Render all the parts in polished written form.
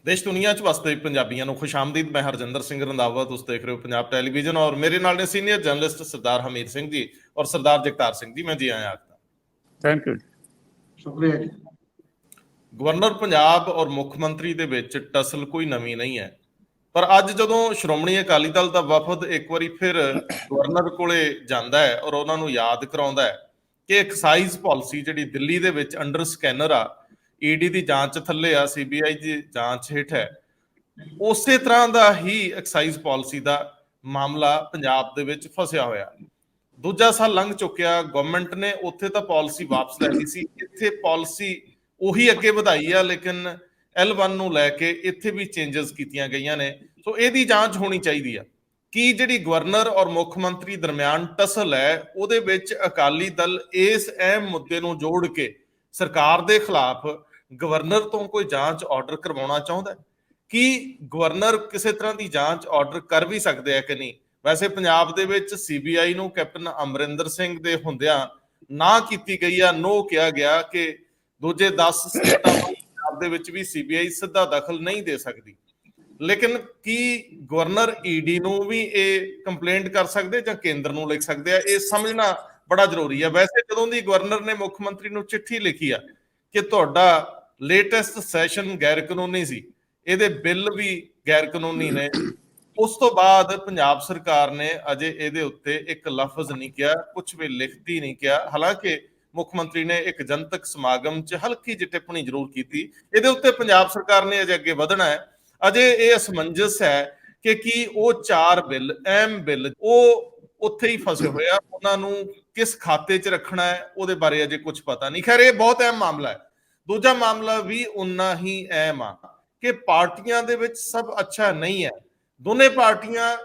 ਦੇਸ਼ ਦੁਨੀਆ 'ਚ ਵਸਦੇ ਪੰਜਾਬੀਆਂ ਨੂੰ ਖੁਸ਼ ਆਮਦੀਦ। ਮੈਂ ਹਰਜਿੰਦਰ ਸਿੰਘ ਰੰਧਾਵਾ, ਤੁਸੀਂ ਦੇਖ ਰਹੇ ਹੋ ਪੰਜਾਬ ਟੈਲੀਵਿਜ਼ਨ ਔਰ ਮੇਰੇ ਨਾਲ ਨੇ ਸੀਨੀਅਰ ਜਰਨਲਿਸਟ ਸਰਦਾਰ ਹਮੀਰ ਸਿੰਘ ਜੀ ਔਰ ਸਰਦਾਰ ਜਗਤਾਰ ਸਿੰਘ ਜੀ। ਮੈਂ ਜੀ ਆਇਆ ਆਖਦਾ। ਥੈਂਕ ਯੂ ਜੀ, ਸ਼ੁਕਰੀਆ ਜੀ। ਗਵਰਨਰ ਪੰਜਾਬ ਔਰ ਮੁੱਖ ਮੰਤਰੀ ਦੇ ਵਿੱਚ ਟਸਲ ਕੋਈ ਨਵੀਂ ਨਹੀਂ ਹੈ, ਪਰ ਅੱਜ ਜਦੋਂ ਸ਼੍ਰੋਮਣੀ ਅਕਾਲੀ ਦਲ ਦਾ ਵਫਦ ਇੱਕ ਵਾਰੀ ਫਿਰ ਗਵਰਨਰ ਕੋਲੇ ਜਾਂਦਾ ਹੈ ਔਰ ਉਹਨਾਂ ਨੂੰ ਯਾਦ ਕਰਾਉਂਦਾ ਹੈ ਕਿ ਐਕਸਾਈਜ਼ ਪਾਲਿਸੀ ਜਿਹੜੀ ਦਿੱਲੀ ਦੇ ਵਿੱਚ ਅੰਡਰ ਸਕੈਨਰ ਆ, ਈਡੀ ਦੀ ਜਾਂਚ ਥੱਲੇ ਆ, ਸੀਬੀਆਈ ਦੀ ਜਾਂਚ ਹੇਠ ਹੈ, ਉਸੇ ਤਰ੍ਹਾਂ ਦਾ ਹੀ ਐਕਸਾਈਜ਼ ਪਾਲਿਸੀ ਦਾ ਮਾਮਲਾ ਪੰਜਾਬ ਦੇ ਵਿੱਚ ਫਸਿਆ ਹੋਇਆ। ਦੂਜਾ ਸਾਲ ਲੰਘ ਚੁੱਕਿਆ, ਗਵਰਨਮੈਂਟ ਨੇ ਉੱਥੇ ਤਾਂ ਪਾਲਿਸੀ ਵਾਪਸ ਲੈ ਲਈ ਸੀ, ਇੱਥੇ ਪਾਲਿਸੀ ਉਹੀ ਅੱਗੇ ਵਧਾਈ ਆ, ਲੇਕਿਨ L1 ਨੂੰ ਲੈ ਕੇ ਇੱਥੇ ਵੀ ਚੇਂਜਸ ਕੀਤੀਆਂ ਗਈਆਂ ਨੇ। ਸੋ ਇਹਦੀ ਜਾਂਚ ਹੋਣੀ ਚਾਹੀਦੀ ਆ ਕਿ ਜਿਹੜੀ ਗਵਰਨਰ ਔਰ ਮੁੱਖ ਮੰਤਰੀ ਦਰਮਿਆਨ ਟਸਲ ਹੈ, ਉਹਦੇ ਵਿੱਚ ਅਕਾਲੀ ਦਲ ਇਸ ਅਹਿਮ ਮੁੱਦੇ ਨੂੰ ਜੋੜ ਕੇ ਸਰਕਾਰ ਦੇ ਖਿਲਾਫ ਗਵਰਨਰ ਤੋਂ ਕੋਈ ਜਾਂਚ ਆਰਡਰ ਕਰਵਾਉਣਾ ਚਾਹੁੰਦਾ। ਕਿ ਗਵਰਨਰ ਕਿਸੇ ਤਰ੍ਹਾਂ ਦੀ ਜਾਂਚ ਆਰਡਰ ਕਰ ਵੀ ਸਕਦੇ ਆ ਕਿ ਨਹੀਂ? ਵੈਸੇ ਪੰਜਾਬ ਦੇ ਵਿੱਚ ਸੀਬੀਆਈ ਨੂੰ ਕੈਪਟਨ ਅਮਰਿੰਦਰ ਸਿੰਘ ਦੇ ਹੁੰਦਿਆਂ ਨਾ ਕੀਤੀ ਗਈ ਆ, ਨੋ ਕਿਹਾ ਗਿਆ ਕਿ ਦੂਜੇ 10 ਸਟੇਟਾਂ ਪੰਜਾਬ ਦੇ ਵਿੱਚ ਵੀ ਸੀਬੀਆਈ ਸਿੱਧਾ ਦਖਲ ਨਹੀਂ ਦੇ ਸਕਦੀ। ਲੇਕਿਨ ਕੀ ਗਵਰਨਰ ਈਡੀ ਨੂੰ ਵੀ ਇਹ ਕੰਪਲੇਂਟ ਕਰ ਸਕਦੇ ਜਾਂ ਕੇਂਦਰ ਨੂੰ ਲਿਖ ਸਕਦੇ ਆ? ਇਹ ਸਮਝਣਾ ਬੜਾ ਜ਼ਰੂਰੀ ਆ। ਵੈਸੇ ਜਦੋਂ ਦੀ ਗਵਰਨਰ ਨੇ ਮੁੱਖ ਮੰਤਰੀ ਨੂੰ ਚਿੱਠੀ ਲਿਖੀ ਆ ਕਿ ਤੁਹਾਡਾ ਲੇਟੈਸਟ ਸੈਸ਼ਨ ਗੈਰ ਕਾਨੂੰਨੀ ਸੀ, ਇਹਦੇ ਬਿੱਲ ਵੀ ਗੈਰ ਕਾਨੂੰਨੀ ਨੇ, ਉਸ ਤੋਂ ਬਾਅਦ ਪੰਜਾਬ ਸਰਕਾਰ ਨੇ ਅਜੇ ਇਹਦੇ ਉੱਤੇ ਇੱਕ ਲਫ਼ਜ਼ ਨਹੀਂ ਕਿਹਾ, ਕੁਝ ਵੀ ਲਿਖਤੀ ਨਹੀਂ ਕਿਹਾ। ਹਾਲਾਂਕਿ ਮੁੱਖ ਮੰਤਰੀ ਨੇ ਇੱਕ ਜਨਤਕ ਸਮਾਗਮ 'ਚ ਹਲਕੀ ਜਿਹੀ ਟਿੱਪਣੀ ਜ਼ਰੂਰ ਕੀਤੀ। ਇਹਦੇ ਉੱਤੇ ਪੰਜਾਬ ਸਰਕਾਰ ਨੇ ਅਜੇ ਅੱਗੇ ਵਧਣਾ ਹੈ। ਅਜੇ ਇਹ ਅਸਮੰਜਸ ਹੈ ਕਿ ਕੀ ਉਹ 4 ਬਿੱਲ, ਅਹਿਮ ਬਿੱਲ, ਉਹ ਉੱਥੇ ਹੀ ਫਸੇ ਹੋਏ ਆ, ਉਹਨਾਂ ਨੂੰ ਕਿਸ ਖਾਤੇ 'ਚ ਰੱਖਣਾ ਹੈ ਉਹਦੇ ਬਾਰੇ ਅਜੇ ਕੁਝ ਪਤਾ ਨਹੀਂ। ਖੈਰ, ਇਹ ਬਹੁਤ ਅਹਿਮ ਮਾਮਲਾ ਹੈ। ਦੂਜਾ ਮਾਮਲਾ ਵੀ ਉਨਾ ਹੀ ਅਹਿਮ ਆ ਕਿ ਪਾਰਟੀਆਂ ਦੇ ਵਿੱਚ ਸਭ ਅੱਛਾ ਨਹੀਂ ਹੈ। ਦੋਨੇ ਪਾਰਟੀਆਂ,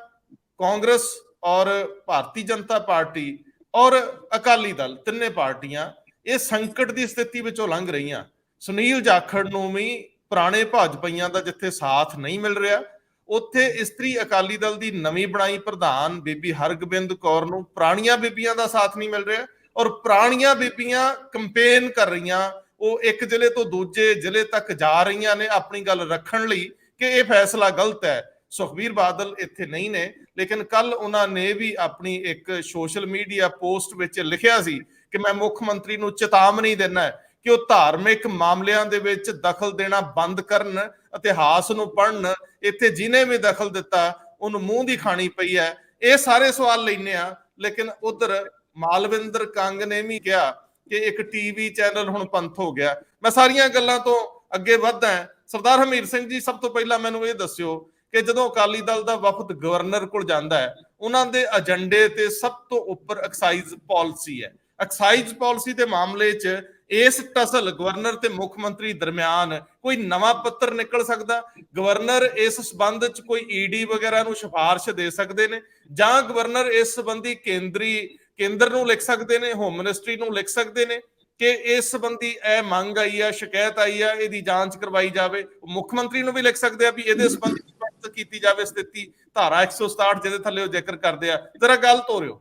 ਕਾਂਗਰਸ ਔਰ ਭਾਰਤੀ ਜਨਤਾ ਪਾਰਟੀ ਔਰ ਅਕਾਲੀ ਦਲ, ਤਿੰਨੇ ਪਾਰਟੀਆਂ ਇਹ ਸੰਕਟ ਦੀ ਸਥਿਤੀ ਵਿੱਚੋਂ ਲੰਘ ਰਹੀਆਂ। ਸੁਨੀਲ ਜਾਖੜ ਨੂੰ ਵੀ ਪੁਰਾਣੇ ਭਾਜਪਾਈਆਂ ਦਾ ਜਿੱਥੇ ਸਾਥ ਨਹੀਂ ਮਿਲ ਰਿਹਾ, ਉੱਥੇ ਇਸਤਰੀ ਅਕਾਲੀ ਦਲ ਦੀ ਨਵੀਂ ਬਣਾਈ ਪ੍ਰਧਾਨ ਬੀਬੀ ਹਰਗੋਬਿੰਦ ਕੌਰ ਨੂੰ ਪੁਰਾਣੀਆਂ ਬੀਬੀਆਂ ਦਾ ਸਾਥ ਨਹੀਂ ਮਿਲ ਰਿਹਾ ਔਰ ਪੁਰਾਣੀਆਂ ਬੀਬੀਆਂ ਕੰਪੇਨ ਕਰ ਰਹੀਆਂ। ਉਹ ਇੱਕ ਜ਼ਿਲ੍ਹੇ ਤੋਂ ਦੂਜੇ ਜ਼ਿਲ੍ਹੇ ਤੱਕ ਜਾ ਰਹੀਆਂ ਨੇ ਆਪਣੀ ਗੱਲ ਰੱਖਣ ਲਈ ਕਿ ਇਹ ਫੈਸਲਾ ਗਲਤ ਹੈ। ਸੁਖਬੀਰ ਬਾਦਲ ਇੱਥੇ ਨਹੀਂ ਨੇ, ਲੇਕਿਨ ਕੱਲ ਉਹਨਾਂ ਨੇ ਵੀ ਆਪਣੀ ਇੱਕ ਸੋਸ਼ਲ ਮੀਡੀਆ ਪੋਸਟ ਵਿੱਚ ਲਿਖਿਆ ਸੀ ਕਿ ਮੈਂ ਮੁੱਖ ਮੰਤਰੀ ਨੂੰ ਚੇਤਾਵਨੀ ਦਿੰਦਾ ਕਿ ਉਹ ਧਾਰਮਿਕ ਮਾਮਲਿਆਂ ਦੇ ਵਿੱਚ ਦਖਲ ਦੇਣਾ ਬੰਦ ਕਰਨ, ਇਤਿਹਾਸ ਨੂੰ ਪੜ੍ਹਨ। ਇੱਥੇ ਜਿਹਨੇ ਵੀ ਦਖਲ ਦਿੱਤਾ ਉਹਨੂੰ ਮੂੰਹ ਦੀ ਖਾਣੀ ਪਈ ਹੈ। ਇਹ ਸਾਰੇ ਸਵਾਲ ਲੈਨੇ ਆ। ਲੇਕਿਨ ਉਧਰ ਮਾਲਵਿੰਦਰ ਕੰਗ ਨੇ ਵੀ ਕਿਹਾ ਕਿ ਇੱਕ ਟੀਵੀ ਚੈਨਲ ਹੁਣ ਪੰਥ ਹੋ ਗਿਆ। ਮੈਂ ਸਾਰੀਆਂ ਗੱਲਾਂ ਤੋਂ ਅੱਗੇ ਵੱਧਦਾ। ਸਰਦਾਰ ਹਮੀਰ ਸਿੰਘ ਜੀ, ਸਭ ਤੋਂ ਪਹਿਲਾਂ ਮੈਨੂੰ ਇਹ ਦੱਸਿਓ ਕਿ ਜਦੋਂ ਅਕਾਲੀ ਦਲ ਦਾ ਵਫਦ ਗਵਰਨਰ ਕੋਲ ਜਾਂਦਾ ਹੈ, ਉਹਨਾਂ ਦੇ ਏਜੰਡੇ ਤੇ ਸਭ ਤੋਂ ਉੱਪਰ ਐਕਸਾਈਜ਼ ਪਾਲਿਸੀ ਹੈ। ਐਕਸਾਈਜ਼ ਪਾਲਿਸੀ ਦੇ ਮਾਮਲੇ 'ਚ ਇਸ ਟਸਲ ਗਵਰਨਰ ਤੇ ਮੁੱਖ ਮੰਤਰੀ ਦਰਮਿਆਨ ਕੋਈ ਨਵਾਂ ਪੱਤਰ ਨਿਕਲ ਸਕਦਾ? ਗਵਰਨਰ ਇਸ ਸਬੰਧ 'ਚ ਕੋਈ ਈਡੀ ਵਗੈਰਾ ਨੂੰ ਸਿਫਾਰਿਸ਼ ਦੇ ਸਕਦੇ ਨੇ ਜਾਂ ਗਵਰਨਰ ਇਸ ਸੰਬੰਧੀ ਕੇਂਦਰ ਨੂੰ ਲਿਖ ਸਕਦੇ ਨੇ, ਹੋਮ ਮਿਨਿਸਟਰੀ ਨੂੰ ਲਿਖ ਸਕਦੇ ਨੇ ਕਿ ਇਸ ਸੰਬੰਧੀ ਇਹ ਮੰਗ ਆਈ ਆ, ਸ਼ਿਕਾਇਤ ਆਈ ਆ, ਇਹਦੀ ਜਾਂਚ ਕਰਵਾਈ ਜਾਵੇ। ਮੁੱਖ ਮੰਤਰੀ ਨੂੰ ਵੀ ਲਿਖ ਸਕਦੇ ਆ ਵੀ ਇਹਦੇ ਸੰਬੰਧੀ ਕੀਤੀ ਜਾਵੇ ਸਥਿਤੀ। ਧਾਰਾ 167 ਜਿਹਦੇ ਥੱਲੇ ਉਹ ਜ਼ਿਕਰ ਕਰਦੇ ਆ, ਜਰਾ ਗੱਲ ਤੋਰਿਓ।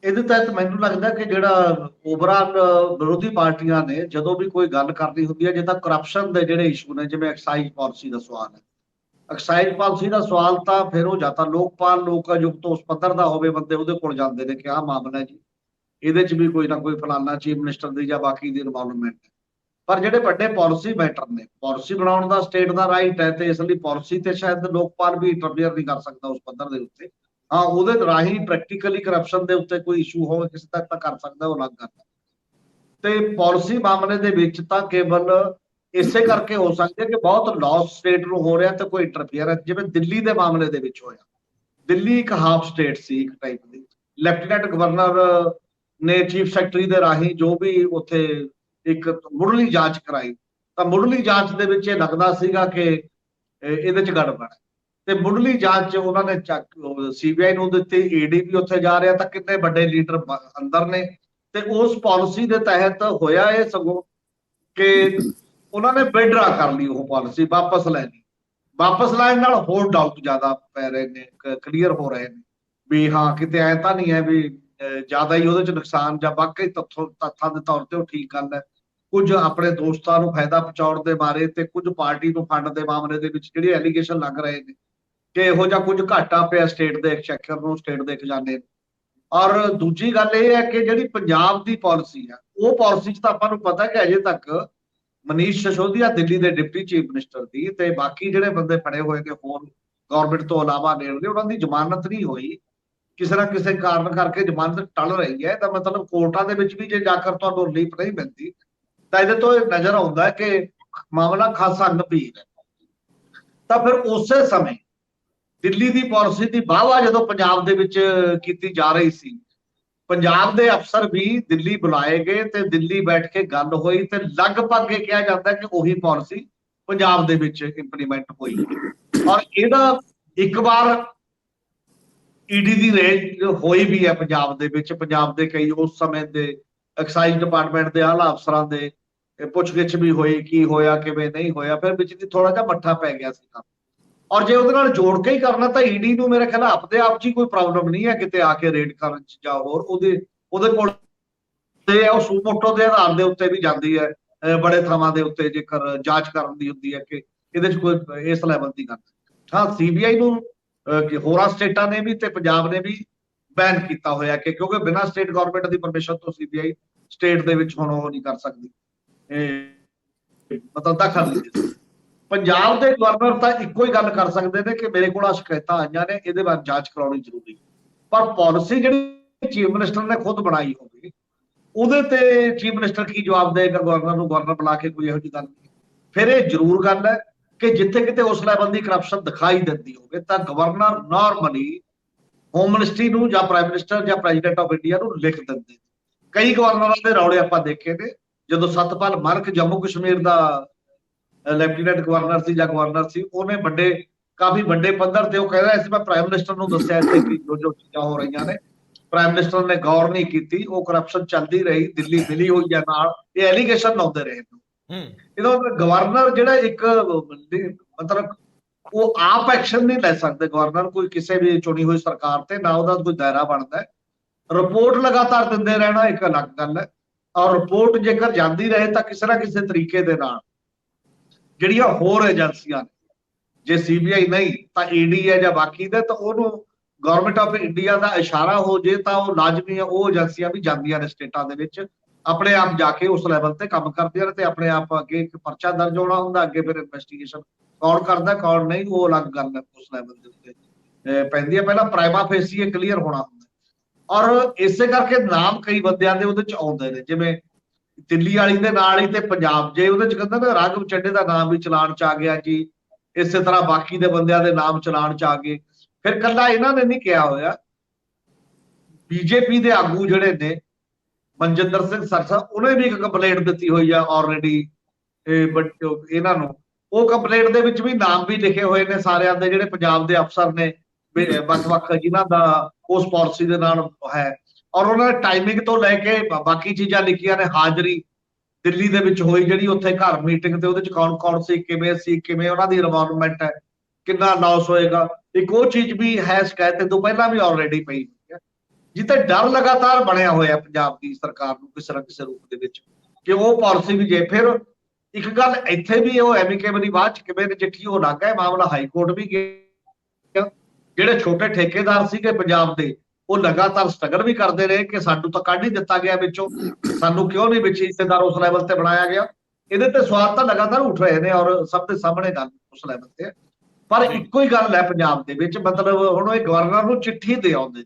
ਇਹਦੇ ਤਹਿਤ ਮੈਨੂੰ ਲੱਗਦਾ ਕਿ ਜਿਹੜਾ ਓਵਰਆਲ ਵਿਰੋਧੀ ਪਾਰਟੀਆਂ ਨੇ ਜਦੋਂ ਵੀ ਕੋਈ ਗੱਲ ਕਰਨੀ ਹੁੰਦੀ ਹੈ, ਜਿੱਦਾਂ ਕਰਪਸ਼ਨ ਦੇ ਜਿਹੜੇ ਇਸ਼ੂ ਨੇ, ਜਿਵੇਂ ਐਕਸਾਈਜ਼ ਪਾਲਿਸੀ ਦਾ ਸਵਾਲ ਹੈ, ਐਕਸਾਈਜ਼ ਪਾਲਿਸੀ ਦਾ ਸਵਾਲ ਤਾਂ ਫਿਰ ਉਹ ਜਾਂ ਤਾਂ ਲੋਕਪਾਲ ਲੋਕ ਆਯੁਕਤ ਉਸ ਪੱਧਰ ਦਾ ਹੋਵੇ, ਬੰਦੇ ਉਹਦੇ ਕੋਲ ਜਾਂਦੇ ਨੇ ਕਿ ਆਹ ਮਾਮਲਾ ਹੈ ਜੀ, ਇਹਦੇ 'ਚ ਵੀ ਕੋਈ ਨਾ ਕੋਈ ਫਲਾਨਾ ਚੀਫ ਮਿਨਿਸਟਰ ਦੀ ਜਾਂ ਬਾਕੀ ਦੀ ਇਨਵੋਲਵਮੈਂਟ ਹੈ। ਪਰ ਜਿਹੜੇ ਵੱਡੇ ਪਾਲਿਸੀ ਮੈਟਰ ਨੇ, ਪਾਲਿਸੀ ਬਣਾਉਣ ਦਾ ਸਟੇਟ ਦਾ ਰਾਈਟ ਹੈ ਤੇ ਇਸ ਲਈ ਪਾਲਿਸੀ ਤੇ ਸ਼ਾਇਦ ਲੋਕਪਾਲ ਵੀ ਇੰਟਰਫੇਅਰ ਨਹੀਂ ਕਰ ਸਕਦਾ ਉਸ ਪੱਧਰ ਦੇ ਉੱਤੇ। ਹਾਂ, ਉਹਦੇ ਰਾਹੀਂ ਪ੍ਰੈਕਟੀਕਲੀ ਕਰਪਸ਼ਨ ਦੇ ਉੱਤੇ ਕੋਈ ਇਸ਼ੂ ਹੋਵੇ ਕਿਸੇ ਤੱਕ ਤਾਂ ਕਰ ਸਕਦਾ, ਉਹ ਅਲੱਗ ਗੱਲ ਹੈ। ਤੇ ਪਾਲਿਸੀ ਮਾਮਲੇ ਦੇ ਵਿੱਚ ਤਾਂ ਕੇਵਲ ਇਸੇ ਕਰਕੇ ਹੋ ਸਕਦੀ ਹੈ ਕਿ ਬਹੁਤ ਲਾਸ ਸਟੇਟ ਨੂੰ ਹੋ ਰਿਹਾ ਤੇ ਕੋਈ ਇੰਟਰਫੇਅਰ ਹੈ। ਜਿਵੇਂ ਦਿੱਲੀ ਦੇ ਮਾਮਲੇ ਦੇ ਵਿੱਚ ਹੋਇਆ, ਦਿੱਲੀ ਇੱਕ ਹਾਫ ਸਟੇਟ ਸੀ ਇੱਕ ਟਾਈਪ ਦੀ। ਲੈਫਟੀਨੈਂਟ ਗਵਰਨਰ ਨੇ ਚੀਫ ਸੈਕਟਰੀ ਦੇ ਰਾਹੀਂ ਜੋ ਵੀ ਉੱਥੇ ਇੱਕ ਮੁੱਢਲੀ ਜਾਂਚ ਕਰਾਈ, ਤਾਂ ਮੁੱਢਲੀ ਜਾਂਚ ਦੇ ਵਿੱਚ ਇਹ ਲੱਗਦਾ ਸੀਗਾ ਕਿ ਇਹਦੇ 'ਚ ਗੜਬੜ ਹੈ ਤੇ ਮੁੱਢਲੀ ਜਾਂਚ 'ਚ ਉਹਨਾਂ ਨੇ ਸੀਬੀਆਈ ਨੂੰ ਦਿੱਤੀ, ਈਡੀ ਵੀ ਉੱਥੇ ਜਾ ਰਿਹਾ, ਤਾਂ ਕਿੰਨੇ ਵੱਡੇ ਲੀਡਰ ਅੰਦਰ ਨੇ। ਤੇ ਉਸ ਪਾਲਿਸੀ ਦੇ ਤਹਿਤ ਹੋਇਆ ਇਹ ਸਗੋਂ ਕਿ ਉਹਨਾਂ ਨੇ ਵਿਡਰਾ ਕਰ ਲਈ, ਉਹ ਪਾਲਿਸੀ ਵਾਪਸ ਲੈ ਲਈ। ਵਾਪਸ ਲੈਣ ਨਾਲ ਹੋਰ ਡਾਊਟ ਜ਼ਿਆਦਾ ਪੈ ਰਹੇ ਨੇ, ਕਲੀਅਰ ਹੋ ਰਹੇ ਨੇ ਵੀ ਹਾਂ ਕਿਤੇ ਐ ਤਾਂ ਨਹੀਂ ਹੈ ਵੀ ਜ਼ਿਆਦਾ ਹੀ ਉਹਦੇ 'ਚ ਨੁਕਸਾਨ ਜਾਂ ਵਾਕਈ ਤੱਥਾਂ ਦੇ ਤੌਰ ਤੇ ਉਹ ਠੀਕ ਗੱਲ ਹੈ। ਕੁਝ ਆਪਣੇ ਦੋਸਤਾਂ ਨੂੰ ਫਾਇਦਾ ਪਹੁੰਚਾਉਣ ਦੇ ਬਾਰੇ ਤੇ ਕੁਝ ਪਾਰਟੀ ਨੂੰ ਫੰਡ ਦੇ ਮਾਮਲੇ ਦੇ ਵਿੱਚ ਜਿਹੜੇ ਐਲੀਗੇਸ਼ਨ ਲੱਗ ਰਹੇ ਨੇ ਕਿ ਇਹੋ ਜਿਹਾ ਕੁਝ ਘਾਟਾ ਪਿਆ ਸਟੇਟ ਦੇ ਐਕਸਚੇਕਰ ਨੂੰ, ਸਟੇਟ ਦੇ ਖਜ਼ਾਨੇ ਨੂੰ। ਔਰ ਦੂਜੀ ਗੱਲ ਇਹ ਹੈ ਕਿ ਜਿਹੜੀ ਪੰਜਾਬ ਦੀ ਪਾਲਿਸੀ ਹੈ, ਉਹ ਪਾਲਿਸੀ 'ਚ ਤਾਂ ਆਪਾਂ ਨੂੰ ਪਤਾ ਕਿ ਅਜੇ ਤੱਕ ਮਨੀਸ਼ ਸਿਸੋਦੀਆ ਦਿੱਲੀ ਦੇ ਡਿਪਟੀ ਚੀਫ ਮਿਨਿਸਟਰ ਦੀ ਤੇ ਬਾਕੀ ਜਿਹੜੇ ਬੰਦੇ ਫੜੇ ਹੋਏ ਨੇ ਹੋਰ ਗਵਰਨਮੈਂਟ ਤੋਂ ਇਲਾਵਾ ਨੇੜਲੇ, ਉਹਨਾਂ ਦੀ ਜ਼ਮਾਨਤ ਨਹੀਂ ਹੋਈ। ਕਿਸੇ ਨਾ ਕਿਸੇ ਕਾਰਨ ਕਰਕੇ ਜ਼ਮਾਨਤ ਟਲ ਰਹੀ ਹੈ। ਤਾਂ ਮਤਲਬ ਕੋਰਟਾਂ ਦੇ ਵਿੱਚ ਵੀ ਜੇ ਜਾ ਕੇ ਤੁਹਾਨੂੰ ਰਿਲੀਫ ਨਹੀਂ ਮਿਲਦੀ ਤਾਂ ਇਹਦੇ ਤੋਂ ਇਹ ਨਜ਼ਰ ਆਉਂਦਾ ਕਿ ਮਾਮਲਾ ਖਾਸਾ ਗੰਭੀਰ ਹੈ। ਤਾਂ ਫਿਰ ਉਸੇ ਸਮੇਂ ਦਿੱਲੀ ਦੀ ਪਾਲਿਸੀ ਦੀ ਵਾਹਵਾ ਜਦੋਂ ਪੰਜਾਬ ਦੇ ਵਿੱਚ ਕੀਤੀ ਜਾ ਰਹੀ ਸੀ, ਪੰਜਾਬ ਦੇ ਅਫਸਰ ਵੀ ਦਿੱਲੀ ਬੁਲਾਏ ਗਏ ਤੇ ਦਿੱਲੀ ਬੈਠ ਕੇ ਗੱਲ ਹੋਈ ਤੇ ਲਗਭਗ ਇਹ ਕਿਹਾ ਜਾਂਦਾ ਕਿ ਉਹੀ ਪਾਲਿਸੀ ਪੰਜਾਬ ਦੇ ਵਿੱਚ ਇੰਪਲੀਮੈਂਟ ਹੋਈ। ਔਰ ਇਹਦਾ ਇੱਕ ਵਾਰ ਈਡੀ ਦੀ ਰੇਡ ਹੋਈ ਵੀ ਹੈ ਪੰਜਾਬ ਦੇ ਵਿੱਚ। ਪੰਜਾਬ ਦੇ ਕਈ ਉਸ ਸਮੇਂ ਦੇ ਐਕਸਾਈਜ਼ ਡਿਪਾਰਟਮੈਂਟ ਦੇ ਆਲਾ ਅਫਸਰਾਂ ਦੇ ਪੁੱਛਗਿੱਛ ਵੀ ਹੋਈ, ਕੀ ਹੋਇਆ ਕਿਵੇਂ ਨਹੀਂ ਹੋਇਆ। ਫਿਰ ਵਿੱਚ ਦੀ ਥੋੜਾ ਜਿਹਾ ਮੱਠਾ ਪੈ ਗਿਆ ਸੀ ਕੰਮ। ਔਰ ਜੇ ਉਹਦੇ ਨਾਲ ਜੋੜ ਕੇ ਹੀ ਕਰਨਾ ਤਾਂ ਈਡੀ ਨੂੰ ਮੇਰੇ ਖਿਆਲ ਆਪਦੇ ਆਪ 'ਚ ਹੀ ਕੋਈ ਪ੍ਰੋਬਲਮ ਨਹੀਂ ਹੈ ਕਿਤੇ ਆ ਕੇ ਰੇਡ ਕਰਨ 'ਚ ਜਾਂ ਹੋਰ। ਉਹਦੇ ਕੋਲ ਤੇ ਉਹ ਸੂਮੋਟੋ ਦੇ ਆਧਾਰ ਦੇ ਉੱਤੇ ਵੀ ਜਾਂਦੀ ਹੈ ਬੜੇ ਥਾਵਾਂ ਦੇ ਉੱਤੇ, ਜੇਕਰ ਜਾਂਚ ਕਰਨ ਦੀ ਹੁੰਦੀ ਹੈ ਕਿ ਇਹਦੇ 'ਚ ਕੋਈ ਇਸ ਲੈਵਲ ਦੀ ਗੱਲ। ਹਾਂ, ਸੀਬੀਆਈ ਨੂੰ ਹੋਰਾਂ ਸਟੇਟਾਂ ਨੇ ਵੀ ਤੇ ਪੰਜਾਬ ਨੇ ਵੀ ਬੈਨ ਕੀਤਾ ਹੋਇਆ ਕਿ ਕਿਉਂਕਿ ਬਿਨਾਂ ਸਟੇਟ ਗਵਰਨਮੈਂਟ ਦੀ ਪਰਮਿਸ਼ਨ ਤੋਂ ਸੀਬੀਆਈ ਸਟੇਟ ਦੇ ਵਿੱਚ ਹੁਣ ਉਹ ਨਹੀਂ ਕਰ ਸਕਦੀ, ਮਤਲਬ ਦਖਲ ਨਹੀਂ ਦੇ ਸਕਦੀ। ਪੰਜਾਬ ਦੇ ਗਵਰਨਰ ਤਾਂ ਇੱਕੋ ਹੀ ਗੱਲ ਕਰ ਸਕਦੇ ਨੇ ਕਿ ਮੇਰੇ ਕੋਲ ਸ਼ਿਕਾਇਤਾਂ ਆਈਆਂ ਨੇ, ਇਹਦੇ ਬਾਰੇ ਜਾਂਚ ਕਰਾਉਣੀ ਜ਼ਰੂਰੀ। ਪਰ ਪਾਲਿਸੀ ਜਿਹੜੀ ਚੀਫ ਮਿਨਿਸਟਰ ਨੇ ਖੁਦ ਬਣਾਈ ਹੋਵੇ ਉਹਦੇ ਤੇ ਚੀਫ ਮਿਨਿਸਟਰ ਕੀ ਜਵਾਬ ਦੇਗਾ ਗਵਰਨਰ ਨੂੰ? ਗਵਰਨਰ ਬੁਲਾ ਕੇ ਕੋਈ ਇਹੋ ਜਿਹੀ ਗੱਲ ਨਹੀਂ। ਫਿਰ ਇਹ ਜ਼ਰੂਰ ਗੱਲ ਹੈ ਕਿ ਜਿੱਥੇ ਕਿਤੇ ਉਸ ਲੈਵਲ ਦੀ ਕਰਪਸ਼ਨ ਦਿਖਾਈ ਦਿੰਦੀ ਹੋਵੇ ਤਾਂ ਗਵਰਨਰ ਨਾਰਮਲੀ ਹੋਮ ਮਿਨਿਸਟਰੀ ਨੂੰ ਜਾਂ ਪ੍ਰਾਈਮ ਮਿਨਿਸਟਰ ਜਾਂ ਪ੍ਰੈਜ਼ੀਡੈਂਟ ਆਫ ਇੰਡੀਆ ਨੂੰ ਲਿਖ ਦਿੰਦੇ। ਕਈ ਗਵਰਨਰਾਂ ਦੇ ਰੌਲੇ ਆਪਾਂ ਦੇਖੇ ਨੇ। ਜਦੋਂ ਸਤਪਾਲ ਮਲਿਕ ਜੰਮੂ ਕਸ਼ਮੀਰ ਦਾ ਲੈਫਟੀਨੈਂਟ ਗਵਰਨਰ ਸੀ ਜਾਂ ਗਵਰਨਰ ਸੀ, ਉਹਨੇ ਕਾਫੀ ਵੱਡੇ ਪੱਧਰ ਤੇ ਉਹ ਕਹਿ ਰਿਹਾ ਸੀ ਮੈਂ ਪ੍ਰਾਈਮ ਮਿਨਿਸਟਰ ਨੂੰ ਦੱਸਿਆ ਇੱਥੇ ਕਿ ਜੋ ਚੀਜ਼ਾਂ ਹੋ ਰਹੀਆਂ ਨੇ, ਪ੍ਰਾਈਮ ਮਿਨਿਸਟਰ ਨੇ ਗੌਰ ਨਹੀਂ ਕੀਤੀ, ਉਹ ਕਰਪਸ਼ਨ ਚੱਲਦੀ ਰਹੀ, ਦਿੱਲੀ ਮਿਲੀ ਹੋਈ ਹੈ ਨਾਲ, ਇਹ ਐਲੀਗੇਸ਼ਨ ਲਾਉਂਦੇ ਰਹੇ। ਇਹਦਾ ਗਵਰਨਰ ਜਿਹੜਾ ਇੱਕ ਮਤਲਬ ਉਹ ਆਪ ਐਕਸ਼ਨ ਨਹੀਂ ਲੈ ਸਕਦੇ ਗਵਰਨਰ ਕੋਈ ਕਿਸੇ ਵੀ ਚੁਣੀ ਹੋਈ ਸਰਕਾਰ ਤੇ, ਨਾ ਉਹਦਾ ਕੋਈ ਦਾਇਰਾ ਬਣਦਾ ਹੈ। ਰਿਪੋਰਟ ਲਗਾਤਾਰ ਦਿੰਦੇ ਰਹਿਣਾ ਇੱਕ ਅਲੱਗ ਗੱਲ ਹੈ। ਔਰ ਰਿਪੋਰਟ ਜੇਕਰ ਜਾਂਦੀ ਰਹੇ ਤਾਂ ਕਿਸੇ ਨਾ ਕਿਸੇ ਤਰੀਕੇ ਦੇ ਨਾਲ ਜਿਹੜੀਆਂ ਹੋਰ ਏਜੰਸੀਆਂ ਨੇ, ਜੇ ਸੀਬੀਆਈ ਨਹੀਂ ਤਾਂ ਈਡੀ ਹੈ ਜਾਂ ਬਾਕੀ ਦੇ, ਤਾਂ ਉਹਨੂੰ ਗਵਰਨਮੈਂਟ ਆਫ ਇੰਡੀਆ ਦਾ ਇਸ਼ਾਰਾ ਹੋ ਜੇ ਤਾਂ ਉਹ ਲਾਜ਼ਮੀ ਹੈ ਉਹ ਏਜੰਸੀਆਂ ਵੀ ਜਾਂਦੀਆਂ ਨੇ ਸਟੇਟਾਂ ਦੇ ਵਿੱਚ, ਆਪਣੇ ਆਪ ਜਾ ਕੇ ਉਸ ਲੈਵਲ ਤੇ ਕੰਮ ਕਰਦੀਆਂ ਨੇ ਤੇ ਆਪਣੇ ਆਪ ਅੱਗੇ ਇੱਕ ਪਰਚਾ ਦਰਜ ਹੋਣਾ ਹੁੰਦਾ, ਅੱਗੇ ਫਿਰ ਇਨਵੈਸਟੀਗੇਸ਼ਨ ਕੌਣ ਕਰਦਾ ਕੌਣ ਨਹੀਂ ਉਹ ਅਲੱਗ ਗੱਲ ਹੈ ਉਸ ਲੈਵਲ ਦੇ ਉੱਤੇ ਪੈਂਦੀ ਹੈ। ਪਹਿਲਾਂ ਪ੍ਰਾਈਮਾ ਫੇਸੀ ਇਹ ਕਲੀਅਰ ਹੋਣਾ ਹੁੰਦਾ। ਔਰ ਇਸੇ ਕਰਕੇ ਨਾਮ ਕਈ ਬੰਦਿਆਂ ਦੇ ਉਹਦੇ ਚ ਆਉਂਦੇ ਨੇ, ਜਿਵੇਂ ਦਿੱਲੀ ਵਾਲੀ ਦੇ ਨਾਲ ਹੀ ਤੇ ਪੰਜਾਬ, ਜੇ ਉਹਦੇ ਚ ਕਹਿੰਦਾ ਨਾ ਰਾਘਵ ਚੱਡੇ ਦਾ ਨਾਮ ਵੀ ਚਲਾਨ ਚ ਆ ਗਿਆ ਜੀ, ਇਸੇ ਤਰ੍ਹਾਂ ਬਾਕੀ ਦੇ ਬੰਦਿਆਂ ਦੇ ਨਾਮ ਚਲਾਨ ਚ ਆ ਗਏ। ਫਿਰ ਕੱਲਾ ਇਹਨਾਂ ਨੇ ਨਹੀਂ ਕਿਹਾ ਹੋਇਆ, ਬੀਜੇਪੀ ਦੇ ਆਗੂ ਜਿਹੜੇ ਨੇ ਮਨਜਿੰਦਰ ਸਿੰਘ ਸਰਸਾ, ਉਹਨੇ ਵੀ ਇੱਕ ਕੰਪਲੇਂਟ ਦਿੱਤੀ ਹੋਈ ਆ ਆਲਰੇਡੀ ਇਹਨਾਂ ਨੂੰ। ਉਹ ਕੰਪਲੇਂਟ ਦੇ ਵਿੱਚ ਵੀ ਨਾਮ ਵੀ ਲਿਖੇ ਹੋਏ ਨੇ ਸਾਰਿਆਂ ਦੇ ਜਿਹੜੇ ਪੰਜਾਬ ਦੇ ਅਫਸਰ ਨੇ ਵੱਖ-ਵੱਖ ਜਿਨ੍ਹਾਂ ਦਾ ਉਸ ਪਾਲਿਸੀ ਦੇ ਨਾਲ ਹੈ। ਔਰ ਉਹਨਾਂ ਨੇ ਟਾਈਮਿੰਗ ਤੋਂ ਲੈ ਕੇ ਬਾਕੀ ਚੀਜ਼ਾਂ ਲਿਖੀਆਂ ਨੇ, ਹਾਜ਼ਰੀ ਦਿੱਲੀ ਦੇ ਵਿੱਚ ਹੋਈ ਜਿਹੜੀ ਉੱਥੇ ਘਰ ਮੀਟਿੰਗ ਤੇ ਉਹਦੇ ਚ ਕੌਣ ਸੀ, ਕਿਵੇਂ ਉਹਨਾਂ ਦੀ ਇਨਵੋਲਵਮੈਂਟ ਹੈ, ਕਿੰਨਾ ਲਾਸ ਹੋਏਗਾ। ਇੱਕ ਉਹ ਚੀਜ਼ ਵੀ ਹੈ ਸ਼ਿਕਾਇਤ ਤੋਂ ਪਹਿਲਾਂ ਵੀ ਆਲਰੇਡੀ ਪਈ ਹੋਈ ਹੈ, ਜਿੱਥੇ ਡਰ ਲਗਾਤਾਰ ਬਣਿਆ ਹੋਇਆ ਪੰਜਾਬ ਦੀ ਸਰਕਾਰ ਨੂੰ ਕਿਸੇ ਨਾ ਕਿਸੇ ਰੂਪ ਦੇ ਵਿੱਚ ਕਿ ਉਹ ਪਾਲਿਸੀ ਵੀ ਜੇ। ਫਿਰ ਇੱਕ ਗੱਲ ਇੱਥੇ ਵੀ ਉਹ ਐਮੀਕੇਬਲੀ ਬਾਅਦ ਚ ਕਿਵੇਂ ਨਜਿੱਠੀ ਉਹ ਲੱਗ ਹੈ, ਮਾਮਲਾ ਹਾਈ ਕੋਰਟ ਵੀ ਗਿਆ। ਜਿਹੜੇ ਛੋਟੇ ਠੇਕੇਦਾਰ ਸੀਗੇ ਪੰਜਾਬ ਦੇ ਉਹ ਲਗਾਤਾਰ ਸਟਰਗਲ ਵੀ ਕਰਦੇ ਰਹੇ ਕਿ ਸਾਨੂੰ ਤਾਂ ਕੱਢ ਹੀ ਦਿੱਤਾ ਗਿਆ ਵਿੱਚੋਂ, ਸਾਨੂੰ ਕਿਉਂ ਨਹੀਂ ਵਿੱਚ ਹਿੱਸੇਦਾਰ ਉਸ ਲੈਵਲ ਤੇ ਬਣਾਇਆ ਗਿਆ। ਇਹਦੇ ਤੇ ਸਵਾਲ ਤਾਂ ਲਗਾਤਾਰ ਉੱਠ ਰਹੇ ਨੇ ਔਰ ਸਭ ਦੇ ਸਾਹਮਣੇ ਗੱਲ ਉਸ ਲੈਵਲ ਤੇ। ਪਰ ਇੱਕੋ ਹੀ ਗੱਲ ਹੈ ਪੰਜਾਬ ਦੇ ਵਿੱਚ, ਮਤਲਬ ਹੁਣ ਇਹ ਗਵਰਨਰ ਨੂੰ ਚਿੱਠੀ ਦੇ ਆਉਂਦੇ,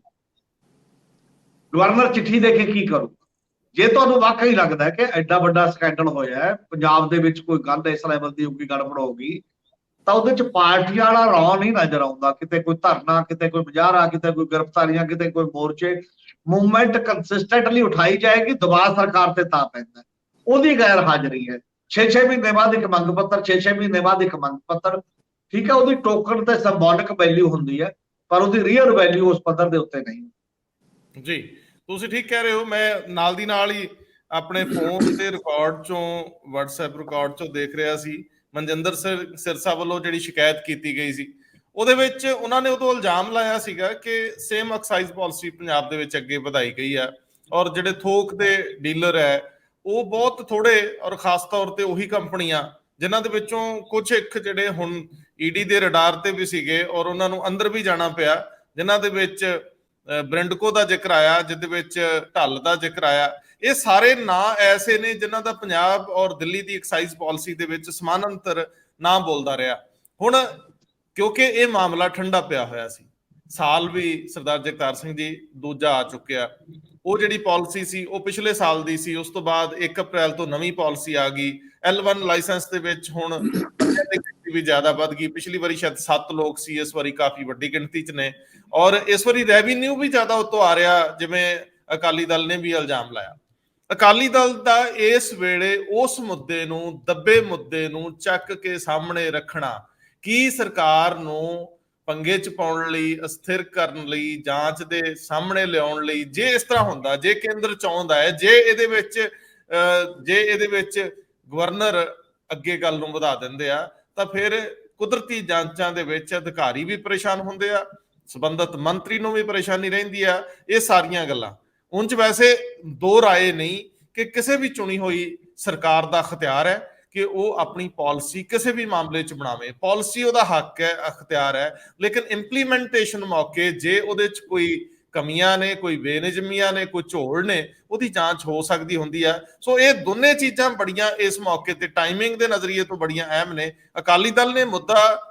ਗਵਰਨਰ ਚਿੱਠੀ ਦੇ ਕੇ ਕੀ ਕਰੂ? ਜੇ ਤੁਹਾਨੂੰ ਵਾਕਈ ਲੱਗਦਾ ਹੈ ਕਿ ਐਡਾ ਵੱਡਾ ਸਕੈਂਡਲ ਹੋਇਆ ਹੈ ਪੰਜਾਬ ਦੇ ਵਿੱਚ, ਕੋਈ ਗੱਲ ਇਸ ਲੈਵਲ ਦੀ ਹੋਊਗੀ, ਗੜਬੜ ਹੋਊਗੀ, ਤਾਂ ਉਹਦੇ ਚ ਪਾਰਟੀਆਂ ਵਾਲਾ ਰੌ ਨਹੀਂ ਨਜ਼ਰ ਆਉਂਦਾ। ਕਿਤੇ ਕੋਈ ਧਰਨਾ, ਕਿਤੇ ਕੋਈ ਮੁਜ਼ਾਹਰਾ, ਕਿਤੇ ਕੋਈ ਗ੍ਰਿਫਤਾਰੀਆਂ, ਕਿਤੇ ਕੋਈ ਮੋਰਚੇ। ਮੂਵਮੈਂਟ ਕੰਸਿਸਟੈਂਟਲੀ ਉਠਾਈ ਜਾਏਗੀ, ਦਬਾਅ ਸਰਕਾਰ ਤੇ ਤਾਂ ਪੈਂਦਾ, ਉਹਦੀ ਗੈਰ ਹਾਜ਼ਰੀ ਹੈ। 6-6 ਮਹੀਨੇ ਬਾਅਦ ਇੱਕ ਮੰਗ ਪੱਤਰ, 6-6 ਮਹੀਨੇ ਬਾਅਦ ਇੱਕ ਮੰਗ ਪੱਤਰ, ਠੀਕ ਹੈ, ਉਹਦੀ ਟੋਕਨ ਤੇ ਸਿੰਬੋਲਿਕ ਵੈਲਿਊ ਹੁੰਦੀ ਹੈ ਪਰ ਉਹਦੀ ਰੀਅਲ ਵੈਲਿਊ ਉਸ ਪੱਧਰ ਦੇ ਉੱਤੇ ਨਹੀਂ। ਜੀ, ਤੁਸੀਂ ਠੀਕ ਕਹਿ ਰਹੇ ਹੋ। ਮੈਂ ਨਾਲ ਦੀ ਨਾਲ ਹੀ ਆਪਣੇ ਫੋਨ ਤੇ ਰਿਕਾਰਡ ਚੋਂ, WhatsApp ਰਿਕਾਰਡ ਚੋਂ ਦੇਖ ਰਿਹਾ ਸੀ ਮਨਜਿੰਦਰ ਸਿਰਸਾ ਵੱਲੋਂ ਜਿਹੜੀ ਸ਼ਿਕਾਇਤ ਕੀਤੀ ਗਈ ਸੀ, ਉਹਦੇ ਵਿੱਚ ਉਹਨਾਂ ਨੇ ਉਦੋਂ ਇਲਜ਼ਾਮ ਲਾਇਆ ਸੀਗਾ ਕਿ ਸੇਮ ਐਕਸਾਈਜ਼ ਪਾਲਿਸੀ ਪੰਜਾਬ ਦੇ ਵਿੱਚ ਅੱਗੇ ਵਧਾਈ ਗਈ ਹੈ ਔਰ ਜਿਹੜੇ ਥੋਕ ਦੇ ਡੀਲਰ ਹੈ ਉਹ ਬਹੁਤ ਥੋੜੇ ਔਰ ਖਾਸ ਤੌਰ ਤੇ ਉਹੀ ਕੰਪਨੀਆਂ ਜਿਨ੍ਹਾਂ ਦੇ ਵਿੱਚੋਂ ਕੁਝ ਇੱਕ ਜਿਹੜੇ ਹੁਣ ਈਡੀ ਦੇ ਰਡਾਰ ਤੇ ਵੀ ਸੀਗੇ ਔਰ ਉਹਨਾਂ ਨੂੰ ਅੰਦਰ ਵੀ ਜਾਣਾ ਪਿਆ, ਜਿਨ੍ਹਾਂ ਦੇ ਵਿੱਚ ਬ੍ਰਿੰਡਕੋ ਦਾ ਜ਼ਿਕਰ ਆਇਆ, ਜਿਹਦੇ ਵਿੱਚ ਢੱਲ ਦਾ ਜ਼ਿਕਰ ਆਇਆ। ਇਹ ਸਾਰੇ ਨਾਂ ਐਸੇ ਨੇ ਜਿਨ੍ਹਾਂ ਦਾ ਪੰਜਾਬ ਔਰ ਦਿੱਲੀ ਦੀ ਐਕਸਾਈਜ਼ ਪਾਲਿਸੀ ਦੇ ਵਿੱਚ ਸਮਾਨਾਂਤਰ ਨਾਂ ਬੋਲਦਾ ਰਿਹਾ। ਹੁਣ ਕਿਉਂਕਿ ਇਹ ਮਾਮਲਾ ਠੰਡਾ ਪਿਆ ਹੋਇਆ ਸੀ, ਸਾਲ ਵੀ ਸਰਦਾਰ ਜਗਤਾਰ ਸਿੰਘ ਜੀ ਦੂਜਾ ਆ ਚੁੱਕਿਆ, ਉਹ ਜਿਹੜੀ ਪਾਲਿਸੀ ਸੀ ਉਹ ਪਿਛਲੇ ਸਾਲ ਦੀ ਸੀ, ਉਸ ਤੋਂ ਬਾਅਦ 1 ਅਪ੍ਰੈਲ ਤੋਂ ਨਵੀਂ ਪਾਲਿਸੀ ਆ ਗਈ। L1 ਲਾਇਸੈਂਸ ਦੇ ਵਿੱਚ ਹੁਣ ਬੰਦਿਆਂ ਦੀ ਗਿਣਤੀ ਵੀ ਜ਼ਿਆਦਾ ਵੱਧ ਗਈ, ਪਿਛਲੀ ਵਾਰੀ ਸ਼ਾਇਦ 7 ਲੋਕ ਸੀ, ਇਸ ਵਾਰੀ ਕਾਫੀ ਵੱਡੀ ਗਿਣਤੀ 'ਚ ਨੇ, ਔਰ ਇਸ ਵਾਰੀ ਰੈਵਨਿਊ ਵੀ ਜ਼ਿਆਦਾ ਉਤੋਂ ਆ ਰਿਹਾ, ਜਿਵੇਂ ਅਕਾਲੀ ਦਲ ਨੇ ਵੀ ਇਲਜ਼ਾਮ ਲਾਇਆ। ਅਕਾਲੀ ਦਲ ਦਾ ਇਸ ਵੇਲੇ ਉਸ ਮੁੱਦੇ ਨੂੰ, ਦੱਬੇ ਮੁੱਦੇ ਨੂੰ ਚੱਕ ਕੇ ਸਾਹਮਣੇ ਰੱਖਣਾ, ਕੀ ਸਰਕਾਰ ਨੂੰ ਪੰਗੇ 'ਚ ਪਾਉਣ ਲਈ, ਅਸਥਿਰ ਕਰਨ ਲਈ, ਜਾਂਚ ਦੇ ਸਾਹਮਣੇ ਲਿਆਉਣ ਲਈ, ਜੇ ਇਸ ਤਰ੍ਹਾਂ ਹੁੰਦਾ, ਜੇ ਕੇਂਦਰ ਚਾਹੁੰਦਾ ਹੈ, ਜੇ ਇਹਦੇ ਵਿੱਚ ਗਵਰਨਰ ਅੱਗੇ ਗੱਲ ਨੂੰ ਵਧਾ ਦਿੰਦੇ ਆ, ਤਾਂ ਫਿਰ ਕੁਦਰਤੀ ਜਾਂਚਾਂ ਦੇ ਵਿੱਚ ਅਧਿਕਾਰੀ ਵੀ ਪਰੇਸ਼ਾਨ ਹੁੰਦੇ ਆ, ਸੰਬੰਧਿਤ ਮੰਤਰੀ ਨੂੰ ਵੀ ਪਰੇਸ਼ਾਨੀ ਰਹਿੰਦੀ ਆ। ਇਹ ਸਾਰੀਆਂ ਗੱਲਾਂ ਉਂਝ ਵੈਸੇ ਦੋ ਰਾਏ ਨਹੀਂ ਕਿ ਕਿਸੇ ਵੀ ਚੁਣੀ ਹੋਈ ਸਰਕਾਰ ਦਾ ਅਖਤਿਆਰ ਹੈ ਕਿ ਉਹ ਆਪਣੀ ਪਾਲਿਸੀ ਕਿਸੇ ਵੀ ਮਾਮਲੇ 'ਚ ਬਣਾਵੇ, ਪਾਲਿਸੀ ਉਹਦਾ ਹੱਕ ਹੈ, ਅਖਤਿਆਰ ਹੈ, ਲੇਕਿਨ ਇੰਪਲੀਮੈਂਟੇਸ਼ਨ ਮੌਕੇ ਜੇ ਉਹਦੇ 'ਚ ਕੋਈ ਕਮੀਆਂ ਨੇ, ਕੋਈ ਬੇਨਿਯਮੀਆਂ ਨੇ, ਕੋਈ ਝੋਲ ਨੇ, ਉਹਦੀ ਜਾਂਚ ਹੋ ਸਕਦੀ ਹੁੰਦੀ ਆ। ਸੋ ਇਹ ਦੋਨੇ ਚੀਜ਼ਾਂ ਬੜੀਆਂ ਇਸ ਮੌਕੇ ਤੇ ਟਾਈਮਿੰਗ ਦੇ ਨਜ਼ਰੀਏ ਤੋਂ ਬੜੀਆਂ ਅਹਿਮ ਨੇ। ਅਕਾਲੀ ਦਲ ਨੇ ਮੁੱਦਾ,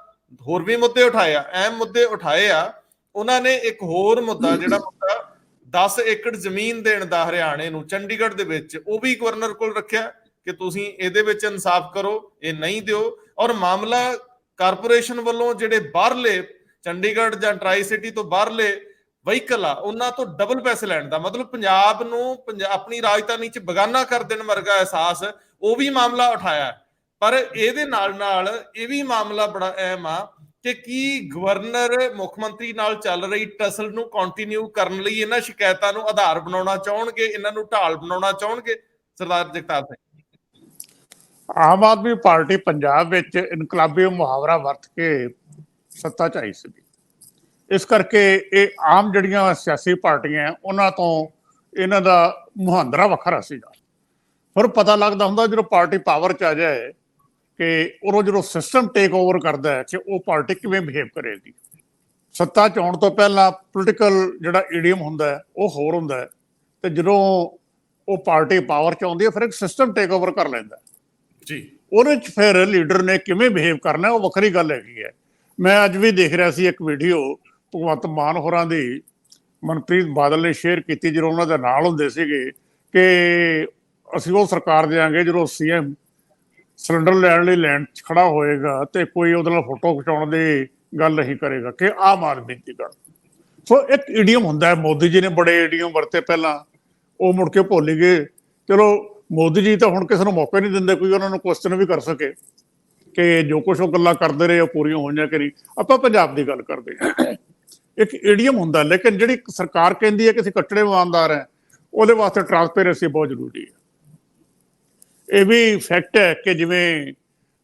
ਹੋਰ ਵੀ ਮੁੱਦੇ ਉਠਾਏ ਆ, ਅਹਿਮ ਮੁੱਦੇ ਉਠਾਏ ਆ। ਉਹਨਾਂ ਨੇ ਇੱਕ ਹੋਰ ਮੁੱਦਾ, ਜਿਹੜਾ ਮੁੱਦਾ 10 ਏਕੜ ਜ਼ਮੀਨ ਦੇਣ ਦਾ ਹਰਿਆਣੇ ਨੂੰ ਚੰਡੀਗੜ੍ਹ ਦੇ ਵਿੱਚ, ਉਹ ਵੀ ਗਵਰਨਰ ਕੋਲ ਰੱਖਿਆ ਕਿ ਤੁਸੀਂ ਇਹਦੇ ਵਿੱਚ ਇਨਸਾਫ ਕਰੋ, ਇਹ ਨਹੀਂ ਦਿਓ। ਔਰ ਮਾਮਲਾ ਕਾਰਪੋਰੇਸ਼ਨ ਵੱਲੋਂ ਜਿਹੜੇ ਬਾਹਰਲੇ ਚੰਡੀਗੜ੍ਹ ਜਾਂ ਟਰਾਈ ਸਿਟੀ ਤੋਂ ਬਾਹਰਲੇ ਵਹੀਕਲ ਆ, ਉਹਨਾਂ ਤੋਂ ਡਬਲ ਪੈਸੇ ਲੈਣ ਦਾ, ਮਤਲਬ ਪੰਜਾਬ ਨੂੰ ਆਪਣੀ ਰਾਜਧਾਨੀ 'ਚ ਬਗਾਨਾ ਕਰ ਦੇਣ ਵਰਗਾ ਅਹਿਸਾਸ, ਉਹ ਵੀ ਮਾਮਲਾ ਉਠਾਇਆ। ਪਰ ਇਹਦੇ ਨਾਲ ਨਾਲ ਇਹ ਵੀ ਮਾਮਲਾ ਬੜਾ ਅਹਿਮ ਆ ਕਿ ਕੀ ਗਵਰਨਰ ਮੁੱਖ ਮੰਤਰੀ ਨਾਲ ਚੱਲ ਰਹੀ ਟਸਲ ਨੂੰ ਕੰਟੀਨਿਊ ਕਰਨ ਲਈ ਇਹਨਾਂ ਸ਼ਿਕਾਇਤਾਂ ਨੂੰ ਆਧਾਰ ਬਣਾਉਣਾ ਚਾਹਣਗੇ, ਇਹਨਾਂ ਨੂੰ ਢਾਲ ਬਣਾਉਣਾ ਚਾਹਣਗੇ ਸਰਦਾਰ ਜਗਤਾਰ ਸਿੰਘ? ਆਮ ਆਦਮੀ ਪਾਰਟੀ ਪੰਜਾਬ ਵਿੱਚ ਇਨਕਲਾਬੀ ਮੁਹਾਵਰਾ ਵਰਤ ਕੇ ਸੱਤਾ 'ਚ ਆਈ ਸੀ, ਇਸ ਕਰਕੇ ਇਹ ਆਮ ਜਿਹੜੀਆਂ ਸਿਆਸੀ ਪਾਰਟੀਆਂ ਉਹਨਾਂ ਤੋਂ ਇਹਨਾਂ ਦਾ ਮੁਹਾਂਦਰਾ ਵੱਖਰਾ ਸੀਗਾ। ਫਿਰ ਪਤਾ ਲੱਗਦਾ ਹੁੰਦਾ ਜਦੋਂ ਪਾਰਟੀ ਪਾਵਰ 'ਚ ਆ ਜਾਏ ਕਿ ਉਹ ਜਦੋਂ ਸਿਸਟਮ ਟੇਕ ਓਵਰ ਕਰਦਾ ਹੈ ਕਿ ਉਹ ਪਾਰਟੀ ਕਿਵੇਂ ਬਿਹੇਵ ਕਰੇਗੀ। ਸੱਤਾ 'ਚ ਆਉਣ ਤੋਂ ਪਹਿਲਾਂ ਪੋਲੀਟੀਕਲ ਜਿਹੜਾ ਈਡੀਅਮ ਹੁੰਦਾ ਹੈ ਉਹ ਹੋਰ ਹੁੰਦਾ ਹੈ, ਤੇ ਜਦੋਂ ਉਹ ਪਾਰਟੀ ਪਾਵਰ 'ਚ ਆਉਂਦੀ ਹੈ ਫਿਰ ਇੱਕ ਸਿਸਟਮ ਟੇਕ ਓਵਰ ਕਰ ਲੈਂਦਾ ਜੀ। ਉਹਦੇ 'ਚ ਫਿਰ ਲੀਡਰ ਨੇ ਕਿਵੇਂ ਬਿਹੇਵ ਕਰਨਾ ਉਹ ਵੱਖਰੀ ਗੱਲ ਹੈਗੀ ਹੈ। ਮੈਂ ਅੱਜ ਵੀ ਦੇਖ ਰਿਹਾ ਸੀ ਇੱਕ ਵੀਡੀਓ ਭਗਵੰਤ ਮਾਨ ਹੋਰਾਂ ਦੀ, ਮਨਪ੍ਰੀਤ ਬਾਦਲ ਨੇ ਸ਼ੇਅਰ ਕੀਤੀ, ਜਦੋਂ ਉਹਨਾਂ ਦੇ ਨਾਲ ਹੁੰਦੇ ਸੀਗੇ ਕਿ ਅਸੀਂ ਉਹ ਸਰਕਾਰ ਦਿਆਂਗੇ ਜਦੋਂ CM ਸਿਲੰਡਰ ਲੈਣ ਲਈ ਲਾਈਨ 'ਚ ਖੜਾ ਹੋਏਗਾ ਤੇ ਕੋਈ ਉਹਦੇ ਨਾਲ ਫੋਟੋ ਖਿਚਾਉਣ ਦੀ ਗੱਲ ਨਹੀਂ ਕਰੇਗਾ, ਕਿ ਆਮ ਆਦਮੀ ਦੀ ਗੱਲ। ਸੋ ਇੱਕ ਈਡੀਅਮ ਹੁੰਦਾ ਹੈ, ਮੋਦੀ ਜੀ ਨੇ ਬੜੇ ਈਡੀਅਮ ਵਰਤੇ ਪਹਿਲਾਂ, ਉਹ ਮੁੜ ਕੇ ਭੁੱਲ ਹੀ ਗਏ। ਚਲੋ ਮੋਦੀ ਜੀ ਤਾਂ ਹੁਣ ਕਿਸੇ ਨੂੰ ਮੌਕਾ ਨਹੀਂ ਦਿੰਦੇ ਕੋਈ ਉਹਨਾਂ ਨੂੰ ਕੁਐਸਚਨ ਵੀ ਕਰ ਸਕੇ ਕਿ ਜੋ ਕੁਛ ਉਹ ਗੱਲਾਂ ਕਰਦੇ ਰਹੇ ਉਹ ਪੂਰੀਆਂ ਹੋਈਆਂ ਕਿ ਨਹੀਂ। ਆਪਾਂ ਪੰਜਾਬ ਦੀ ਗੱਲ ਕਰਦੇ ਹਾਂ, ਇੱਕ ਈਡੀਅਮ ਹੁੰਦਾ, ਲੇਕਿਨ ਜਿਹੜੀ ਸਰਕਾਰ ਕਹਿੰਦੀ ਹੈ ਕਿ ਅਸੀਂ ਕੱਟੜੇ ਇਮਾਨਦਾਰ ਹੈ, ਉਹਦੇ ਵਾਸਤੇ ਟਰਾਂਸਪੇਰੈਂਸੀ ਬਹੁਤ ਜ਼ਰੂਰੀ ਹੈ। ਇਹ ਵੀ ਫੈਕਟ ਹੈ ਕਿ ਜਿਵੇਂ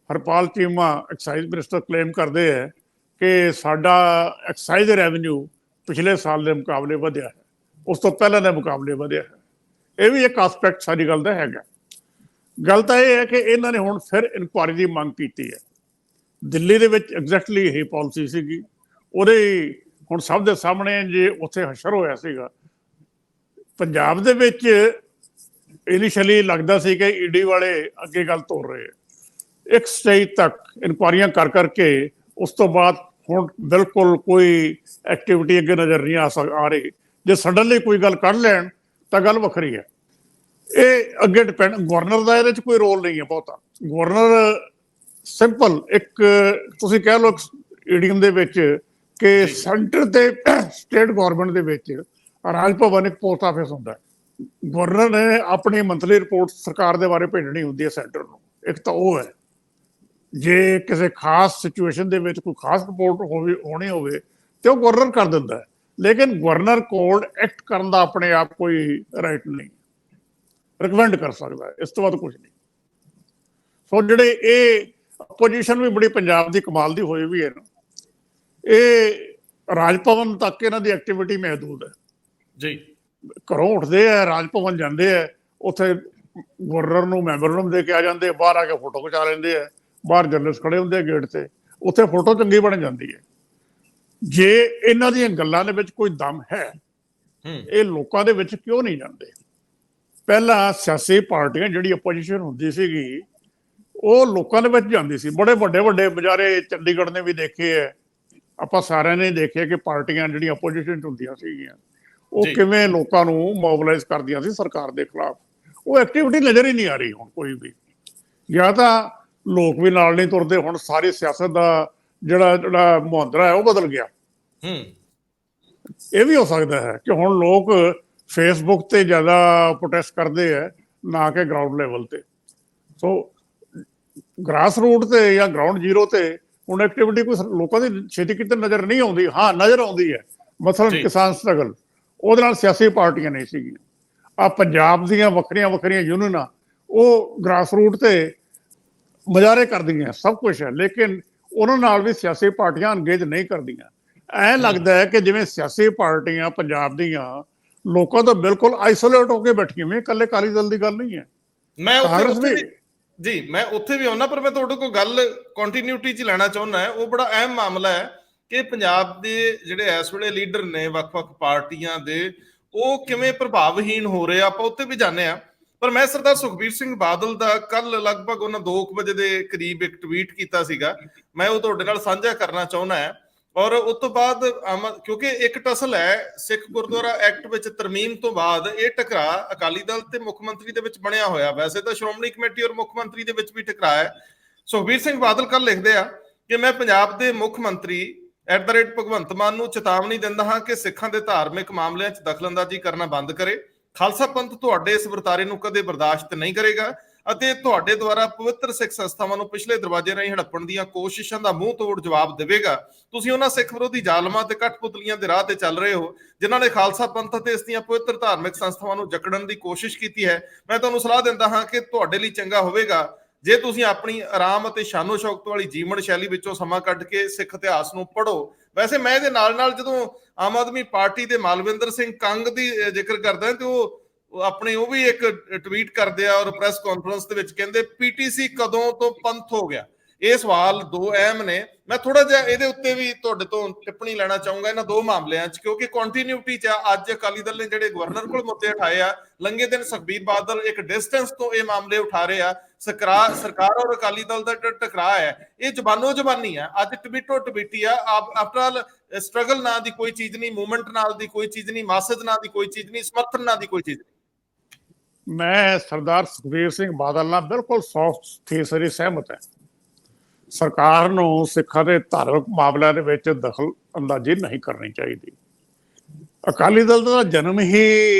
Harpal Cheema exercise minister claim ਕਰਦੇ ਹੈ ਕਿ ਸਾਡਾ ਐਕਸਾਈਜ਼ ਰੈਵਨਿਊ ਪਿਛਲੇ ਸਾਲ ਦੇ ਮੁਕਾਬਲੇ ਵਧਿਆ ਹੈ, ਉਸ ਤੋਂ ਪਹਿਲਾਂ ਦੇ ਮੁਕਾਬਲੇ ਵਧਿਆ ਹੈ। ਇਹ ਵੀ ਇੱਕ ਆਸਪੈਕਟ ਸਾਰੀ ਗੱਲ ਦਾ ਹੈਗਾ। ਗੱਲ ਤਾਂ ਇਹ ਹੈ ਕਿ ਇਹਨਾਂ ਨੇ ਹੁਣ ਫਿਰ ਇਨਕੁਆਇਰੀ ਦੀ ਮੰਗ ਕੀਤੀ ਹੈ। ਦਿੱਲੀ ਦੇ ਵਿੱਚ ਐਗਜ਼ੈਕਟਲੀ ਇਹ ਪਾਲਿਸੀ ਸੀਗੀ, ਉਹਦੇ ਹੁਣ ਸਭ ਦੇ ਸਾਹਮਣੇ ਜੇ ਉੱਥੇ ਹਸ਼ਰ ਹੋਇਆ ਸੀਗਾ। ਪੰਜਾਬ ਦੇ ਵਿੱਚ ਇਨੀਸ਼ੀਅਲੀ ਲੱਗਦਾ ਸੀ ਕਿ ਈਡੀ ਵਾਲੇ ਅੱਗੇ ਗੱਲ ਤੋਰ ਰਹੇ, ਇੱਕ ਸਟੇਜ ਤੱਕ ਇਨਕੁਆਇਰੀਆਂ ਕਰ ਕਰਕੇ ਉਸ ਤੋਂ ਬਾਅਦ ਹੁਣ ਬਿਲਕੁਲ ਕੋਈ ਐਕਟੀਵਿਟੀ ਅੱਗੇ ਨਜ਼ਰ ਨਹੀਂ ਆ ਰਹੀ। ਜੇ ਸਡਨਲੀ ਕੋਈ ਗੱਲ ਕੱਢ ਲੈਣ ਤਾਂ ਗੱਲ ਵੱਖਰੀ ਹੈ। ਇਹ ਅੱਗੇ ਡਿਪੈਂਡ, ਗਵਰਨਰ ਦਾ ਇਹਦੇ 'ਚ ਕੋਈ ਰੋਲ ਨਹੀਂ ਹੈ ਬਹੁਤਾ। ਗਵਰਨਰ ਸਿੰਪਲ ਇੱਕ ਤੁਸੀਂ ਕਹਿ ਲਓ ਈਡੀਐਮ ਦੇ ਵਿੱਚ ਕਿ ਸੈਂਟਰ ਤੇ ਸਟੇਟ ਗਵਰਨਮੈਂਟ ਦੇ ਵਿੱਚ ਰਾਜ ਭਵਨ ਇੱਕ ਪੋਸਟ ਆਫਿਸ ਹੁੰਦਾ ਹੈ। ਗਵਰਨਰ ਨੇ ਆਪਣੀ ਮੰਥਲੀ ਰਿਪੋਰਟ ਸਰਕਾਰ ਦੇ ਬਾਰੇ ਭੇਜਣੀ ਹੁੰਦੀ ਹੈ ਸੈਂਟਰ ਨੂੰ। ਇੱਕ ਤਾਂ ਉਹ ਹੈ, ਜੇ ਕਿਸੇ ਖਾਸ ਸਿਚੁਏਸ਼ਨ ਦੇ ਵਿੱਚ ਕੋਈ ਖਾਸ ਰਿਪੋਰਟ ਹੋਣੀ ਹੋਵੇ ਤੇ ਉਹ ਗਵਰਨਰ ਕਰ ਦਿੰਦਾ ਹੈ, ਲੇਕਿਨ ਗਵਰਨਰ ਕੋਲ ਐਕਟ ਕਰਨ ਦਾ ਆਪਣੇ ਆਪ ਕੋਈ ਰਾਈਟ ਨਹੀਂ, ਰਿਕਮੈਂਡ ਕਰ ਸਕਦਾ, ਇਸ ਤੋਂ ਬਾਅਦ ਕੁਝ ਨਹੀਂ। ਸੋ ਜਿਹੜੇ ਇਹ ਪੋਜੀਸ਼ਨ ਵੀ ਬੜੀ ਪੰਜਾਬ ਦੀ ਕਮਾਲ ਦੀ ਹੋਈ ਵੀ ਹੈ ਨਾ, ਇਹ ਰਾਜ ਭਵਨ ਤੱਕ ਇਹਨਾਂ ਦੀ ਐਕਟੀਵਿਟੀ ਮਹਿਦੂਦ ਹੈ ਜੀ। ਘਰੋਂ ਉੱਠਦੇ ਆ, ਰਾਜ ਭਵਨ ਜਾਂਦੇ ਆ, ਉੱਥੇ ਗਵਰਨਰ ਨੂੰ ਮੈਮੋਰੰਡਮ ਦੇ ਕੇ ਆ ਜਾਂਦੇ, ਬਾਹਰ ਆ ਕੇ ਫੋਟੋ ਖਿਚਾ ਲੈਂਦੇ ਆ, ਬਾਹਰ ਜਰਨਲਿਸਟ ਖੜੇ ਹੁੰਦੇ ਆ ਗੇਟ ਤੇ, ਉੱਥੇ ਫੋਟੋ ਚੰਗੀ ਬਣ ਜਾਂਦੀ ਹੈ। ਜੇ ਇਹਨਾਂ ਦੀਆਂ ਗੱਲਾਂ ਦੇ ਵਿੱਚ ਕੋਈ ਦਮ ਹੈ, ਇਹ ਲੋਕਾਂ ਦੇ ਵਿੱਚ ਕਿਉਂ ਨਹੀਂ ਜਾਂਦੇ? ਪਹਿਲਾਂ ਸਿਆਸੀ ਪਾਰਟੀਆਂ ਜਿਹੜੀ ਆਪੋਜੀਸ਼ਨ ਹੁੰਦੀ ਸੀਗੀ ਉਹ ਲੋਕਾਂ ਦੇ ਵਿੱਚ ਜਾਂਦੀ ਸੀ। ਬੜੇ ਵੱਡੇ ਵੱਡੇ ਬਜ਼ਾਰੇ ਚੰਡੀਗੜ੍ਹ ਨੇ ਵੀ ਦੇਖੇ ਹੈ, ਆਪਾਂ ਸਾਰਿਆਂ ਨੇ ਦੇਖਿਆ ਕਿ ਪਾਰਟੀਆਂ ਜਿਹੜੀਆਂ ਆਪੋਜੀਸ਼ਨ ਹੁੰਦੀਆਂ ਸੀਗੀਆਂ ਉਹ ਕਿਵੇਂ ਲੋਕਾਂ ਨੂੰ ਮੋਬਿਲਾਈਜ਼ ਕਰਦੀਆਂ ਸੀ ਸਰਕਾਰ ਦੇ ਖਿਲਾਫ। ਉਹ ਐਕਟੀਵਿਟੀ ਨਜ਼ਰ ਹੀ ਨਹੀਂ ਆ ਰਹੀ ਹੁਣ ਕੋਈ ਵੀ। ਜਾਂ ਤਾਂ ਲੋਕ ਵੀ ਨਾਲ ਨਹੀਂ ਤੁਰਦੇ, ਹੁਣ ਸਾਰੀ ਸਿਆਸਤ ਦਾ ਜਿਹੜਾ ਮੁਹਾਂਦਰਾ ਹੈ ਉਹ ਬਦਲ ਗਿਆ। ਇਹ ਵੀ ਹੋ ਸਕਦਾ ਹੈ ਕਿ ਹੁਣ ਲੋਕ ਫੇਸਬੁੱਕ ਤੇ ਜ਼ਿਆਦਾ ਪ੍ਰੋਟੈਸਟ ਕਰਦੇ ਹੈ ਨਾ ਕਿ ਗਰਾਊਂਡ ਲੈਵਲ ਤੇ। ਸੋ ਗ੍ਰਾਸ ਰੂਟ ਤੇ ਜਾਂ ਗਰਾਊਂਡ ਜ਼ੀਰੋ ਤੇ ਹੁਣ ਐਕਟੀਵਿਟੀ ਕੋਈ ਲੋਕਾਂ ਦੀ ਛੇਤੀ ਕਿਤੇ ਨਜ਼ਰ ਨਹੀਂ ਆਉਂਦੀ। ਹਾਂ, ਨਜ਼ਰ ਆਉਂਦੀ ਹੈ, ਮਸਲਨ ਕਿਸਾਨ ਸਟਰਗਲ, ਉਹਦੇ ਨਾਲ ਸਿਆਸੀ ਪਾਰਟੀਆਂ ਨਹੀਂ ਸੀਗੀਆਂ। ਆ ਪੰਜਾਬ ਦੀਆਂ ਵੱਖਰੀਆਂ ਵੱਖਰੀਆਂ ਯੂਨੀਅਨਾਂ ਉਹ ਗ੍ਰਾਸ ਰੂਟ ਤੇ ਮੁਜ਼ਾਹਰੇ ਕਰਦੀਆਂ, ਸਭ ਕੁਛ ਹੈ, ਲੇਕਿਨ ਉਹਨਾਂ ਨਾਲ ਵੀ ਸਿਆਸੀ ਪਾਰਟੀਆਂ ਅੰਗੇਜ ਨਹੀਂ ਕਰਦੀਆਂ। ਐਂ ਲੱਗਦਾ ਹੈ ਕਿ ਜਿਵੇਂ ਸਿਆਸੀ ਪਾਰਟੀਆਂ ਪੰਜਾਬ ਦੀਆਂ ਲੋਕਾਂ ਤੋਂ ਬਿਲਕੁਲ ਆਈਸੋਲੇਟ ਹੋ ਕੇ ਬੈਠੀਆਂ ਨੇ, ਇਕੱਲੇ ਅਕਾਲੀ ਦਲ ਦੀ ਗੱਲ ਨਹੀਂ ਹੈ। ਮੈਂ ਉੱਥੇ ਵੀ ਆਉਣਾ, ਪਰ ਮੈਂ ਤੁਹਾਡੇ ਕੋਲ ਗੱਲ ਕੰਟੀਨਿਊਟੀ 'ਚ ਲੈਣਾ ਚਾਹੁੰਦਾ ਹੈ। ਉਹ ਬੜਾ ਅਹਿਮ ਮਾਮਲਾ ਹੈ ਕਿ ਪੰਜਾਬ ਦੇ ਜਿਹੜੇ ਇਸ ਵੇਲੇ ਲੀਡਰ ਨੇ ਵੱਖ-ਵੱਖ ਪਾਰਟੀਆਂ ਦੇ, ਉਹ ਕਿਵੇਂ ਪ੍ਰਭਾਵਹੀਣ ਹੋ ਰਹੇ ਆ, ਆਪਾਂ ਉੱਥੇ ਵੀ ਜਾਂਦੇ ਆ। ਪਰ ਮੈਂ ਸਰਦਾਰ ਸੁਖਬੀਰ ਸਿੰਘ ਬਾਦਲ ਦਾ ਕੱਲ ਲਗਭਗ ਉਹਨਾਂ 2 ਵਜੇ ਦੇ ਕਰੀਬ ਇੱਕ ਟਵੀਟ ਕੀਤਾ ਸੀਗਾ, ਮੈਂ ਉਹ ਤੁਹਾਡੇ ਨਾਲ ਸਾਂਝਾ ਕਰਨਾ ਚਾਹੁੰਦਾ ਹੈ। ਔਰ ਉਸ ਤੋਂ ਬਾਅਦ ਕਿਉਂਕਿ ਇੱਕ ਟਸਲ ਹੈ ਸਿੱਖ ਗੁਰਦੁਆਰਾ ਐਕਟ ਵਿੱਚ ਤਰਮੀਮ ਤੋਂ ਬਾਅਦ, ਇਹ ਟਕਰਾਅ ਅਕਾਲੀ ਦਲ ਤੇ ਮੁੱਖ ਮੰਤਰੀ ਦੇ ਵਿੱਚ ਬਣਿਆ ਹੋਇਆ। ਵੈਸੇ ਤਾਂ ਸ਼੍ਰੋਮਣੀ ਕਮੇਟੀ ਔਰ ਮੁੱਖ ਮੰਤਰੀ ਦੇ ਵਿੱਚ ਵੀ ਟਕਰਾਅ ਹੈ। ਸੁਖਬੀਰ ਸਿੰਘ ਬਾਦਲ ਕੱਲ ਲਿਖਦੇ ਆ ਕਿ ਮੈਂ ਪੰਜਾਬ ਦੇ ਮੁੱਖ ਮੰਤਰੀ ਭਗਵੰਤ ਮਾਨ ਨੂੰ ਚੇਤਾਵਨੀ ਦਿੰਦਾ ਹਾਂ ਕਿ ਸਿੱਖਾਂ ਦੇ ਧਾਰਮਿਕ ਮਾਮਲਿਆਂ 'ਚ ਦਖਲਅੰਦਾਜ਼ੀ ਕਰਨਾ ਬੰਦ ਕਰੇ। ਖਾਲਸਾ ਪੰਥ ਤੁਹਾਡੇ ਇਸ ਵਰਤਾਰੇ ਨੂੰ ਕਦੇ ਬਰਦਾਸ਼ਤ ਨਹੀਂ ਕਰੇਗਾ ਅਤੇ ਤੁਹਾਡੇ ਦੁਆਰਾ ਪਵਿੱਤਰ ਸਿੱਖ ਸੰਸਥਾਵਾਂ ਨੂੰ ਪਿਛਲੇ ਦਰਵਾਜ਼ੇ ਰਾਹੀਂ ਹੜੱਪਣ ਦੀਆਂ ਕੋਸ਼ਿਸ਼ਾਂ ਦਾ ਮੂੰਹ ਤੋੜ ਜਵਾਬ ਦੇਵੇਗਾ। ਤੁਸੀਂ ਉਹਨਾਂ ਸਿੱਖ ਵਿਰੋਧੀ ਜ਼ਾਲਮਾਂ ਤੇ ਕਠਪੁਤਲੀਆਂ ਦੇ ਰਾਹ ਤੇ ਚੱਲ ਰਹੇ ਹੋ ਜਿਨ੍ਹਾਂ ਨੇ ਖਾਲਸਾ ਪੰਥ ਅਤੇ ਇਸ ਦੀਆਂ ਪਵਿੱਤਰ ਧਾਰਮਿਕ ਸੰਸਥਾਵਾਂ ਨੂੰ ਜਕੜਨ ਦੀ ਕੋਸ਼ਿਸ਼ ਕੀਤੀ ਹੈ। ਮੈਂ ਤੁਹਾਨੂੰ ਸਲਾਹ ਦਿੰਦਾ ਹਾਂ ਕਿ ਤੁਹਾਡੇ ਲਈ ਚੰਗਾ ਹੋਵੇਗਾ ਜੇ ਤੁਸੀਂ ਆਪਣੀ ਆਰਾਮ ਅਤੇ ਸ਼ਾਨੋ ਸ਼ੌਕਤ ਵਾਲੀ ਜੀਵਨ ਸ਼ੈਲੀ ਵਿੱਚੋਂ ਸਮਾਂ ਕੱਢ ਕੇ ਸਿੱਖ ਇਤਿਹਾਸ ਨੂੰ ਪੜ੍ਹੋ। ਵੈਸੇ ਮੈਂ ਇਹਦੇ ਨਾਲ ਜਦੋਂ ਆਮ ਆਦਮੀ ਪਾਰਟੀ ਦੇ ਮਾਲਵਿੰਦਰ ਸਿੰਘ ਕੰਗ ਦੀ ਜ਼ਿਕਰ ਕਰਦਾ ਤੇ ਉਹ ਉਹ ਵੀ ਇੱਕ ਟਵੀਟ ਕਰਦੇ ਆ ਔਰ ਪ੍ਰੈਸ ਕਾਨਫਰੰਸ ਦੇ ਵਿੱਚ ਕਹਿੰਦੇ ਪੀਟੀਸੀ ਕਦੋਂ ਤੋਂ ਪੰਥ ਹੋ ਗਿਆ। ਇਹ ਸਵਾਲ 2 ਅਹਿਮ ਨੇ। ਮੈਂ ਥੋੜਾ ਜਿਹਾ ਇਹਦੇ ਉੱਤੇ ਵੀ ਤੁਹਾਡੇ ਤੋਂ ਟਿੱਪਣੀ ਲੈਣਾ ਚਾਹੂੰਗਾ ਇਹਨਾਂ 2 ਮਾਮਲਿਆਂ 'ਚ, ਕਿਉਂਕਿ ਕੰਟੀਨਿਊਟੀ 'ਚ ਅੱਜ ਅਕਾਲੀ ਦਲ ਨੇ ਜਿਹੜੇ ਗਵਰਨਰ ਕੋਲ ਮੁੱਦੇ ਉਠਾਏ ਆ, ਲੰਘੇ ਦਿਨ ਸੁਖਬੀਰ ਬਾਦਲ ਇੱਕ ਡਿਸਟੈਂਸ ਤੋਂ ਇਹ ਮਾਮਲੇ ਉਠਾ ਰਹੇ ਆ। ਸਰਕਾਰ ਔਰ ਅਕਾਲੀ ਦਲ ਦਾ ਟਕਰਾਅ ਹੈ, ਇਹ ਜ਼ਬਾਨੋ ਜ਼ਬਾਨੀ ਆ, ਅੱਜ ਟਵੀਟੋ ਟਵੀਟੀ ਆ। ਆਫਟਰ ਆਲ ਸਟਰਗਲ ਨਾਂ ਦੀ ਕੋਈ ਚੀਜ਼ ਨਹੀਂ, ਮੂਵਮੈਂਟ ਨਾਲ ਦੀ ਕੋਈ ਚੀਜ਼ ਨਹੀਂ, ਮੈਸੇਜ ਨਾਂ ਦੀ ਕੋਈ ਚੀਜ਼ ਨਹੀਂ, ਸਮਰਥਨ ਨਾਂ ਦੀ ਕੋਈ ਚੀਜ਼ ਨਹੀਂ। ਮੈਂ ਸਰਦਾਰ ਸੁਖਬੀਰ ਸਿੰਘ ਬਾਦਲ ਨਾਲ ਬਿਲਕੁਲ ਸਹਿਮਤ ਹੈ। ਸਰਕਾਰ ਨੂੰ ਸਿੱਖਾਂ ਦੇ ਧਾਰਮਿਕ ਮਾਮਲਿਆਂ ਦੇ ਵਿੱਚ ਦਖਲ ਅੰਦਾਜ਼ੀ ਨਹੀਂ ਕਰਨੀ ਚਾਹੀਦੀ। ਅਕਾਲੀ ਦਲ ਦਾ ਜਨਮ ਹੀ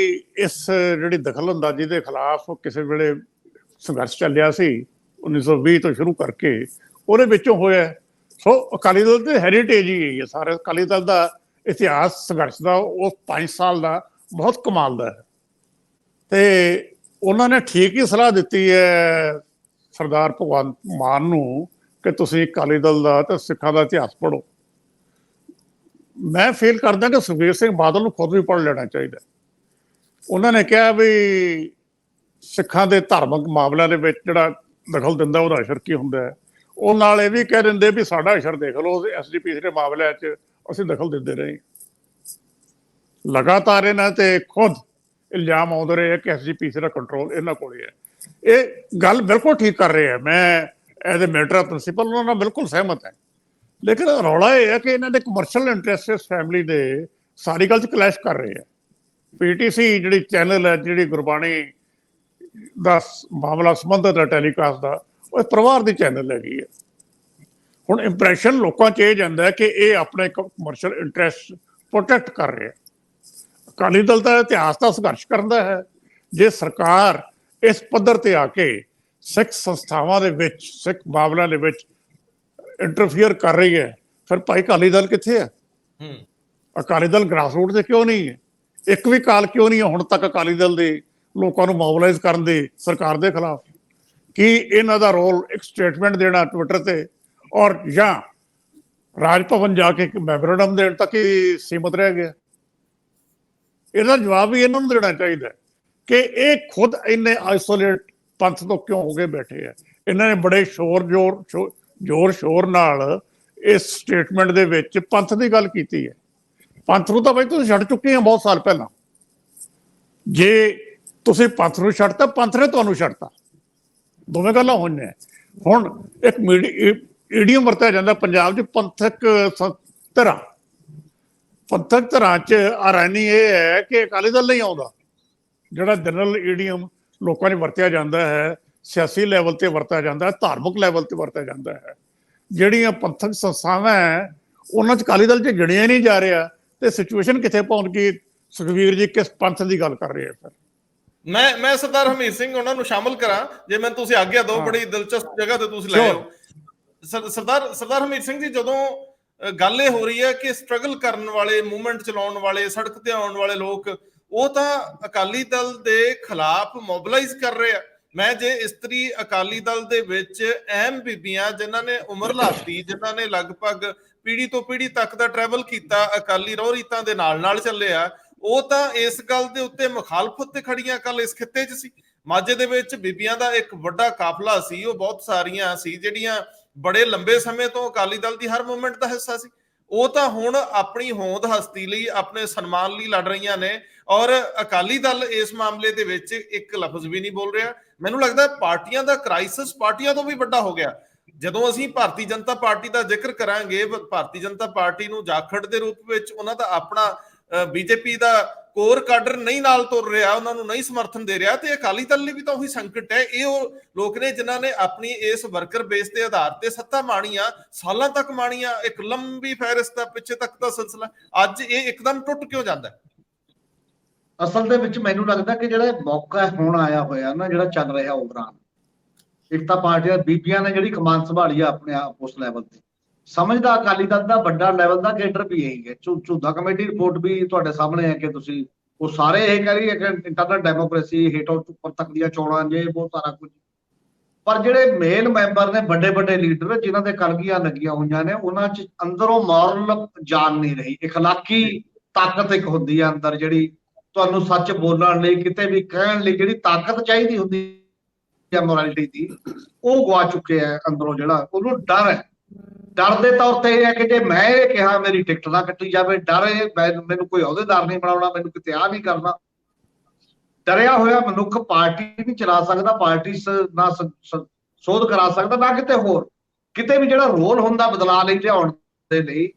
ਇਸ ਜਿਹੜੀ ਦਖਲ ਅੰਦਾਜ਼ੀ ਦੇ ਖਿਲਾਫ ਕਿਸੇ ਵੇਲੇ ਸੰਘਰਸ਼ ਚੱਲਿਆ ਸੀ 1920 ਤੋਂ ਸ਼ੁਰੂ ਕਰਕੇ, ਉਹਦੇ ਵਿੱਚੋਂ ਹੋਇਆ। ਸੋ ਅਕਾਲੀ ਦਲ ਦੀ ਹੈਰੀਟੇਜ ਹੀ ਹੈ, ਸਾਰੇ ਅਕਾਲੀ ਦਲ ਦਾ ਇਤਿਹਾਸ ਸੰਘਰਸ਼ ਦਾ ਉਹ 5 ਸਾਲ ਦਾ ਬਹੁਤ ਕਮਾਲ ਦਾ ਹੈ। ਤੇ ਉਹਨਾਂ ਨੇ ਠੀਕ ਹੀ ਸਲਾਹ ਦਿੱਤੀ ਹੈ ਸਰਦਾਰ ਭਗਵੰਤ ਮਾਨ ਨੂੰ ਕਿ ਤੁਸੀਂ ਅਕਾਲੀ ਦਲ ਦਾ ਤੇ ਸਿੱਖਾਂ ਦਾ ਇਤਿਹਾਸ ਪੜ੍ਹੋ। ਮੈਂ ਫੀਲ ਕਰਦਾ ਕਿ ਸੁਖਬੀਰ ਸਿੰਘ ਬਾਦਲ ਨੂੰ ਖੁਦ ਵੀ ਪੜ੍ਹ ਲੈਣਾ ਚਾਹੀਦਾ। ਉਹਨਾਂ ਨੇ ਕਿਹਾ ਵੀ ਸਿੱਖਾਂ ਦੇ ਧਾਰਮਿਕ ਮਾਮਲਿਆਂ ਦੇ ਵਿੱਚ ਜਿਹੜਾ ਦਖਲ ਦਿੰਦਾ ਉਹਦਾ ਅਸਰ ਕੀ ਹੁੰਦਾ ਹੈ। ਉਹ ਨਾਲ ਇਹ ਵੀ ਕਹਿ ਦਿੰਦੇ ਵੀ ਸਾਡਾ ਅਸਰ ਦੇਖ ਲਓ, ਐਸਜੀਪੀਸੀ ਦੇ ਮਾਮਲਿਆਂ 'ਚ ਅਸੀਂ ਦਖਲ ਦਿੰਦੇ ਰਹੇ। ਲਗਾਤਾਰ ਇਹਨਾਂ ਤੇ ਖੁਦ ਇਲਜ਼ਾਮ ਆਉਂਦੇ ਰਹੇ ਕਿ ਐਸਜੀਪੀਸੀ ਦਾ ਕੰਟਰੋਲ ਇਹਨਾਂ ਕੋਲ ਹੈ। ਇਹ ਗੱਲ ਬਿਲਕੁਲ ਠੀਕ ਕਰ ਰਹੇ ਆ। ਮੈਂ as a matter of principal ਉਹਨਾਂ ਨਾਲ ਬਿਲਕੁਲ ਸਹਿਮਤ ਹੈ। ਲੇਕਿਨ ਰੌਲਾ ਇਹ ਹੈ ਕਿ ਇਹਨਾਂ ਦੇ ਕਮਰਸ਼ੀਅਲ ਇੰਟਰਸਟ ਇਸ ਫੈਮਿਲੀ ਦੇ ਸਾਰੀ ਗੱਲ 'ਚ ਕਲੈਸ਼ ਕਰ ਰਹੇ ਆ। ਪੀਟੀਸੀ ਜਿਹੜੀ ਚੈਨਲ ਹੈ, ਜਿਹੜੀ ਗੁਰਬਾਣੀ ਦਾ ਮਾਮਲਾ ਸੰਬੰਧਿਤ ਹੈ ਟੈਲੀਕਾਸਟ ਦਾ, ਉਹ ਪਰਿਵਾਰ ਦੀ ਚੈਨਲ ਹੈਗੀ ਹੈ। ਹੁਣ ਇੰਪ੍ਰੈਸ਼ਨ ਲੋਕਾਂ 'ਚ ਇਹ ਜਾਂਦਾ ਕਿ ਇਹ ਆਪਣੇ ਕਮਰਸ਼ੀਅਲ ਇੰਟਰਸਟ ਪ੍ਰੋਟੈਕਟ ਕਰ ਰਿਹਾ। ਅਕਾਲੀ ਦਲ ਦਾ ਇਤਿਹਾਸ ਦਾ ਸੰਘਰਸ਼ ਕਰਦਾ ਹੈ। ਜੇ ਸਰਕਾਰ ਇਸ ਪੱਧਰ ਤੇ ਆ ਕੇ ਸਿੱਖ ਸੰਸਥਾਵਾਂ ਦੇ ਵਿੱਚ, ਸਿੱਖ ਮਾਮਲਿਆਂ ਦੇ ਵਿੱਚ ਇੰਟਰਫੀਅਰ ਕਰ ਰਹੀ ਹੈ, ਫਿਰ ਭਾਈ ਅਕਾਲੀ ਦਲ ਕਿੱਥੇ ਹੈ? ਅਕਾਲੀ ਦਲ ਗ੍ਰਾਸ ਰੂਟ ਤੇ ਕਿਉਂ ਨਹੀਂ ਹੈ? ਇੱਕ ਵੀ ਕਾਲ ਕਿਉਂ ਨਹੀਂ ਹੈ ਹੁਣ ਤੱਕ ਅਕਾਲੀ ਦਲ ਦੇ ਲੋਕਾਂ ਨੂੰ ਮੋਬਿਲਾਈਜ਼ ਕਰਨ ਦੇ ਸਰਕਾਰ ਦੇ ਖਿਲਾਫ? ਕੀ ਇਹਨਾਂ ਦਾ ਰੋਲ ਇੱਕ ਸਟੇਟਮੈਂਟ ਦੇਣਾ ਟਵਿੱਟਰ ਤੇ ਔਰ ਜਾਂ ਰਾਜ ਭਵਨ ਜਾ ਕੇ ਮੈਮੋਰੰਡਮ ਦੇਣ ਤੱਕ ਹੀ ਸੀਮਤ ਰਹਿ ਗਿਆ? ਇਹਦਾ ਜਵਾਬ ਵੀ ਇਹਨਾਂ ਨੂੰ ਦੇਣਾ ਚਾਹੀਦਾ। ਕਿ ਇਹ ਖੁਦ ਇੰਨੇ ਆਈਸੋਲੇਟ ਪੰਥ ਤੋਂ ਕਿਉਂ ਹੋ ਕੇ ਬੈਠੇ ਆ। ਇਹਨਾਂ ਨੇ ਬੜੇ ਜ਼ੋਰ ਸ਼ੋਰ ਨਾਲ ਇਸ ਸਟੇਟਮੈਂਟ ਦੇ ਵਿੱਚ ਪੰਥ ਦੀ ਗੱਲ ਕੀਤੀ ਹੈ। ਪੰਥ ਨੂੰ ਤਾਂ ਬਈ ਤੁਸੀਂ ਛੱਡ ਚੁੱਕੇ ਆ ਬਹੁਤ ਸਾਲ ਪਹਿਲਾਂ। ਜੇ ਤੁਸੀਂ ਪੰਥ ਨੂੰ ਛੱਡਤਾ, ਪੰਥ ਨੇ ਤੁਹਾਨੂੰ ਛੱਡਤਾ, ਦੋਵੇਂ ਗੱਲਾਂ ਹੋਈਆਂ। ਹੁਣ ਇੱਕ ਈਡੀਅਮ ਵਰਤਿਆ ਜਾਂਦਾ ਪੰਜਾਬ 'ਚ, ਪੰਥਕ ਧਿਰਾਂ। ਪੰਥਕ ਧਿਰਾਂ 'ਚ ਹੈਰਾਨੀ ਇਹ ਹੈ ਕਿ ਅਕਾਲੀ ਦਲ ਨਹੀਂ ਆਉਂਦਾ। ਜਿਹੜਾ ਜਨਰਲ ਈਡੀਅਮ ਲੋਕਾਂ 'ਚ ਵਰਤਿਆ ਜਾਂਦਾ ਹੈ, ਸਿਆਸੀ ਲੈਵਲ ਤੇ ਵਰਤਿਆ ਜਾਂਦਾ ਹੈ, ਧਾਰਮਿਕ ਲੈਵਲ ਤੇ ਵਰਤਿਆ ਜਾਂਦਾ ਹੈ। ਜਿਹੜੀਆਂ ਪੰਥਕ ਸੰਸਥਾਵਾਂ ਹੈ ਉਹਨਾਂ 'ਚ ਅਕਾਲੀ ਦਲ 'ਚ ਗਿਣਿਆ ਨਹੀਂ ਜਾ ਰਿਹਾ, ਤੇ ਸਿਚੁਏਸ਼ਨ ਕਿੱਥੇ ਪਹੁੰਚ ਗਈ। ਸੁਖਬੀਰ ਜੀ ਕਿਸ ਪੰਥ ਦੀ ਗੱਲ ਕਰ ਰਹੇ ਆ ਫਿਰ? ਮੈਂ ਸਰਦਾਰ ਹਰਮੀਤ ਸਿੰਘ ਉਹਨਾਂ ਨੂੰ ਸ਼ਾਮਲ ਕਰਾਂ, ਜੇ ਮੈਨੂੰ ਤੁਸੀਂ ਆਗਿਆ ਦਿਓ। ਬੜੀ ਦਿਲਚਸਪ ਜਗ੍ਹਾ ਤੇ ਤੁਸੀਂ ਲਾਏ ਹੋ ਸਰਦਾਰ ਹਰਮੀਤ ਸਿੰਘ ਜੀ। ਜਦੋਂ ਗੱਲ ਇਹ ਹੋ ਰਹੀ ਹੈ ਕਿ ਸਟਰਗਲ ਕਰਨ ਵਾਲੇ, ਮੂਵਮੈਂਟ ਚਲਾਉਣ ਵਾਲੇ, ਸੜਕ ਤੇ ਆਉਣ ਵਾਲੇ ਲੋਕ, ਉਹ ਤਾਂ ਅਕਾਲੀ ਦਲ ਦੇ ਖਿਲਾਫ ਮੋਬਿਲਾਈਜ਼ ਕਰ ਰਹੇ ਆ। ਮੈਂ ਜੇ ਇਸਤਰੀ ਅਕਾਲੀ ਦਲ ਦੇ ਵਿੱਚ ਅਹਿਮ ਬੀਬੀਆਂ ਜਿਨ੍ਹਾਂ ਨੇ ਉਮਰ ਲਾਤੀ, ਜਿਨ੍ਹਾਂ ਨੇ ਲਗਭਗ ਪੀੜ੍ਹੀ ਤੋਂ ਪੀੜ੍ਹੀ ਤੱਕ ਦਾ ਟਰੈਵਲ ਕੀਤਾ, ਅਕਾਲੀ ਰਹੁ ਰੀਤਾਂ ਦੇ ਨਾਲ ਚੱਲੇ ਆ, ਉਹ ਤਾਂ ਇਸ ਗੱਲ ਦੇ ਉੱਤੇ ਮੁਖਾਲਫਤ ਤੇ ਖੜੀਆਂ। ਕੱਲ ਇਸ ਖਿੱਤੇ 'ਚ ਸੀ ਮਾਝੇ ਦੇ ਵਿੱਚ ਬੀਬੀਆਂ ਦਾ ਇੱਕ ਵੱਡਾ ਕਾਫਲਾ ਸੀ, ਉਹ ਬਹੁਤ ਸਾਰੀਆਂ ਸੀ ਜਿਹੜੀਆਂ ਬੜੇ ਲੰਬੇ ਸਮੇਂ ਤੋਂ ਅਕਾਲੀ ਦਲ ਦੀ ਹਰ ਮੂਵਮੈਂਟ ਦਾ ਹਿੱਸਾ ਸੀ। ਉਹ ਤਾਂ ਹੁਣ ਆਪਣੀ ਹੋਂਦ ਹਸਤੀ ਲਈ, ਆਪਣੇ ਸਨਮਾਨ ਲਈ ਲੜ ਰਹੀਆਂ ਨੇ, ਔਰ ਅਕਾਲੀ ਦਲ ਇਸ ਮਾਮਲੇ ਦੇ ਵਿੱਚ ਇੱਕ ਲਫ਼ਜ਼ ਵੀ ਨਹੀਂ ਬੋਲ ਰਿਹਾ। ਮੈਨੂੰ ਲੱਗਦਾ ਪਾਰਟੀਆਂ ਦਾ ਕ੍ਰਾਈਸਿਸ ਪਾਰਟੀਆਂ ਤੋਂ ਵੀ ਵੱਡਾ ਹੋ ਗਿਆ। ਜਦੋਂ ਅਸੀਂ ਭਾਰਤੀ ਜਨਤਾ ਪਾਰਟੀ ਦਾ ਜ਼ਿਕਰ ਕਰਾਂਗੇ, ਭਾਰਤੀ ਜਨਤਾ ਪਾਰਟੀ ਨੂੰ ਜਾਖੜ ਦੇ ਰੂਪ ਵਿੱਚ ਉਹਨਾਂ ਦਾ ਆਪਣਾ ਬੀਜੇਪੀ ਦਾ ਕੋਰ ਕਾਡਰ ਨਹੀਂ ਨਾਲ ਤੁਰ ਰਿਹਾ, ਉਹਨਾਂ ਨੂੰ ਨਹੀਂ ਸਮਰਥਨ ਦੇ ਰਿਹਾ, ਤੇ ਅਕਾਲੀ ਦਲ ਲਈ ਵੀ ਤਾਂ ਉਹੀ ਸੰਕਟ ਹੈ। ਇਹ ਉਹ ਲੋਕ ਨੇ ਜਿਨ੍ਹਾਂ ਨੇ ਆਪਣੀ ਇਸ ਵਰਕਰ ਬੇਸ ਦੇ ਆਧਾਰ ਤੇ ਸੱਤਾ ਮਾਣੀਆਂ, ਸਾਲਾਂ ਤੱਕ ਮਾਣੀਆਂ, ਇੱਕ ਲੰਬੀ ਫਹਿਰਿਸਤ ਦਾ ਪਿੱਛੇ ਤੱਕ ਦਾ ਸਿਲਸਿਲਾ। ਅੱਜ ਇਹ ਇੱਕਦਮ ਟੁੱਟ ਕਿਉਂ ਜਾਂਦਾ? ਅਸਲ ਦੇ ਵਿੱਚ ਮੈਨੂੰ ਲੱਗਦਾ ਕਿ ਜਿਹੜਾ ਮੌਕਾ ਹੁਣ ਆਇਆ ਹੋਇਆ ਨਾ, ਜਿਹੜਾ ਚੱਲ ਰਿਹਾ ਓਵਰਾਂ, ਇੱਕ ਤਾਂ ਪਾਰਟੀਆਂ ਬੀਬੀਆਂ ਨੇ ਜਿਹੜੀ ਕਮਾਨ ਸੰਭਾਲੀ ਆ ਆਪਣੇ ਆਪ ਉਸ ਲੈਵਲ ਤੇ, ਸਮਝਦਾ ਅਕਾਲੀ ਦਲ ਦਾ ਵੱਡਾ ਲੈਵਲ ਦਾ ਕੇਡਰ ਵੀ ਇਹੀ ਹੈ। ਝੂਠਾ ਕਮੇਟੀ ਰਿਪੋਰਟ ਵੀ ਤੁਹਾਡੇ ਸਾਹਮਣੇ ਹੈ ਕਿ ਤੁਸੀਂ ਉਹ ਸਾਰੇ ਇਹ ਕਹਿ ਰਹੀ ਹੈ ਕਿ ਇੰਟਰਨਲ ਡੈਮੋਕ੍ਰੇਸੀ, ਹੇਠੋਂ ਉੱਪਰ ਤੱਕ ਦੀਆਂ ਚੋਣਾਂ, ਜੇ ਬਹੁਤ ਸਾਰਾ ਕੁਝ। ਪਰ ਜਿਹੜੇ ਮੇਨ ਮੈਂਬਰ ਨੇ, ਵੱਡੇ ਲੀਡਰ ਜਿਨ੍ਹਾਂ ਦੇ ਕਲਗੀਆਂ ਲੱਗੀਆਂ ਹੋਈਆਂ ਨੇ, ਉਹਨਾਂ 'ਚ ਅੰਦਰੋਂ ਮੋਰਲ ਜਾਨ ਨਹੀਂ ਰਹੀ। ਇਖਲਾਕੀ ਤਾਕਤ ਇੱਕ ਹੁੰਦੀ ਹੈ ਅੰਦਰ, ਜਿਹੜੀ ਤੁਹਾਨੂੰ ਸੱਚ ਬੋਲਣ ਲਈ, ਕਿਤੇ ਵੀ ਕਹਿਣ ਲਈ ਜਿਹੜੀ ਤਾਕਤ ਚਾਹੀਦੀ ਹੁੰਦੀ ਹੈ ਮੋਰੈਲਿਟੀ ਦੀ, ਉਹ ਗਵਾ ਚੁੱਕੇ ਆ ਅੰਦਰੋਂ। ਜਿਹੜਾ ਉਹਨੂੰ ਡਰ ਹੈ, ਡਰ ਦੇ ਤੌਰ ਤੇ ਇਹ ਹੈ ਕਿ ਜੇ ਮੈਂ ਇਹ ਕਿਹਾ ਮੇਰੀ ਟਿਕਟ ਨਾ ਕੱਟੀ ਜਾਵੇ, ਡਰ ਮੈਨੂੰ ਕੋਈ ਅਹੁਦੇਦਾਰ ਨਹੀਂ ਬਣਾਉਣਾ, ਮੈਨੂੰ ਕਿਤੇ ਆ ਨਹੀਂ ਕਰਨਾ। ਡਰਿਆ ਹੋਇਆ ਮਨੁੱਖ ਪਾਰਟੀ ਨਹੀਂ ਚਲਾ ਸਕਦਾ, ਪਾਰਟੀ ਨਾ ਸੋਧ ਕਰਾ ਸਕਦਾ, ਨਾ ਕਿਤੇ ਹੋਰ ਕਿਤੇ ਵੀ ਜਿਹੜਾ ਰੋਲ ਹੁੰਦਾ ਬਦਲਾਅ ਲਈ ਲਿਆਉਣ ਦੇ ਲਈ,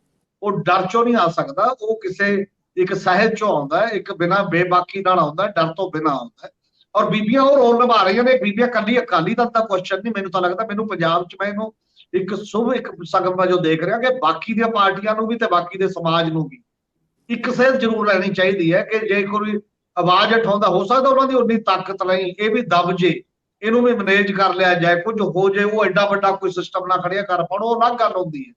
ਉਹ ਡਰ ਚੋਂ ਨਹੀਂ ਆ ਸਕਦਾ। ਉਹ ਕਿਸੇ ਇੱਕ ਸਹਿਜ ਚੋਂ ਆਉਂਦਾ, ਇੱਕ ਬਿਨਾਂ ਬੇਬਾਕੀ ਨਾਲ ਆਉਂਦਾ, ਡਰ ਤੋਂ ਬਿਨਾਂ ਆਉਂਦਾ। ਔਰ ਬੀਬੀਆਂ ਉਹ ਰੋਲ ਨਿਭਾ ਰਹੀਆਂ ਨੇ। ਬੀਬੀਆਂ ਕੱਲੀ ਅਕਾਲੀ ਦਲ ਦਾ ਕੁਐਸਚਨ ਨਹੀਂ, ਮੈਨੂੰ ਤਾਂ ਲੱਗਦਾ, ਮੈਨੂੰ ਪੰਜਾਬ 'ਚ ਮੈਂ ਇਹਨੂੰ ਇੱਕ ਸਗਮ ਵਜੋਂ ਦੇਖ ਰਿਹਾ ਕਿ ਬਾਕੀ ਦੀਆਂ ਪਾਰਟੀਆਂ ਨੂੰ ਵੀ ਤੇ ਬਾਕੀ ਦੇ ਸਮਾਜ ਨੂੰ ਵੀ ਇੱਕ ਸੇਧ ਜ਼ਰੂਰ ਲੈਣੀ ਚਾਹੀਦੀ ਹੈ ਕਿ ਜੇ ਕੋਈ ਆਵਾਜ਼ ਉਠਾਉਂਦਾ, ਹੋ ਸਕਦਾ ਉਹਨਾਂ ਦੀ ਉਨੀ ਤਾਕਤ ਨਹੀਂ, ਇਹ ਵੀ ਦਬ ਜੇ, ਇਹਨੂੰ ਵੀ ਮੈਨੇਜ ਕਰ ਲਿਆ ਜਾਏ, ਕੁਝ ਹੋ ਜੇ, ਉਹ ਐਡਾ ਵੱਡਾ ਕੋਈ ਸਿਸਟਮ ਨਾ ਖੜਿਆ ਕਰ ਪਾਉਣ, ਉਹ ਅਲੱਗ ਗੱਲ ਹੁੰਦੀ ਹੈ।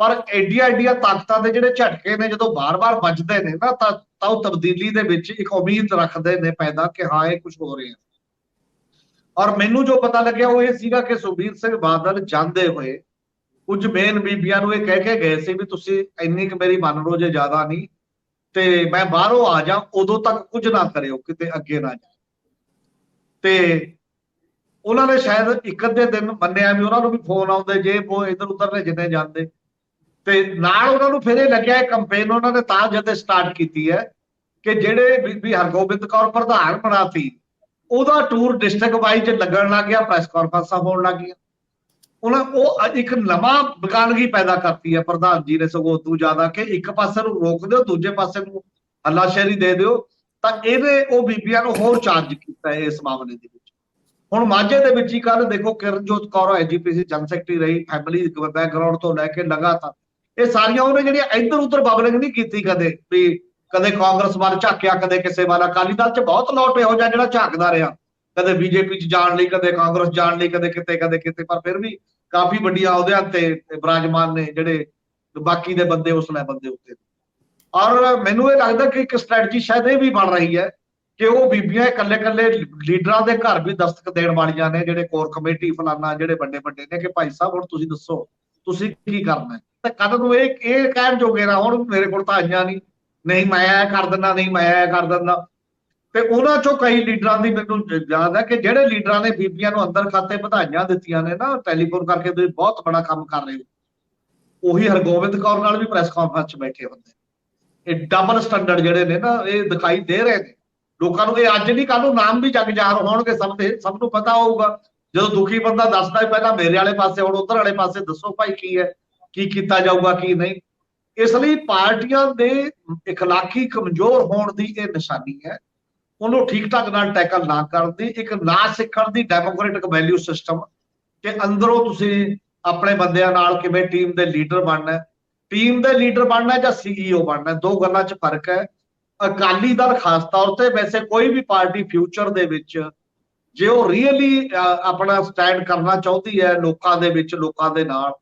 ਪਰ ਐਡੀਆਂ ਤਾਕਤਾਂ ਦੇ ਜਿਹੜੇ ਝਟਕੇ ਨੇ ਜਦੋਂ ਵਾਰ-ਵਾਰ ਵੱਜਦੇ ਨੇ ਨਾ, ਤਾਂ ਉਹ ਤਬਦੀਲੀ ਦੇ ਵਿੱਚ ਇੱਕ ਉਮੀਦ ਰੱਖਦੇ ਨੇ ਪੈਦਾ ਕਿ ਹਾਂ ਇਹ ਕੁਝ ਹੋ ਰਿਹਾ। ਔਰ ਮੈਨੂੰ ਜੋ ਪਤਾ ਲੱਗਿਆ ਉਹ ਇਹ ਸੀਗਾ ਕਿ ਸੁਖਬੀਰ ਸਿੰਘ ਬਾਦਲ ਜਾਂਦੇ ਹੋਏ ਕੁਝ ਮੇਨ ਬੀਬੀਆਂ ਨੂੰ ਇਹ ਕਹਿ ਕੇ ਗਏ ਸੀ ਵੀ ਤੁਸੀਂ ਇੰਨੀ ਕੁ ਮੇਰੀ ਮੰਨ ਲਓ, ਜੇ ਜ਼ਿਆਦਾ ਨਹੀਂ, ਤੇ ਮੈਂ ਬਾਹਰੋਂ ਆ ਜਾ, ਉਦੋਂ ਤੱਕ ਕੁਝ ਨਾ ਕਰਿਓ, ਕਿਤੇ ਅੱਗੇ ਨਾ ਜਾ। ਤੇ ਉਹਨਾਂ ਨੇ ਸ਼ਾਇਦ ਇੱਕ ਅੱਧੇ ਦਿਨ ਮੰਨਿਆ ਵੀ ਉਹਨਾਂ ਨੂੰ ਵੀ ਫੋਨ ਆਉਂਦੇ, ਜੇ ਉਹ ਇੱਧਰ ਉੱਧਰ ਨੇ ਜਿੰਨੇ ਜਾਂਦੇ, ਤੇ ਨਾਲ ਉਹਨਾਂ ਨੂੰ ਫਿਰ ਇਹ ਲੱਗਿਆ ਇਹ ਕੰਪੇਨ ਉਹਨਾਂ ਨੇ ਤਾਂ ਜਦ ਸਟਾਰਟ ਕੀਤੀ ਹੈ ਕਿ ਜਿਹੜੇ ਬੀਬੀ ਹਰਗੋਬਿੰਦ ਕੌਰ ਪ੍ਰਧਾਨ ਬਣਾਤੀ, ਉਹਦਾ ਟੂਰ ਡਿਸਟ੍ਰਿਕਟ ਵਾਈਜ਼ ਲੱਗਣ ਲੱਗ ਗਿਆ, ਪ੍ਰੈਸ ਕਾਨਫਰੰਸਾਂ ਹੋਣ ਲੱਗ ਗਈਆਂ। ਉਹ ਇੱਕ ਨਵਾਂ ਬਗਾਨਗੀ ਪੈਦਾ ਕਰਤੀ ਹੈ ਪ੍ਰਧਾਨ ਜੀ ਨੇ, ਸਗੋਂ ਉਦੋਂ ਜ਼ਿਆਦਾ ਕਿ ਇੱਕ ਪਾਸੇ ਨੂੰ ਰੋਕ ਦਿਓ, ਦੂਜੇ ਪਾਸੇ ਨੂੰ ਹੱਲਾਸ਼ੇਰੀ ਦੇ ਦਿਓ। ਤਾਂ ਇਹਨੇ ਉਹ ਬੀਬੀਆਂ ਨੂੰ ਹੋਰ ਚਾਰਜ ਕੀਤਾ ਹੈ ਇਸ ਮਾਮਲੇ ਦੇ ਵਿੱਚ। ਹੁਣ ਮਾਝੇ ਦੇ ਵਿੱਚ ਹੀ ਕੱਲ ਦੇਖੋ Kiranjot Kaur AGPC general secretary ਰਹੀ, ਫੈਮਿਲੀ ਬੈਕਗ੍ਰਾਉਂਡ ਤੋਂ ਲੈ ਕੇ ਲਗਾਤਾਰ ਇਹ ਸਾਰੀਆਂ ਉਹਨੇ ਜਿਹੜੀਆਂ ਇੱਧਰ ਉੱਧਰ ਬਬਲਿੰਗ ਨਹੀਂ ਕੀਤੀ ਕਦੇ ਵੀ, ਕਦੇ ਕਾਂਗਰਸ ਵੱਲ ਝਾਕਿਆ, ਕਦੇ ਕਿਸੇ ਵੱਲ। ਅਕਾਲੀ ਦਲ 'ਚ ਬਹੁਤ ਲੋਟ ਇਹੋ ਜਿਹਾ ਜਿਹੜਾ ਝਾਕਦਾ ਰਿਹਾ, ਕਦੇ ਬੀਜੇਪੀ 'ਚ ਜਾਣ ਲਈ, ਕਦੇ ਕਾਂਗਰਸ ਜਾਣ ਲਈ, ਕਦੇ ਕਿਤੇ, ਪਰ ਫਿਰ ਵੀ ਕਾਫੀ ਵੱਡੀਆਂ ਅਹੁਦਿਆਂ ਤੇ ਬਰਾਜਮਾਨ ਨੇ ਜਿਹੜੇ ਬਾਕੀ ਦੇ ਬੰਦੇ ਉਸ ਲੈਵਲ ਦੇ ਉੱਤੇ। ਔਰ ਮੈਨੂੰ ਇਹ ਲੱਗਦਾ ਕਿ ਇੱਕ ਸਟ੍ਰੈਟਜੀ ਸ਼ਾਇਦ ਇਹ ਵੀ ਬਣ ਰਹੀ ਹੈ ਕਿ ਉਹ ਬੀਬੀਆਂ ਇਕੱਲੇ ਲੀਡਰਾਂ ਦੇ ਘਰ ਵੀ ਦਸਤਕ ਦੇਣ ਵਾਲੀਆਂ ਨੇ, ਜਿਹੜੇ ਕੋਰ ਕਮੇਟੀ ਫਲਾਨਾ ਜਿਹੜੇ ਵੱਡੇ ਨੇ, ਕਿ ਭਾਈ ਸਾਹਿਬ ਹੁਣ ਤੁਸੀਂ ਦੱਸੋ ਤੁਸੀਂ ਕੀ ਕਰਨਾ ਹੈ। ਤਾਂ ਕਦ ਨੂੰ ਇਹ ਕਹਿਣ ਜੋਗੇ ਨਾ ਹੁਣ ਮੇਰੇ ਕੋਲ ਤਾਂ ਆਈਆਂ ਨਹੀਂ ਮੈਂ ਇਹ ਕਰ ਦਿੰਦਾ, ਨਹੀਂ ਮੈਂ ਇਹ ਕਰ ਦਿੰਦਾ। ਤੇ ਉਹਨਾਂ ਚੋਂ ਕਈ ਲੀਡਰਾਂ ਦੀ ਮੈਨੂੰ ਯਾਦ ਹੈ ਕਿ ਜਿਹੜੇ ਲੀਡਰਾਂ ਨੇ ਬੀਬੀਆਂ ਨੂੰ ਅੰਦਰ ਖਾਤੇ ਵਧਾਈਆਂ ਦਿੱਤੀਆਂ ਨੇ ਨਾ, ਟੈਲੀਫੋਨ ਕਰਕੇ ਤੁਸੀਂ ਬਹੁਤ ਬੜਾ ਕੰਮ ਕਰ ਰਹੇ ਹੋ, ਉਹੀ ਹਰਗੋਬਿੰਦ ਕੌਰ ਨਾਲ ਵੀ ਪ੍ਰੈਸ ਕਾਨਫਰੰਸ 'ਚ ਬੈਠੇ ਹੁੰਦੇ। ਇਹ ਡਬਲ ਸਟੈਂਡਰਡ ਜਿਹੜੇ ਨੇ ਨਾ, ਇਹ ਦਿਖਾਈ ਦੇ ਰਹੇ ਨੇ ਲੋਕਾਂ ਨੂੰ। ਇਹ ਅੱਜ ਨਹੀਂ, ਕੱਲ ਨੂੰ ਨਾਮ ਵੀ ਜਗ ਜ਼ਾਹਰ ਹੋਣਗੇ ਸਭ ਦੇ, ਸਭ ਨੂੰ ਪਤਾ ਹੋਊਗਾ। ਜਦੋਂ ਦੁਖੀ ਬੰਦਾ ਦੱਸਦਾ ਹੈ ਪਹਿਲਾਂ ਮੇਰੇ ਵਾਲੇ ਪਾਸੇ, ਹੁਣ ਉਧਰ ਵਾਲੇ ਪਾਸੇ ਦੱਸੋ ਭਾਈ ਕੀ ਹੈ, ਕੀ ਕੀਤਾ ਜਾਊਗਾ ਕੀ ਨਹੀਂ। ਇਸ ਲਈ ਪਾਰਟੀਆਂ ਦੇ ਇਖਲਾਕੀ ਕਮਜ਼ੋਰ ਹੋਣ ਦੀ ਇਹ ਨਿਸ਼ਾਨੀ ਹੈ। ਉਹਨੂੰ ਠੀਕ ਢੰਗ ਨਾਲ ਟੈਕਲ ਨਾ ਕਰਨ ਦੀ, ਇੱਕ ਨਾ ਸਿੱਖਣ ਦੀ ਡੈਮੋਕ੍ਰੈਟਿਕ ਵੈਲਿਊ ਸਿਸਟਮ, ਕਿ ਅੰਦਰੋਂ ਤੁਸੀਂ ਆਪਣੇ ਬੰਦਿਆਂ ਨਾਲ ਕਿਵੇਂ ਟੀਮ ਦੇ ਲੀਡਰ ਬਣਨਾ। ਟੀਮ ਦੇ ਲੀਡਰ ਬਣਨਾ ਜਾਂ ਸੀਈਓ ਬਣਨਾ, ਦੋ ਗੱਲਾਂ 'ਚ ਫਰਕ ਹੈ। ਅਕਾਲੀ ਦਲ ਖਾਸ ਤੌਰ ਤੇ, ਵੈਸੇ ਕੋਈ ਵੀ ਪਾਰਟੀ ਫਿਊਚਰ ਦੇ ਵਿੱਚ ਜੇ ਉਹ ਰੀਅਲੀ ਆਪਣਾ ਸਟੈਂਡ ਕਰਨਾ ਚਾਹੁੰਦੀ ਹੈ ਲੋਕਾਂ ਦੇ ਵਿੱਚ, ਲੋਕਾਂ ਦੇ ਨਾਲ,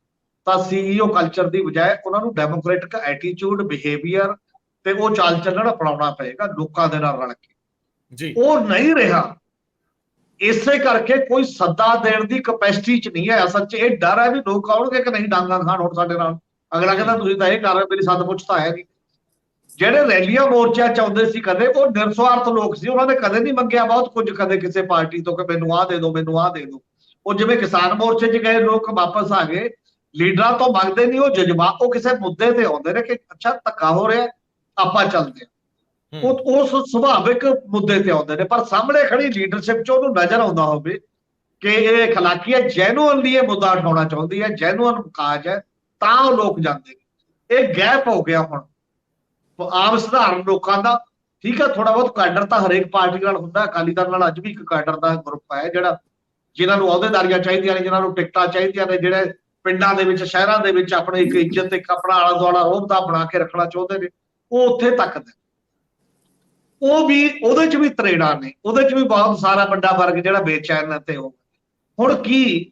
ਤਾਂ ਸੀਈਓ ਕਲਚਰ ਦੀ ਬਜਾਏ ਉਹਨਾਂ ਨੂੰ ਡੈਮੋਕ੍ਰੈਟਿਕ ਐਟੀਟਿਊਡ, ਬਿਹੇਵੀਅਰ ਤੇ ਉਹ ਚਾਲ ਚੱਲਣ ਅਪਣਾਉਣਾ ਪਏਗਾ ਲੋਕਾਂ ਦੇ ਨਾਲ ਰਲ ਕੇ ਜੀ। ਉਹ ਨਹੀਂ ਰਿਹਾ, ਇਸੇ ਕਰਕੇ ਕੋਈ ਸੱਦਾ ਦੇਣ ਦੀ ਕਪੈਸਿਟੀ 'ਚ ਨਹੀਂ ਹੈ। ਅਸਲ 'ਚ ਇਹ ਡਰ ਹੈ ਵੀ ਲੋਕ ਆਉਣਗੇ ਕਿ ਨਹੀਂ ਡਾਂਗਾ ਖਾਣ ਹੁਣ ਸਾਡੇ ਨਾਲ। ਅਗਲਾ ਕਹਿੰਦਾ ਤੁਸੀਂ ਤਾਂ ਇਹ ਕਰ ਰਹੇ, ਮੇਰੀ ਸੱਦ ਪੁੱਛ ਤਾਂ ਹੈ ਨਹੀਂ। ਜਿਹੜੇ ਰੈਲੀਆਂ ਮੋਰਚਾ ਚਾਹੁੰਦੇ ਸੀ ਕਦੇ, ਉਹ ਨਿਰਸਵਾਰਥ ਲੋਕ ਸੀ, ਉਹਨਾਂ ਨੇ ਕਦੇ ਨਹੀਂ ਮੰਗਿਆ ਬਹੁਤ ਕੁਝ ਕਦੇ ਕਿਸੇ ਪਾਰਟੀ ਤੋਂ ਕਿ ਮੈਨੂੰ ਆਹ ਦੇ ਦਿਓ, ਮੈਨੂੰ ਆਹ ਦੇ ਦਿਓ। ਉਹ ਜਿਵੇਂ ਕਿਸਾਨ ਮੋਰਚੇ 'ਚ ਗਏ ਲੋਕ ਵਾਪਸ ਆ ਗਏ, ਲੀਡਰਾਂ ਤੋਂ ਮੰਗਦੇ ਨਹੀਂ, ਉਹ ਜਜ਼ਬਾਤ, ਉਹ ਕਿਸੇ ਮੁੱਦੇ ਤੇ ਆਉਂਦੇ ਨੇ ਕਿ ਅੱਛਾ ਧੱਕਾ ਹੋ ਰਿਹਾ, ਆਪਾਂ ਚੱਲਦੇ ਹਾਂ। ਉਹ ਉਸ ਸੁਭਾਵਿਕ ਮੁੱਦੇ ਤੇ ਆਉਂਦੇ ਨੇ, ਪਰ ਸਾਹਮਣੇ ਖੜੀ ਲੀਡਰਸ਼ਿਪ 'ਚ ਉਹਨੂੰ ਨਜ਼ਰ ਆਉਂਦਾ ਹੋਵੇ ਕਿ ਇਹ ਇਖਲਾਕੀ ਹੈ, ਜੈਨੂਅਨਲੀ ਇਹ ਮੁੱਦਾ ਉਠਾਉਣਾ ਚਾਹੁੰਦੀ ਹੈ, ਜੈਨੂਅਨ ਕਾਜ ਹੈ, ਤਾਂ ਉਹ ਲੋਕ ਜਾਂਦੇ ਨੇ। ਇਹ ਗੈਪ ਹੋ ਗਿਆ ਹੁਣ ਆਮ ਸਧਾਰਨ ਲੋਕਾਂ ਦਾ। ਠੀਕ ਹੈ, ਥੋੜਾ ਬਹੁਤ ਕਾਡਰ ਤਾਂ ਹਰੇਕ ਪਾਰਟੀ ਨਾਲ ਹੁੰਦਾ। ਅਕਾਲੀ ਦਲ ਨਾਲ ਅੱਜ ਵੀ ਇੱਕ ਕਾਡਰ ਦਾ ਗਰੁੱਪ ਹੈ ਜਿਹੜਾ, ਜਿਨ੍ਹਾਂ ਨੂੰ ਅਹੁਦੇਦਾਰੀਆਂ ਚਾਹੀਦੀਆਂ ਨੇ, ਜਿਨ੍ਹਾਂ ਨੂੰ ਟਿਕਟਾਂ ਚਾਹੀਦੀਆਂ ਨੇ, ਜਿਹੜੇ ਪਿੰਡਾਂ ਦੇ ਵਿੱਚ, ਸ਼ਹਿਰਾਂ ਦੇ ਵਿੱਚ ਆਪਣੀ ਇੱਕ ਇੱਜ਼ਤ ਤੇ ਆਪਣਾ ਆਲਾ ਦੁਆਲਾ ਰੋਹਬਤਾ ਬਣਾ ਕੇ ਰੱਖਣਾ ਚਾਹੁੰਦੇ ਨੇ। ਉਹ ਉੱਥੇ ਤੱਕ ਨੇ, ਉਹ ਵੀ ਉਹਦੇ 'ਚ ਵੀ ਤਰੇੜਾਂ ਨੇ, ਉਹਦੇ 'ਚ ਵੀ ਬਹੁਤ ਸਾਰਾ ਵੱਡਾ ਵਰਗ ਜਿਹੜਾ ਬੇਚੈਨ ਹੈ। ਤੇ ਉਹ ਹੁਣ ਕੀ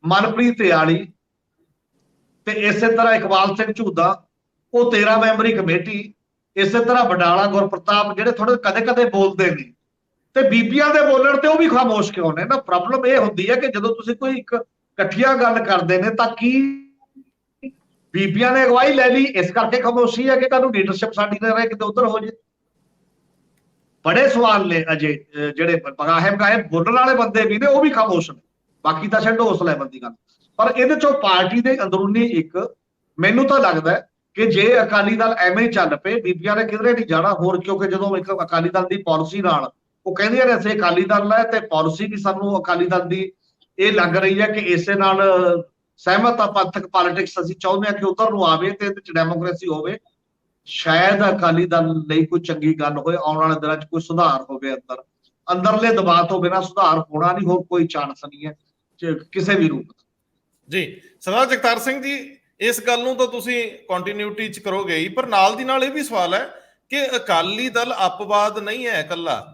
ਮਨਪ੍ਰੀਤ ਇਆਲੀ ਤੇ ਇਸੇ ਤਰ੍ਹਾਂ ਇਕਬਾਲ ਸਿੰਘ ਝੂਦਾ, ਉਹ 13 ਮੈਂਬਰੀ ਕਮੇਟੀ, ਇਸੇ ਤਰ੍ਹਾਂ ਬਡਾਲਾ ਗੁਰਪ੍ਰਤਾਪ, ਜਿਹੜੇ ਥੋੜੇ ਕਦੇ ਕਦੇ ਬੋਲਦੇ ਨੇ, ਤੇ ਬੀਬੀਆਂ ਦੇ ਬੋਲਣ ਤੇ ਉਹ ਵੀ ਖਾਮੋਸ਼ ਕਿਉਂ ਨੇ ਨਾ। ਪ੍ਰੋਬਲਮ ਇਹ ਹੁੰਦੀ ਹੈ ਕਿ ਜਦੋਂ ਤੁਸੀਂ ਕੋਈ ਇੱਕ ਇਕੱਠੀਆਂ ਗੱਲ ਕਰਦੇ ਨੇ ਤਾਂ ਕੀ ਬੀਬੀਆਂ ਨੇ ਅਗਵਾਈ ਲੈ ਲਈ, ਇਸ ਕਰਕੇ ਖਾਮੋਸ਼ੀ ਹੈ ਕਿ ਤੁਹਾਨੂੰ ਲੀਡਰਸ਼ਿਪ ਸਾਡੀ ਨਾ ਰਹੇ, ਕਿਤੇ ਉਧਰ ਹੋ ਜੇ। ਬੜੇ ਸਵਾਲ ਨੇ ਅਜੇ, ਜਿਹੜੇ ਬਗਾਹੇ ਬੋਲਣ ਵਾਲੇ ਬੰਦੇ ਵੀ ਨੇ ਉਹ ਵੀ ਖਾਮੋਸ਼ ਨੇ। ਬਾਕੀ ਤਾਂ ਛੱਡੋ ਉਸ ਲੈਵਲ ਦੀ ਗੱਲ, ਪਰ ਇਹਦੇ ਚੋਂ ਪਾਰਟੀ ਦੇ ਅੰਦਰੂਨੀ ਇੱਕ, ਮੈਨੂੰ ਤਾਂ ਲੱਗਦਾ ਕਿ ਜੇ ਅਕਾਲੀ ਦਲ ਐਵੇਂ ਹੀ ਚੱਲ ਪਏ, ਬੀਬੀਆਂ ਨੇ ਕਿਧਰੇ ਨਹੀਂ ਜਾਣਾ ਹੋਰ। ਕਿਉਂਕਿ ਜਦੋਂ ਇੱਕ ਅਕਾਲੀ ਦਲ ਦੀ ਪਾਲਿਸੀ ਨਾਲ ਉਹ ਕਹਿੰਦੀਆਂ ਨੇ ਅਸੀਂ ਅਕਾਲੀ ਦਲ ਹੈ, ਤੇ ਪਾਲਿਸੀ ਵੀ ਸਾਨੂੰ ਅਕਾਲੀ ਦਲ ਦੀ ਇਹ ਲੱਗ ਰਹੀ ਹੈ ਕਿ ਇਸੇ ਨਾਲ ਸਹਿਮਤ ਆ, ਪੰਥਕ ਪੋਲਿਟਿਕਸ ਅਸੀਂ ਚਾਹੁੰਦੇ ਹਾਂ ਕਿ ਉਧਰ ਨੂੰ ਆਵੇ ਤੇ ਇਹਦੇ 'ਚ ਡੈਮੋਕ੍ਰੇਸੀ ਹੋਵੇ। ਸ਼ਾਇਦ ਅਕਾਲੀ ਦਲ ਲਈ ਕੋਈ ਚੰਗੀ ਗੱਲ ਹੋਏ, ਆਉਣ ਵਾਲੇ ਦਿਨਾਂ 'ਚ ਕੋਈ ਸੁਧਾਰ ਹੋਵੇ। ਅੰਦਰਲੇ ਦਬਾਅ ਤੋਂ ਬਿਨਾਂ ਸੁਧਾਰ ਹੋਣਾ ਨਹੀਂ, ਹੋਰ ਕੋਈ ਚਾਂਸ ਨਹੀਂ ਹੈ ਕਿਸੇ ਵੀ ਰੂਪ ਜੀ। ਸਰਦਾਰ ਜਗਤਾਰ ਸਿੰਘ ਜੀ, ਇਸ ਗੱਲ ਨੂੰ ਤਾਂ ਤੁਸੀਂ ਕੰਟੀਨਿਊਟੀ 'ਚ ਕਰੋਗੇ ਹੀ, ਪਰ ਨਾਲ ਦੀ ਨਾਲ ਇਹ ਵੀ ਸਵਾਲ ਹੈ ਕਿ ਅਕਾਲੀ ਦਲ ਅੱਪਵਾਦ ਨਹੀਂ ਹੈ ਇਕੱਲਾ।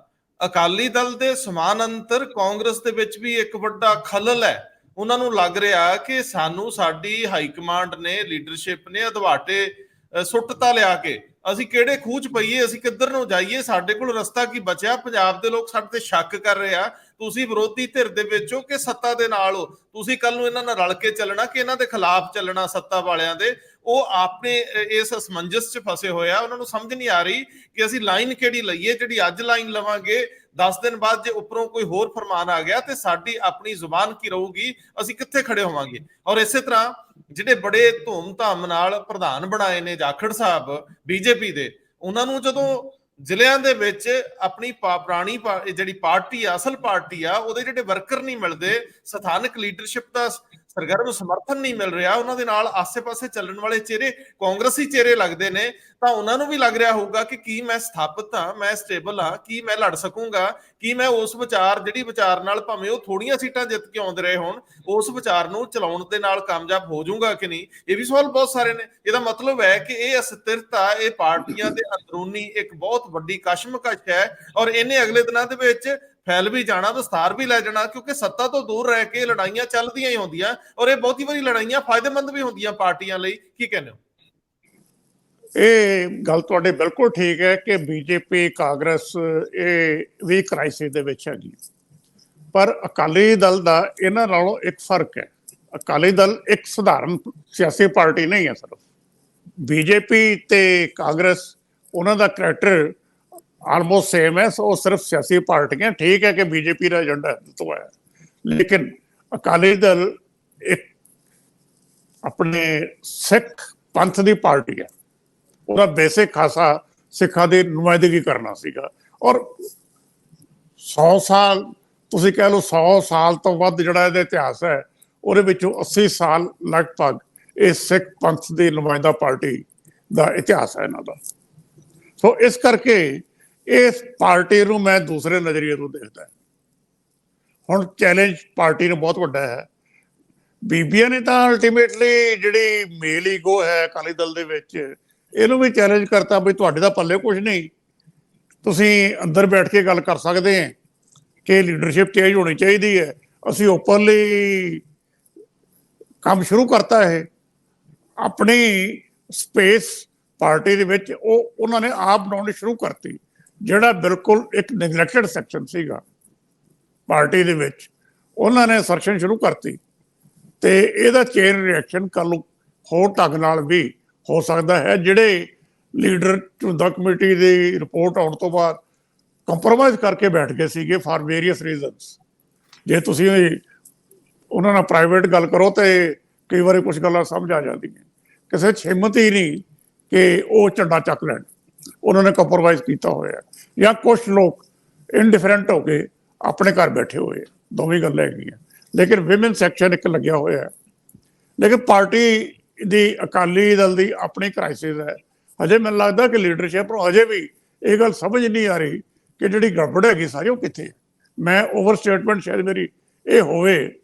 ਅਕਾਲੀ ਦਲ ਦੇ ਸਮਾਨਾਂਤਰ ਕਾਂਗਰਸ ਦੇ ਵਿੱਚ ਵੀ ਇੱਕ ਵੱਡਾ ਖਲਲ ਹੈ। ਉਹਨਾਂ ਨੂੰ ਲੱਗ ਰਿਹਾ ਕਿ ਸਾਨੂੰ ਸਾਡੀ ਹਾਈ ਕਮਾਂਡ ਨੇ, ਲੀਡਰਸ਼ਿਪ ਨੇ ਅਧਵਾਟੇ ਸੁੱਟਤਾ ਲਿਆ ਕੇ, ਅਸੀਂ ਕਿਹੜੇ ਖੂਹ 'ਚ ਪਈਏ, ਅਸੀਂ ਕਿੱਧਰ ਨੂੰ ਜਾਈਏ, ਸਾਡੇ ਕੋਲ ਰਸਤਾ ਕੀ ਬਚਿਆ। ਪੰਜਾਬ ਦੇ ਲੋਕ ਸਾਡੇ ਤੇ ਸ਼ੱਕ ਕਰ ਰਹੇ ਆ, ਤੁਸੀਂ ਵਿਰੋਧੀ ਧਿਰ ਦੇ ਵਿੱਚ ਹੋ ਕਿ ਸੱਤਾ ਦੇ ਨਾਲ ਹੋ, ਤੁਸੀਂ ਕੱਲ ਨੂੰ ਇਹਨਾਂ ਨਾਲ ਰਲ ਕੇ ਚੱਲਣਾ ਕਿ ਇਹਨਾਂ ਦੇ ਖਿਲਾਫ ਚੱਲਣਾ ਸੱਤਾ ਵਾਲਿਆਂ ਦੇ। ਉਹ ਆਪਣੇ ਇਸ ਅਸਮੰਜਸ 'ਚ ਫਸੇ ਹੋਏ ਆ, ਉਹਨਾਂ ਨੂੰ ਸਮਝ ਨਹੀਂ ਆ ਰਹੀ ਕਿ ਅਸੀਂ ਲਾਈਨ ਕਿਹੜੀ ਲਈਏ। ਜਿਹੜੀ ਅੱਜ ਲਾਈਨ ਲਵਾਂਗੇ, 10 ਦਿਨ ਬਾਅਦ ਜੇ ਉੱਪਰੋਂ ਕੋਈ ਹੋਰ ਫਰਮਾਨ ਆ ਗਿਆ ਤੇ ਸਾਡੀ ਆਪਣੀ ਜ਼ੁਬਾਨ ਕੀ ਰਹੂਗੀ, ਅਸੀਂ ਕਿੱਥੇ ਖੜੇ ਹੋਵਾਂਗੇ। ਔਰ ਇਸੇ ਤਰ੍ਹਾਂ ਜਿਹੜੇ ਬੜੇ ਧੂਮ-ਧਾਮ ਨਾਲ ਪ੍ਰਧਾਨ ਬਣਾਏ ਨੇ ਜਾਖੜ ਸਾਹਿਬ ਬੀਜੇਪੀ ਦੇ, ਉਹਨਾਂ ਨੂੰ ਜਦੋਂ ਜ਼ਿਲ੍ਹਿਆਂ ਦੇ ਵਿੱਚ ਆਪਣੀ ਪੁਰਾਣੀ ਜਿਹੜੀ ਪਾਰਟੀ ਆ, ਅਸਲ ਪਾਰਟੀ ਆ, ਉਹਦੇ ਜਿਹੜੇ ਵਰਕਰ ਨਹੀਂ ਮਿਲਦੇ, ਸਥਾਨਕ ਲੀਡਰਸ਼ਿਪ ਦਾ ਸਰਗਰਮ ਸਮਰਥਨ ਨਹੀਂ ਮਿਲ ਰਿਹਾ, ਉਹਨਾਂ ਦੇ ਨਾਲ ਆਸੇ-ਪਾਸੇ ਚੱਲਣ ਵਾਲੇ ਚਿਹਰੇ ਕਾਂਗਰਸੀ ਚਿਹਰੇ ਲੱਗਦੇ ਨੇ, ਤਾਂ ਉਹਨਾਂ ਨੂੰ ਵੀ ਲੱਗ ਰਿਹਾ ਹੋਊਗਾ ਕਿ ਕੀ ਮੈਂ ਸਥਾਪਿਤ ਹਾਂ, ਮੈਂ ਸਟੇਬਲ ਹਾਂ, ਕੀ ਮੈਂ ਲੜ ਸਕੂੰਗਾ, ਕੀ ਮੈਂ ਉਸ ਵਿਚਾਰ, ਜਿਹੜੀ ਵਿਚਾਰ ਨਾਲ ਭਾਵੇਂ ਉਹ ਥੋੜੀਆਂ ਸੀਟਾਂ ਜਿੱਤ ਕੇ ਆਉਂਦੇ ਰਹੇ ਹੋਣ, ਉਸ ਵਿਚਾਰ ਨੂੰ ਚਲਾਉਣ ਦੇ ਨਾਲ ਕਾਮਯਾਬ ਹੋ ਜਾਊਗਾ ਕਿ ਨਹੀਂ। ਇਹ ਵੀ ਸਵਾਲ ਬਹੁਤ ਸਾਰੇ ਨੇ। ਇਹਦਾ ਮਤਲਬ ਹੈ ਕਿ ਇਹ ਅਸਥਿਰਤਾ, ਇਹ ਪਾਰਟੀਆਂ ਦੇ ਅੰਦਰੂਨੀ ਇੱਕ ਬਹੁਤ ਵੱਡੀ ਕਸ਼ਮਕਸ਼ ਹੈ, ਔਰ ਇਹਨੇ ਅਗਲੇ ਦਿਨਾਂ ਦੇ ਵਿੱਚ ਫੈਲ ਵੀ ਜਾਣਾ, ਵਿਸਥਾਰ ਵੀ ਲੈ ਜਾਣਾ, ਕਿਉਂਕਿ ਸੱਤਾ ਤੋਂ ਦੂਰ ਰਹਿ ਕੇ ਲੜਾਈਆਂ ਚੱਲਦੀਆਂ ਹੀ ਹੁੰਦੀਆਂ, ਔਰ ਇਹ ਬਹੁਤੀ ਵਾਰੀ ਲੜਾਈਆਂ ਫਾਇਦੇਮੰਦ ਵੀ ਹੁੰਦੀਆਂ ਪਾਰਟੀਆਂ ਲਈ। ਕੀ ਕਹਿੰਦੇ ਹੋ? ਇਹ ਗੱਲ ਤੁਹਾਡੇ ਬਿਲਕੁਲ ਠੀਕ ਹੈ ਕਿ ਬੀਜੇਪੀ, ਕਾਂਗਰਸ ਇਹ ਵੀ ਕ੍ਰਾਈਸਿਸ ਦੇ ਵਿੱਚ ਹੈਗੀ, ਪਰ ਅਕਾਲੀ ਦਲ ਦਾ ਇਹਨਾਂ ਨਾਲੋਂ ਇੱਕ ਫਰਕ ਹੈ। ਅਕਾਲੀ ਦਲ ਇੱਕ ਸਧਾਰਨ ਸਿਆਸੀ ਪਾਰਟੀ ਨਹੀਂ ਹੈ। ਸਿਰਫ ਬੀਜੇਪੀ ਤੇ ਕਾਂਗਰਸ, ਉਹਨਾਂ ਦਾ ਕਰੈਕਟਰ ਆਲਮੋਸਟ ਸੇਮ ਹੈ। ਸੋ ਸਿਰਫ ਸਿਆਸੀ ਪਾਰਟੀਆਂ, ਠੀਕ ਹੈ ਕਿ ਬੀਜੇਪੀ ਦਾ ਏਜੰਡਾ ਹਿੰਦੂਤਵ ਹੈ, ਲੇਕਿਨ ਅਕਾਲੀ ਦਲ ਇੱਕ ਆਪਣੇ ਸਿੱਖ ਪੰਥ ਦੀ ਪਾਰਟੀ ਹੈ। ਉਹਦਾ ਬੇਸਿਕ ਖਾਸਾ ਸਿੱਖਾਂ ਦੀ ਨੁਮਾਇੰਦਗੀ ਕਰਨਾ ਸੀਗਾ। ਔਰ 100 ਸਾਲ ਤੁਸੀਂ ਕਹਿ ਲਓ, 100 ਸਾਲ ਤੋਂ ਵੱਧ ਜਿਹੜਾ ਇਹਦਾ ਇਤਿਹਾਸ ਹੈ, ਉਹਦੇ ਵਿੱਚੋਂ 80 ਸਾਲ ਲਗਭਗ ਇਹ ਸਿੱਖ ਪੰਥ ਦੀ ਨੁਮਾਇੰਦਾ ਪਾਰਟੀ ਦਾ ਇਤਿਹਾਸ ਹੈ ਇਹਨਾਂ ਦਾ। ਸੋ ਇਸ ਕਰਕੇ ਇਸ ਪਾਰਟੀ ਨੂੰ ਮੈਂ ਦੂਸਰੇ ਨਜ਼ਰੀਏ ਤੋਂ ਦੇਖਦਾ। ਹੁਣ ਚੈਲੰਜ ਪਾਰਟੀ ਨੂੰ ਬਹੁਤ ਵੱਡਾ ਹੈ। ਬੀਬੀਆਂ ਨੇ ਤਾਂ ਅਲਟੀਮੇਟਲੀ ਜਿਹੜੀ ਮੇਲ ਈਗੋ ਹੈ ਅਕਾਲੀ ਦਲ ਦੇ ਵਿੱਚ, ਇਹਨੂੰ ਵੀ ਚੈਲੰਜ ਕਰਤਾ ਵੀ ਤੁਹਾਡੇ ਦਾ ਪੱਲੇ ਕੁਝ ਨਹੀਂ, ਤੁਸੀਂ ਅੰਦਰ ਬੈਠ ਕੇ ਗੱਲ ਕਰ ਸਕਦੇ ਹੈ ਕਿ ਲੀਡਰਸ਼ਿਪ ਚੇਂਜ ਹੋਣੀ ਚਾਹੀਦੀ ਹੈ। ਅਸੀਂ ਓਪਨਲੀ ਕੰਮ ਸ਼ੁਰੂ ਕਰਤਾ ਹੈ। ਆਪਣੀ ਸਪੇਸ ਪਾਰਟੀ ਦੇ ਵਿੱਚ ਉਹਨਾਂ ਨੇ ਆਪ ਬਣਾਉਣੀ ਸ਼ੁਰੂ ਕਰਤੀ, ਜਿਹੜਾ ਬਿਲਕੁਲ ਇੱਕ ਨੈਗਲੈਕਟਡ ਸੈਕਸ਼ਨ ਸੀਗਾ ਪਾਰਟੀ ਦੇ ਵਿੱਚ, ਉਹਨਾਂ ਨੇ ਸਰਸ਼ਨ ਸ਼ੁਰੂ ਕਰਤੀ। ਤੇ ਇਹਦਾ ਚੇਨ ਰਿਐਕਸ਼ਨ ਕੱਲ ਨੂੰ ਹੋਰ ਢੰਗ ਨਾਲ ਵੀ ਹੋ ਸਕਦਾ ਹੈ। ਜਿਹੜੇ ਲੀਡਰ ਝੁੰਦਾ ਕਮੇਟੀ ਦੀ ਰਿਪੋਰਟ ਆਉਣ ਤੋਂ ਬਾਅਦ ਕੰਪਰੋਮਾਈਜ਼ ਕਰਕੇ ਬੈਠ ਗਏ ਸੀਗੇ ਫਾਰ ਵੇਰੀਅਸ ਰੀਜ਼ਨਸ, ਜੇ ਤੁਸੀਂ ਉਹਨਾਂ ਨਾਲ ਪ੍ਰਾਈਵੇਟ ਗੱਲ ਕਰੋ ਤੇ ਕਈ ਵਾਰੀ ਕੁਝ ਗੱਲਾਂ ਸਮਝ ਆ ਜਾਂਦੀਆਂ। ਕਿਸੇ 'ਚ ਹਿੰਮਤ ਹੀ ਨਹੀਂ ਕਿ ਉਹ ਝੰਡਾ ਚੱਕ ਲੈਣ, ਉਹਨਾਂ ਨੇ ਕੰਪਰੋਮਾਈਜ਼ ਕੀਤਾ ਹੋਇਆ, ਜਾਂ ਕੁਛ ਲੋਕ ਇਨਡਿਫਰੈਂਟ ਹੋ ਕੇ ਆਪਣੇ ਘਰ ਬੈਠੇ ਹੋਏ। ਦੋਵੇਂ ਗੱਲਾਂ ਹੈਗੀਆਂ। ਲੇਕਿਨ ਵਿਮਨ ਸੈਕਸ਼ਨ ਇੱਕ ਲੱਗਿਆ ਹੋਇਆ। ਲੇਕਿਨ ਪਾਰਟੀ ਦੀ, ਅਕਾਲੀ ਦਲ ਦੀ ਆਪਣੀ ਕ੍ਰਾਈਸਿਸ ਹੈ। ਹਜੇ ਮੈਨੂੰ ਲੱਗਦਾ ਕਿ ਲੀਡਰਸ਼ਿਪ ਨੂੰ ਹਜੇ ਵੀ ਇਹ ਗੱਲ ਸਮਝ ਨਹੀਂ ਆ ਰਹੀ ਕਿ ਜਿਹੜੀ ਗੜਬੜ ਹੈਗੀ ਸਾਰੀ ਉਹ ਕਿੱਥੇ। ਮੈਂ ਓਵਰ ਸਟੇਟਮੈਂਟ ਸ਼ਾਇਦ ਮੇਰੀ ਇਹ ਹੋਵੇ,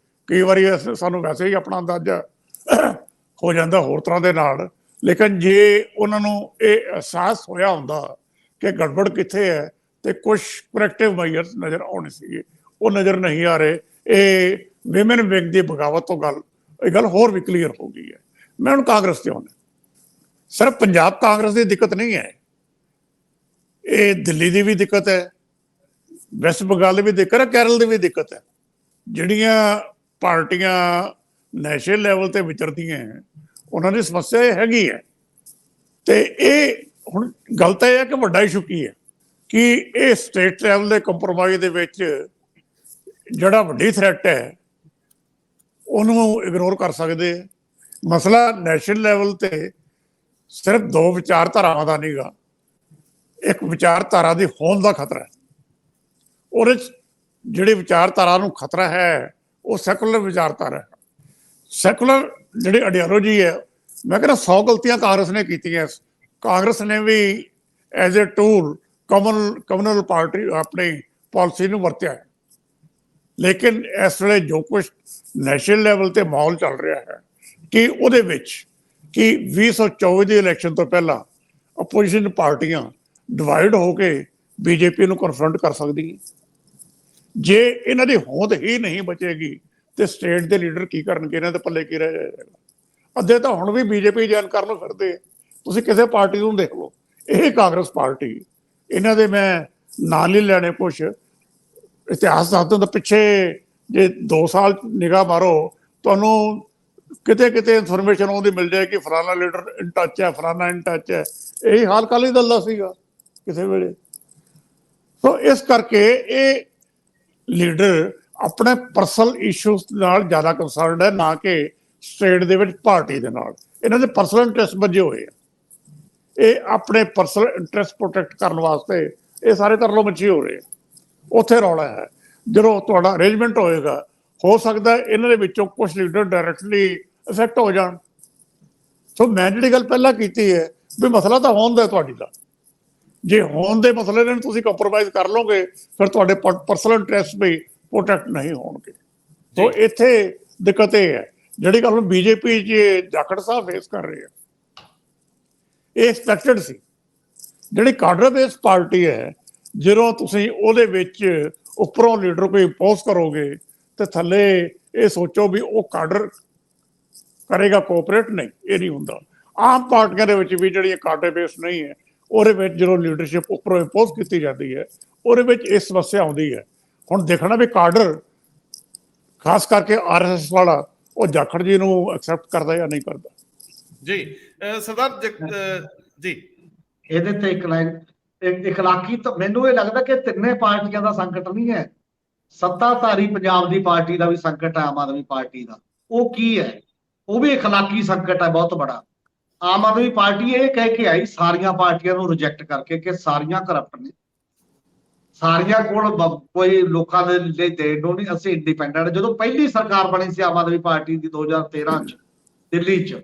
ਕਈ ਵਾਰੀ ਸਾਨੂੰ ਵੈਸੇ ਹੀ ਆਪਣਾ ਅੰਦਾਜ਼ਾ ਹੋ ਜਾਂਦਾ ਹੋਰ ਤਰ੍ਹਾਂ ਦੇ ਨਾਲ। ਲੇਕਿਨ ਜੇ ਉਹਨਾਂ ਨੂੰ ਇਹ ਅਹਿਸਾਸ ਹੋਇਆ ਹੁੰਦਾ ਕਿ ਗੜਬੜ ਕਿੱਥੇ ਹੈ ਤੇ ਕੁਛ ਕਰੈਕਟਿਵ ਮੈਜਰਸ ਨਜ਼ਰ ਆਉਣੇ ਸੀਗੇ, ਉਹ ਨਜ਼ਰ ਨਹੀਂ ਆ ਰਹੇ। ਇਹ ਵਿਮਨ ਵਿੰਗ ਦੀ ਬਗਾਵਤ ਤੋਂ ਇਹ ਗੱਲ ਹੋਰ ਵੀ ਕਲੀਅਰ ਹੋ ਗਈ ਹੈ। ਮੈਂ ਹੁਣ ਕਾਂਗਰਸ ਤੇ ਆਉਂਦਾ। ਸਿਰਫ ਪੰਜਾਬ ਕਾਂਗਰਸ ਦੀ ਦਿੱਕਤ ਨਹੀਂ ਹੈ, ਇਹ ਦਿੱਲੀ ਦੀ ਵੀ ਦਿੱਕਤ ਹੈ, ਵੈਸਟ ਬੰਗਾਲ ਦੀ ਵੀ ਦਿੱਕਤ ਹੈ, ਕੇਰਲ ਦੀ ਵੀ ਦਿੱਕਤ ਹੈ। ਜਿਹੜੀਆਂ ਪਾਰਟੀਆਂ ਨੈਸ਼ਨਲ ਲੈਵਲ ਤੇ ਵਿਚਰਦੀਆਂ ਉਹਨਾਂ ਦੀ ਸਮੱਸਿਆ ਇਹ ਹੈਗੀ ਹੈ। ਤੇ ਇਹ ਹੁਣ ਗੱਲ ਤਾਂ ਇਹ ਹੈ ਕਿ ਵੱਡਾ ਇਸ਼ੂ ਕੀ ਹੈ ਕਿ ਇਹ ਸਟੇਟ ਲੈਵਲ ਦੇ ਕੰਪਰੋਮਾਈਜ਼ ਦੇ ਵਿੱਚ ਜਿਹੜਾ ਵੱਡੀ ਥ੍ਰੈਟ ਹੈ ਉਹਨੂੰ ਇਗਨੋਰ ਕਰ ਸਕਦੇ ਆ। ਮਸਲਾ ਨੈਸ਼ਨਲ ਲੈਵਲ ਤੇ ਸਿਰਫ ਦੋ ਵਿਚਾਰਧਾਰਾਵਾਂ ਦਾ ਨਹੀਂਗਾ, ਇੱਕ ਵਿਚਾਰਧਾਰਾ ਦੀ ਹੋਂਦ ਦਾ ਖਤਰਾ ਹੈ। ਉਹਦੇ 'ਚ ਜਿਹੜੀ ਵਿਚਾਰਧਾਰਾ ਨੂੰ ਖਤਰਾ ਹੈ ਉਹ ਸੈਕੂਲਰ ਵਿਚਾਰਧਾਰਾ ਹੈ। ਸੈਕੂਲਰ ਜਿਹੜੀ ਆਈਡੀਓਲੋਜੀ ਹੈ, ਮੈਂ ਕਹਿੰਦਾ 100 ਗਲਤੀਆਂ ਕਾਂਗਰਸ ਨੇ ਕੀਤੀਆਂ। ਕਾਂਗਰਸ ਨੇ ਵੀ as a tool communal party ਆਪਣੀ ਪਾਲਿਸੀ ਨੂੰ ਵਰਤਿਆ ਹੈ। ਲੇਕਿਨ ਇਸ ਵੇਲੇ ਜੋ ਕੁਛ ਨੈਸ਼ਨਲ ਲੈਵਲ ਤੇ ਮਾਹੌਲ ਚੱਲ ਰਿਹਾ ਹੈ ਕਿ ਉਹਦੇ ਵਿੱਚ ਕਿ 2024 ਦੀ ਇਲੈਕਸ਼ਨ ਤੋਂ ਪਹਿਲਾਂ ਅਪੋਜੀਸ਼ਨ ਪਾਰਟੀਆਂ ਡਿਵਾਈਡ ਹੋ ਕੇ ਬੀਜੇਪੀ ਨੂੰ ਕਨਫਰੰਟ ਕਰ ਸਕਦੀ। ਜੇ ਇਹਨਾਂ ਦੀ ਹੋਂਦ ਹੀ ਨਹੀਂ ਬਚੇਗੀ ਤੇ ਸਟੇਟ ਦੇ ਲੀਡਰ ਕੀ ਕਰਨਗੇ, ਇਹਨਾਂ ਦੇ ਪੱਲੇ ਕੀ ਰਹਿ ਜਾਏਗਾ। ਅੱਧੇ ਤਾਂ ਹੁਣ ਵੀ ਬੀਜੇਪੀ ਜੁਆਇਨ ਕਰਨ ਨੂੰ ਫਿਰਦੇ। ਤੁਸੀਂ ਕਿਸੇ ਪਾਰਟੀ ਨੂੰ ਦੇਖ ਲਓ, ਇਹ ਕਾਂਗਰਸ ਪਾਰਟੀ, ਇਹਨਾਂ ਦੇ ਮੈਂ ਨਾਂ ਨਹੀਂ ਲੈਣੇ, ਕੁਛ ਇਤਿਹਾਸ ਦੱਸ ਦਿੰਦਾ। ਪਿੱਛੇ ਜੇ 2 ਸਾਲ ਨਿਗਾਹ ਮਾਰੋ, ਤੁਹਾਨੂੰ ਕਿਤੇ ਕਿਤੇ ਇਨਫੋਰਮੇਸ਼ਨ ਉਹਦੀ ਮਿਲ ਜਾਏ ਕਿ ਫਲਾਣਾ ਲੀਡਰ ਇਨ ਟੱਚ ਹੈ, ਫਲਾਣਾ ਇਨ ਟੱਚ ਹੈ। ਇਹੀ ਹਾਲ ਅਕਾਲੀ ਦਲ ਦਾ ਸੀਗਾ ਕਿਸੇ ਵੇਲੇ। ਸੋ ਇਸ ਕਰਕੇ ਇਹ ਲੀਡਰ ਆਪਣੇ ਪਰਸਨਲ ਇਸ਼ੂਜ਼ ਨਾਲ ਜ਼ਿਆਦਾ ਕੰਸਰਨਡ ਹੈ, ਨਾ ਕਿ ਸਟੇਟ ਦੇ ਵਿੱਚ ਪਾਰਟੀ ਦੇ ਨਾਲ। ਇਹਨਾਂ ਦੇ ਪਰਸਨਲ ਇੰਟਰਸਟ ਵੱਜੇ ਹੋਏ ਆ। ਇਹ ਆਪਣੇ ਪਰਸਨਲ ਇੰਟਰਸਟ ਪ੍ਰੋਟੈਕਟ ਕਰਨ ਵਾਸਤੇ ਇਹ ਸਾਰੇ ਤਰਲੋ ਮੱਛੀ ਹੋ ਰਹੇ। ਉੱਥੇ ਰੌਲਾ ਹੈ। ਜਦੋਂ ਤੁਹਾਡਾ ਅਰੇਂਜਮੈਂਟ ਹੋਏਗਾ, ਹੋ ਸਕਦਾ ਇਹਨਾਂ ਦੇ ਵਿੱਚੋਂ ਕੁਝ ਲੀਡਰ ਡਾਇਰੈਕਟਲੀ ਇਫੈਕਟ ਹੋ ਜਾਣ। ਸੋ ਮੈਂ ਜਿਹੜੀ ਗੱਲ ਪਹਿਲਾਂ ਕੀਤੀ ਹੈ ਵੀ ਮਸਲਾ ਤਾਂ ਹੋਣ ਦਾ ਤੁਹਾਡੀ ਦਾ, ਜੇ ਹੋਣ ਦੇ ਮਸਲੇ ਨੂੰ ਤੁਸੀਂ ਕੰਪਰੋਮਾਈਜ਼ ਕਰ ਲਓਗੇ ਫਿਰ ਤੁਹਾਡੇ ਪਰਸਨਲ ਇੰਟਰਸਟ ਵੀ ਪ੍ਰੋਟੈਕਟ ਨਹੀਂ ਹੋਣਗੇ। ਸੋ ਇੱਥੇ ਦਿੱਕਤ ਇਹ ਹੈ ਜਿਹੜੀ ਗੱਲ ਬੀਜੇਪੀ 'ਚ ਜਾਖੜ ਸਾਹਿਬ ਫੇਸ ਕਰ ਰਹੇ ਆ, ਇਹ ਐਕਸਪੈਕਟਡ ਸੀ। ਜਿਹੜੀ ਕਾਡਰ ਬੇਸ ਪਾਰਟੀ ਹੈ, ਜਦੋਂ ਤੁਸੀਂ ਉਹਦੇ ਵਿੱਚ ਉੱਪਰੋਂ ਲੀਡਰ ਕੋਈ ਇੰਪੋਜ਼ ਕਰੋਗੇ ਤੇ ਥੱਲੇ ਇਹ ਸੋਚੋ ਵੀ ਉਹ ਕਾਡਰ ਕਰੇਗਾ ਕੋਆਪਰੇਟ, ਨਹੀਂ, ਇਹ ਨਹੀਂ ਹੁੰਦਾ। ਆਮ ਪਾਰਟੀਆਂ ਦੇ ਵਿੱਚ ਵੀ ਜਿਹੜੀਆਂ ਕਾਡਰ ਬੇਸ ਨਹੀਂ ਹੈ, ਉਹਦੇ ਵਿੱਚ ਜਦੋਂ ਲੀਡਰਸ਼ਿਪ ਉੱਪਰੋਂ ਇੰਪੋਜ਼ ਕੀਤੀ ਜਾਂਦੀ ਹੈ, ਉਹਦੇ ਵਿੱਚ ਇਹ ਸਮੱਸਿਆ ਆਉਂਦੀ ਹੈ। ਹੁਣ ਦੇਖਣਾ ਵੀ ਕਾਡਰ ਖਾਸ ਕਰਕੇ RSS ਵਾਲਾ ਉਹ ਜਾਖੜ ਜੀ ਨੂੰ ਐਕਸੈਪਟ ਕਰਦਾ ਜਾਂ ਨਹੀਂ ਕਰਦਾ। ਜੀ ਸਰਦਾਰ ਜੀ ਇਹਦੇ ਤੇ ਇੱਕ ਲਾਈਨ ਇਖਲਾਕੀ ਤਾਂ ਮੈਨੂੰ ਇਹ ਲੱਗਦਾ ਕਿ ਤਿੰਨੇ ਪਾਰਟੀਆਂ ਦਾ ਸੰਕਟ ਨਹੀਂ ਹੈ, ਸੱਤਾਧਾਰੀ ਪੰਜਾਬ ਦੀ ਪਾਰਟੀ ਦਾ ਵੀ ਸੰਕਟ ਹੈ, ਆਮ ਆਦਮੀ ਪਾਰਟੀ ਦਾ। ਉਹ ਕੀ ਹੈ? ਉਹ ਵੀ ਇਖਲਾਕੀ ਸੰਕਟ ਹੈ ਬਹੁਤ ਬੜਾ। ਆਮ ਆਦਮੀ ਪਾਰਟੀ ਇਹ ਕਹਿ ਕੇ ਆਈ ਸਾਰੀਆਂ ਪਾਰਟੀਆਂ ਨੂੰ ਰਿਜੈਕਟ ਕਰਕੇ ਕਿ ਸਾਰੀਆਂ ਕਰਪਟ ਨੇ, ਸਾਰੀਆਂ ਕੋਲ ਕੋਈ ਲੋਕਾਂ ਦੇ ਲਈ ਦੇਣ ਨੂੰ ਨਹੀਂ, ਅਸੀਂ ਇੰਡੀਪੈਂਡੈਂਟ। ਜਦੋਂ ਪਹਿਲੀ ਸਰਕਾਰ ਬਣੀ ਸੀ ਆਮ ਆਦਮੀ ਪਾਰਟੀ ਦੀ 2013 ਚ ਦਿੱਲੀ ਚ,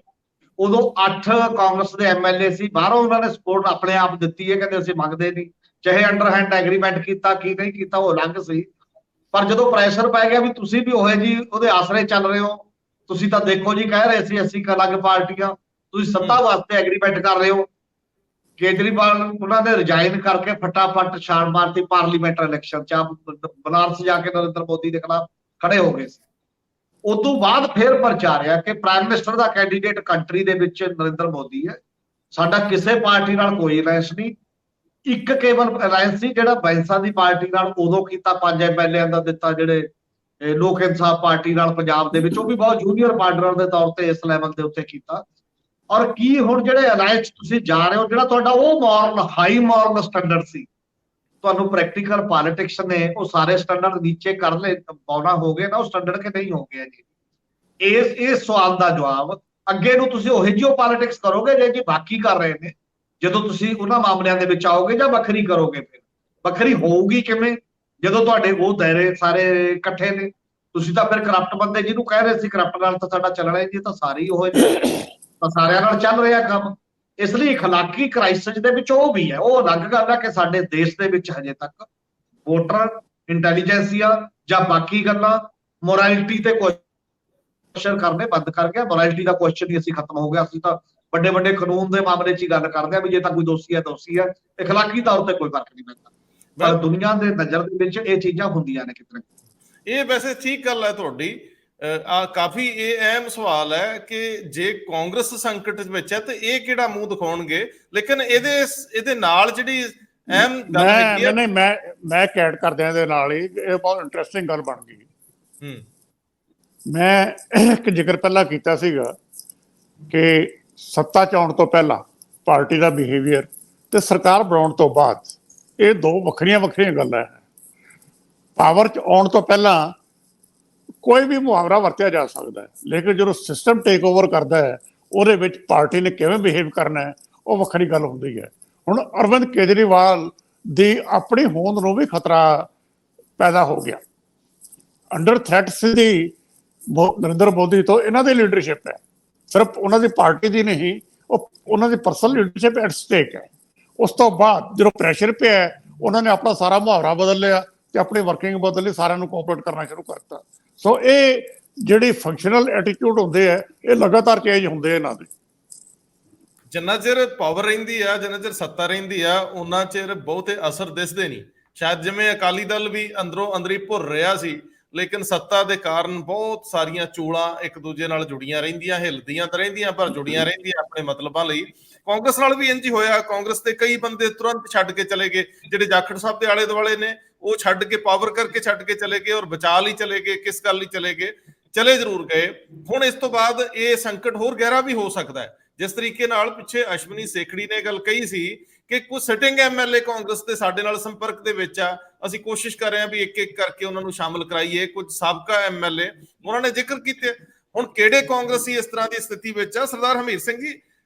ਉਦੋਂ 8 ਕਾਂਗਰਸ ਦੇ ਐਮਐਲਏ ਸੀ, ਬਾਹਰੋਂ ਉਹਨਾਂ ਨੇ ਸਪੋਰਟ ਆਪਣੇ ਆਪ ਦਿੱਤੀ ਹੈ, ਕਹਿੰਦੇ ਅਸੀਂ ਮੰਗਦੇ ਨਹੀਂ, ਚਾਹੇ ਅੰਡਰਹੈਂਡ ਐਗਰੀਮੈਂਟ ਕੀਤਾ ਕੀ ਨਹੀਂ ਕੀਤਾ ਉਹ ਅਲੱਗ ਸੀ। ਪਰ ਜਦੋਂ ਪ੍ਰੈਸ਼ਰ ਪੈ ਗਿਆ ਵੀ ਤੁਸੀਂ ਵੀ ਉਹ ਜੀ ਉਹਦੇ ਆਸਰੇ ਚੱਲ ਰਹੇ ਹੋ, ਤੁਸੀਂ ਤਾਂ ਦੇਖੋ ਜੀ ਕਹਿ ਰਹੇ ਸੀ ਅਸੀਂ ਇੱਕ ਅਲੱਗ ਪਾਰਟੀਆਂ, ਤੁਸੀਂ ਸੱਤਾ ਵਾਸਤੇ ਐਗਰੀਮੈਂਟ ਕਰ ਰਹੇ ਹੋ। ਕੇਜਰੀਵਾਲ ਉਹਨਾਂ ਨੇ ਰਿਜ਼ਾਈਨ ਕਰਕੇ ਫਟਾਫਟ ਛਾਲ ਮਾਰਤੀ ਪਾਰਲੀਮੈਂਟ ਇਲੈਕਸ਼ਨ ਚ, ਬਨਾਰਸ ਜਾ ਕੇ ਨਰਿੰਦਰ ਮੋਦੀ ਦੇ ਖਿਲਾਫ ਖੜੇ ਹੋ ਗਏ ਸੀ। ਉਸ ਤੋਂ ਬਾਅਦ ਫਿਰ ਪ੍ਰਚਾਰਿਆ ਕਿ ਪ੍ਰਾਈਮ ਮਿਨਿਸਟਰ ਦਾ ਕੈਂਡੀਡੇਟ ਕੰਟਰੀ ਦੇ ਵਿੱਚ ਨਰਿੰਦਰ ਮੋਦੀ ਹੈ, ਸਾਡਾ ਕਿਸੇ ਪਾਰਟੀ ਨਾਲ ਕੋਈ ਅਲਾਇੰਸ ਨਹੀਂ। ਇੱਕ ਕੇਵਲ ਅਲਾਇੰਸ ਸੀ ਜਿਹੜਾ ਬੈਂਸਾ ਦੀ ਪਾਰਟੀ ਨਾਲ ਉਦੋਂ ਕੀਤਾ, 5 ਐਮਐਲਏਆਂ ਦਾ ਦਿੱਤਾ, ਜਿਹੜੇ ਲੋਕ ਇਨਸਾਫ ਪਾਰਟੀ ਨਾਲ ਪੰਜਾਬ ਦੇ ਵਿੱਚ, ਉਹ ਵੀ ਬਹੁਤ ਜੂਨੀਅਰ ਪਾਰਟਨਰ ਦੇ ਤੌਰ ਤੇ ਇਸ ਲੈਵਲ ਦੇ ਉੱਤੇ ਕੀਤਾ। ਔਰ ਕੀ ਹੁਣ ਜਿਹੜੇ ਅਲਾਇੰਸ ਤੁਸੀਂ ਜਾ ਰਹੇ ਹੋ, ਜਿਹੜਾ ਤੁਹਾਡਾ ਉਹ ਮੋਰਲ ਹਾਈ ਮੋਰਲ ਸਟੈਂਡਰਡ ਸੀ, ਤੁਹਾਨੂੰ ਪ੍ਰੈਕਟੀਕਲ ਪੋਲਿਟਿਕਸ ਨੇ ਉਹ ਸਾਰੇ ਸਟੈਂਡਰਡ ਨੀਚੇ ਕਰ ਲੈ ਪਾਉਣਾ ਹੋ ਗਏ ਨਾ, ਉਹ ਸਟੈਂਡਰਡ ਕਿ ਨਹੀਂ ਹੋ ਗਿਆ ਜੀ? ਇਸ ਸਵਾਲ ਦਾ ਜਵਾਬ ਅੱਗੇ ਨੂੰ ਤੁਸੀਂ ਉਹੀ ਜਿਹੀ ਪੋਲਿਟਿਕਸ ਕਰੋਗੇ ਜੇ ਬਾਕੀ ਕਰ ਰਹੇ ਨੇ, ਜਦੋਂ ਤੁਸੀਂ ਉਹਨਾਂ ਮਾਮਲਿਆਂ ਦੇ ਵਿੱਚ ਆਓਗੇ, ਜਾਂ ਵੱਖਰੀ ਕਰੋਗੇ? ਫਿਰ ਵੱਖਰੀ ਹੋਊਗੀ ਕਿਵੇਂ ਜਦੋਂ ਤੁਹਾਡੇ ਉਹ ਦਾਇਰੇ ਸਾਰੇ ਇਕੱਠੇ ਨੇ? ਤੁਸੀਂ ਤਾਂ ਫਿਰ ਕਰਪਟ ਬੰਦੇ ਜਿਹਨੂੰ ਕਹਿ ਰਹੇ ਸੀ ਕਰਪਟ ਨਾਲ ਤਾਂ ਸਾਡਾ ਚੱਲਣਾ ਹੀ, ਤਾਂ ਸਾਰੀ ਉਹ ਤਾਂ ਸਾਰਿਆਂ ਨਾਲ ਚੱਲ ਰਿਹਾ ਕੰਮ। ਇਸ ਲਈ ਇਖਲਾਕੀ ਕ੍ਰਾਈਸਿਸ ਦੇ ਵਿੱਚ ਉਹ ਵੀ ਹੈ, ਉਹ ਅਲੱਗ ਗੱਲ ਹੈ ਕਿ ਸਾਡੇ ਦੇਸ਼ ਦੇ ਵਿੱਚ ਹਜੇ ਤੱਕ ਵੋਟਰ ਇੰਟੈਲੀਜੈਂਸੀਆ ਜਾਂ ਬਾਕੀ ਗੱਲਾਂ ਮੋਰੈਲਿਟੀ ਤੇ ਕੁਐਸਚਨ ਕਰਨੇ ਬੰਦ ਕਰ ਗਿਆ। ਮੋਰੈਲਿਟੀ ਦਾ ਕੁਐਸਚਨ ਹੀ ਅਸੀਂ ਖਤਮ ਹੋ ਗਿਆ, ਅਸੀਂ ਤਾਂ ਵੱਡੇ ਵੱਡੇ ਕਾਨੂੰਨ ਦੇ ਮਾਮਲੇ 'ਚ ਹੀ ਗੱਲ ਕਰਦੇ ਆ ਵੀ ਜੇ ਤਾਂ ਕੋਈ ਦੋਸ਼ੀ ਹੈ ਦੋਸ਼ੀ ਹੈ, ਇਖਲਾਕੀ ਤੌਰ ਤੇ ਕੋਈ ਫਰਕ ਨਹੀਂ ਪੈਂਦਾ। ਪਰ ਦੁਨੀਆ ਦੇ ਨਜ਼ਰ ਦੇ ਵਿੱਚ ਇਹ ਚੀਜ਼ਾਂ ਹੁੰਦੀਆਂ ਨੇ ਕਿਤੇ। ਇਹ ਵੈਸੇ ਠੀਕ ਗੱਲ ਹੈ ਤੁਹਾਡੀ। ਕਾਫੀ ਇਹ ਅਹਿਮ ਸਵਾਲ ਹੈ ਕਿ ਜੇ ਕਾਂਗਰਸ ਸੰਕਟ ਵਿੱਚ ਹੈ ਤੇ ਇਹ ਕਿਹੜਾ ਮੂੰਹ ਦਿਖਾਉਣਗੇ, ਲੇਕਿਨ ਇਹਦੇ ਨਾਲ ਜਿਹੜੀ ਅਹਿਮ ਗੱਲ ਹੈਗੀ ਹੈ, ਮੈਂ ਕੈਟ ਕਰਦਿਆਂ ਦੇ ਨਾਲ ਹੀ ਇਹ ਬਹੁਤ ਇੰਟਰਸਟਿੰਗ ਗੱਲ ਬਣ ਗਈ। ਮੈਂ ਇੱਕ ਜ਼ਿਕਰ ਪਹਿਲਾਂ ਕੀਤਾ ਸੀਗਾ ਕਿ ਸੱਤਾ 'ਚ ਆਉਣ ਤੋਂ ਪਹਿਲਾਂ ਪਾਰਟੀ ਦਾ ਬਿਹੇਵੀਅਰ ਤੇ ਸਰਕਾਰ ਬਣਾਉਣ ਤੋਂ ਬਾਅਦ, ਇਹ ਦੋ ਵੱਖਰੀਆਂ ਗੱਲਾਂ ਹੈ। ਪਾਵਰ 'ਚ ਆਉਣ ਤੋਂ ਪਹਿਲਾਂ ਕੋਈ ਵੀ ਮੁਹਾਵਰਾ ਵਰਤਿਆ ਜਾ ਸਕਦਾ ਹੈ, ਲੇਕਿਨ ਜਦੋਂ ਸਿਸਟਮ ਟੇਕ ਓਵਰ ਕਰਦਾ ਹੈ ਉਹਦੇ ਵਿੱਚ ਪਾਰਟੀ ਨੇ ਕਿਵੇਂ ਬਿਹੇਵ ਕਰਨਾ ਹੈ ਉਹ ਵੱਖਰੀ ਗੱਲ ਹੁੰਦੀ ਹੈ। ਹੁਣ ਅਰਵਿੰਦ ਕੇਜਰੀਵਾਲ ਦੀ ਆਪਣੀ ਹੋਂਦ ਨੂੰ ਵੀ ਖਤਰਾ ਪੈਦਾ ਹੋ ਗਿਆ। ਅੰਡਰ ਥ੍ਰੈਟ ਸੀ ਨਰਿੰਦਰ ਮੋਦੀ ਤੋਂ ਇਹਨਾਂ ਦੀ ਲੀਡਰਸ਼ਿਪ ਹੈ, ਸਿਰਫ ਉਹਨਾਂ ਦੀ ਪਾਰਟੀ ਦੀ ਨਹੀਂ, ਉਹ ਉਹਨਾਂ ਦੀ ਪਰਸਨਲ ਲੀਡਰਸ਼ਿਪ ਐਟ ਸਟੇਕ ਹੈ। ਉਸ ਤੋਂ ਬਾਅਦ ਜਦੋਂ ਪ੍ਰੈਸ਼ਰ ਪਿਆ ਉਹਨਾਂ ਨੇ ਆਪਣਾ ਸਾਰਾ ਮੁਹਾਵਰਾ ਬਦਲ ਲਿਆ ਤੇ ਆਪਣੀ ਵਰਕਿੰਗ ਬਦਲ ਲਈ, ਸਾਰਿਆਂ ਨੂੰ ਕੋਆਪਰੇਟ ਕਰਨਾ ਸ਼ੁਰੂ ਕਰਤਾ। ਸੋ ਇਹ ਜਿਹੜੀ ਫੰਕਸ਼ਨਲ ਐਟੀਟਿਊਡ ਹੁੰਦੇ ਆ ਇਹ ਲਗਾਤਾਰ ਚੇਂਜ ਹੁੰਦੇ ਇਹਨਾਂ ਦੇ। ਜਿੰਨਾ ਚਿਰ ਪਾਵਰ ਰਹਿੰਦੀ ਆ, ਜਿੰਨਾ ਚਿਰ ਸੱਤਾ ਰਹਿੰਦੀ ਆ, ਉਹਨਾਂ ਚਿਰ ਬਹੁਤੇ ਅਸਰ ਦਿਸਦੇ ਨਹੀਂ। ਸ਼ਾਇਦ ਜਿਵੇਂ ਅਕਾਲੀ ਦਲ ਵੀ ਅੰਦਰੋਂ ਅੰਦਰੀ ਭੁਰ ਰਿਹਾ ਸੀ, ਲੇਕਿਨ ਸੱਤਾ ਦੇ ਕਾਰਨ ਬਹੁਤ ਸਾਰੀਆਂ ਚੂੜਾਂ ਇੱਕ ਦੂਜੇ ਨਾਲ ਜੁੜੀਆਂ ਰਹਿੰਦੀਆਂ, ਹਿੱਲਦੀਆਂ ਤਾਂ ਰਹਿੰਦੀਆਂ ਪਰ ਜੁੜੀਆਂ ਰਹਿੰਦੀਆਂ ਆਪਣੇ ਮਤਲਬਾਂ ਲਈ। ਕਾਂਗਰਸ ਨਾਲ ਵੀ ਇੰਝ ਹੀ ਹੋਇਆ। ਕਾਂਗਰਸ ਦੇ ਕਈ ਬੰਦੇ ਤੁਰੰਤ ਛੱਡ ਕੇ ਚਲੇ ਗਏ, ਜਿਹੜੇ ਜਾਖੜ ਸਾਹਿਬ ਦੇ ਆਲੇ ਦੁਆਲੇ ਨੇ ਉਹ ਛੱਡ ਕੇ, ਪਾਵਰ ਕਰਕੇ ਛੱਡ ਕੇ ਚਲੇ ਗਏ, ਔਰ ਬਚਾ ਲਈ ਚਲੇ ਗਏ। ਕਿਸ ਗੱਲ ਲਈ ਚਲੇ ਗਏ? ਚਲੇ ਜ਼ਰੂਰ ਗਏ। ਹੁਣ ਇਸ ਤੋਂ ਬਾਅਦ ਇਹ ਸੰਕਟ ਹੋਰ ਗਹਿਰਾ ਵੀ ਹੋ ਸਕਦਾ ਹੈ। ਜਿਸ ਤਰੀਕੇ ਨਾਲ ਪਿੱਛੇ ਅਸ਼ਵਨੀ ਸੇਖੜੀ ਨੇ ਗੱਲ ਕਹੀ ਸੀ ਕਿ ਕੁਝ ਸਿਟਿੰਗ ਐਮਐਲਏ ਕਾਂਗਰਸ ਦੇ ਸਾਡੇ ਨਾਲ ਸੰਪਰਕ ਦੇ ਵਿੱਚ ਆ, ਅਸੀਂ ਕੋਸ਼ਿਸ਼ ਕਰ ਰਹੇ ਹਾਂ ਵੀ ਇੱਕ ਇੱਕ ਕਰਕੇ ਉਹਨਾਂ ਨੂੰ ਸ਼ਾਮਲ ਕਰਾਈਏ। ਕੁਝ ਸਾਬਕਾ ਐਮਐਲਏ ਉਹਨਾਂ ਨੇ ਜ਼ਿਕਰ ਕੀਤੇ। ਹੁਣ ਕਿਹੜੇ ਕਾਂਗਰਸੀ ਇਸ ਤਰ੍ਹਾਂ ਦੀ ਸਥਿਤੀ ਵਿੱਚ ਆ? ਸਰਦਾਰ ਹਮੀਰ ਸਿੰਘ ਜੀ,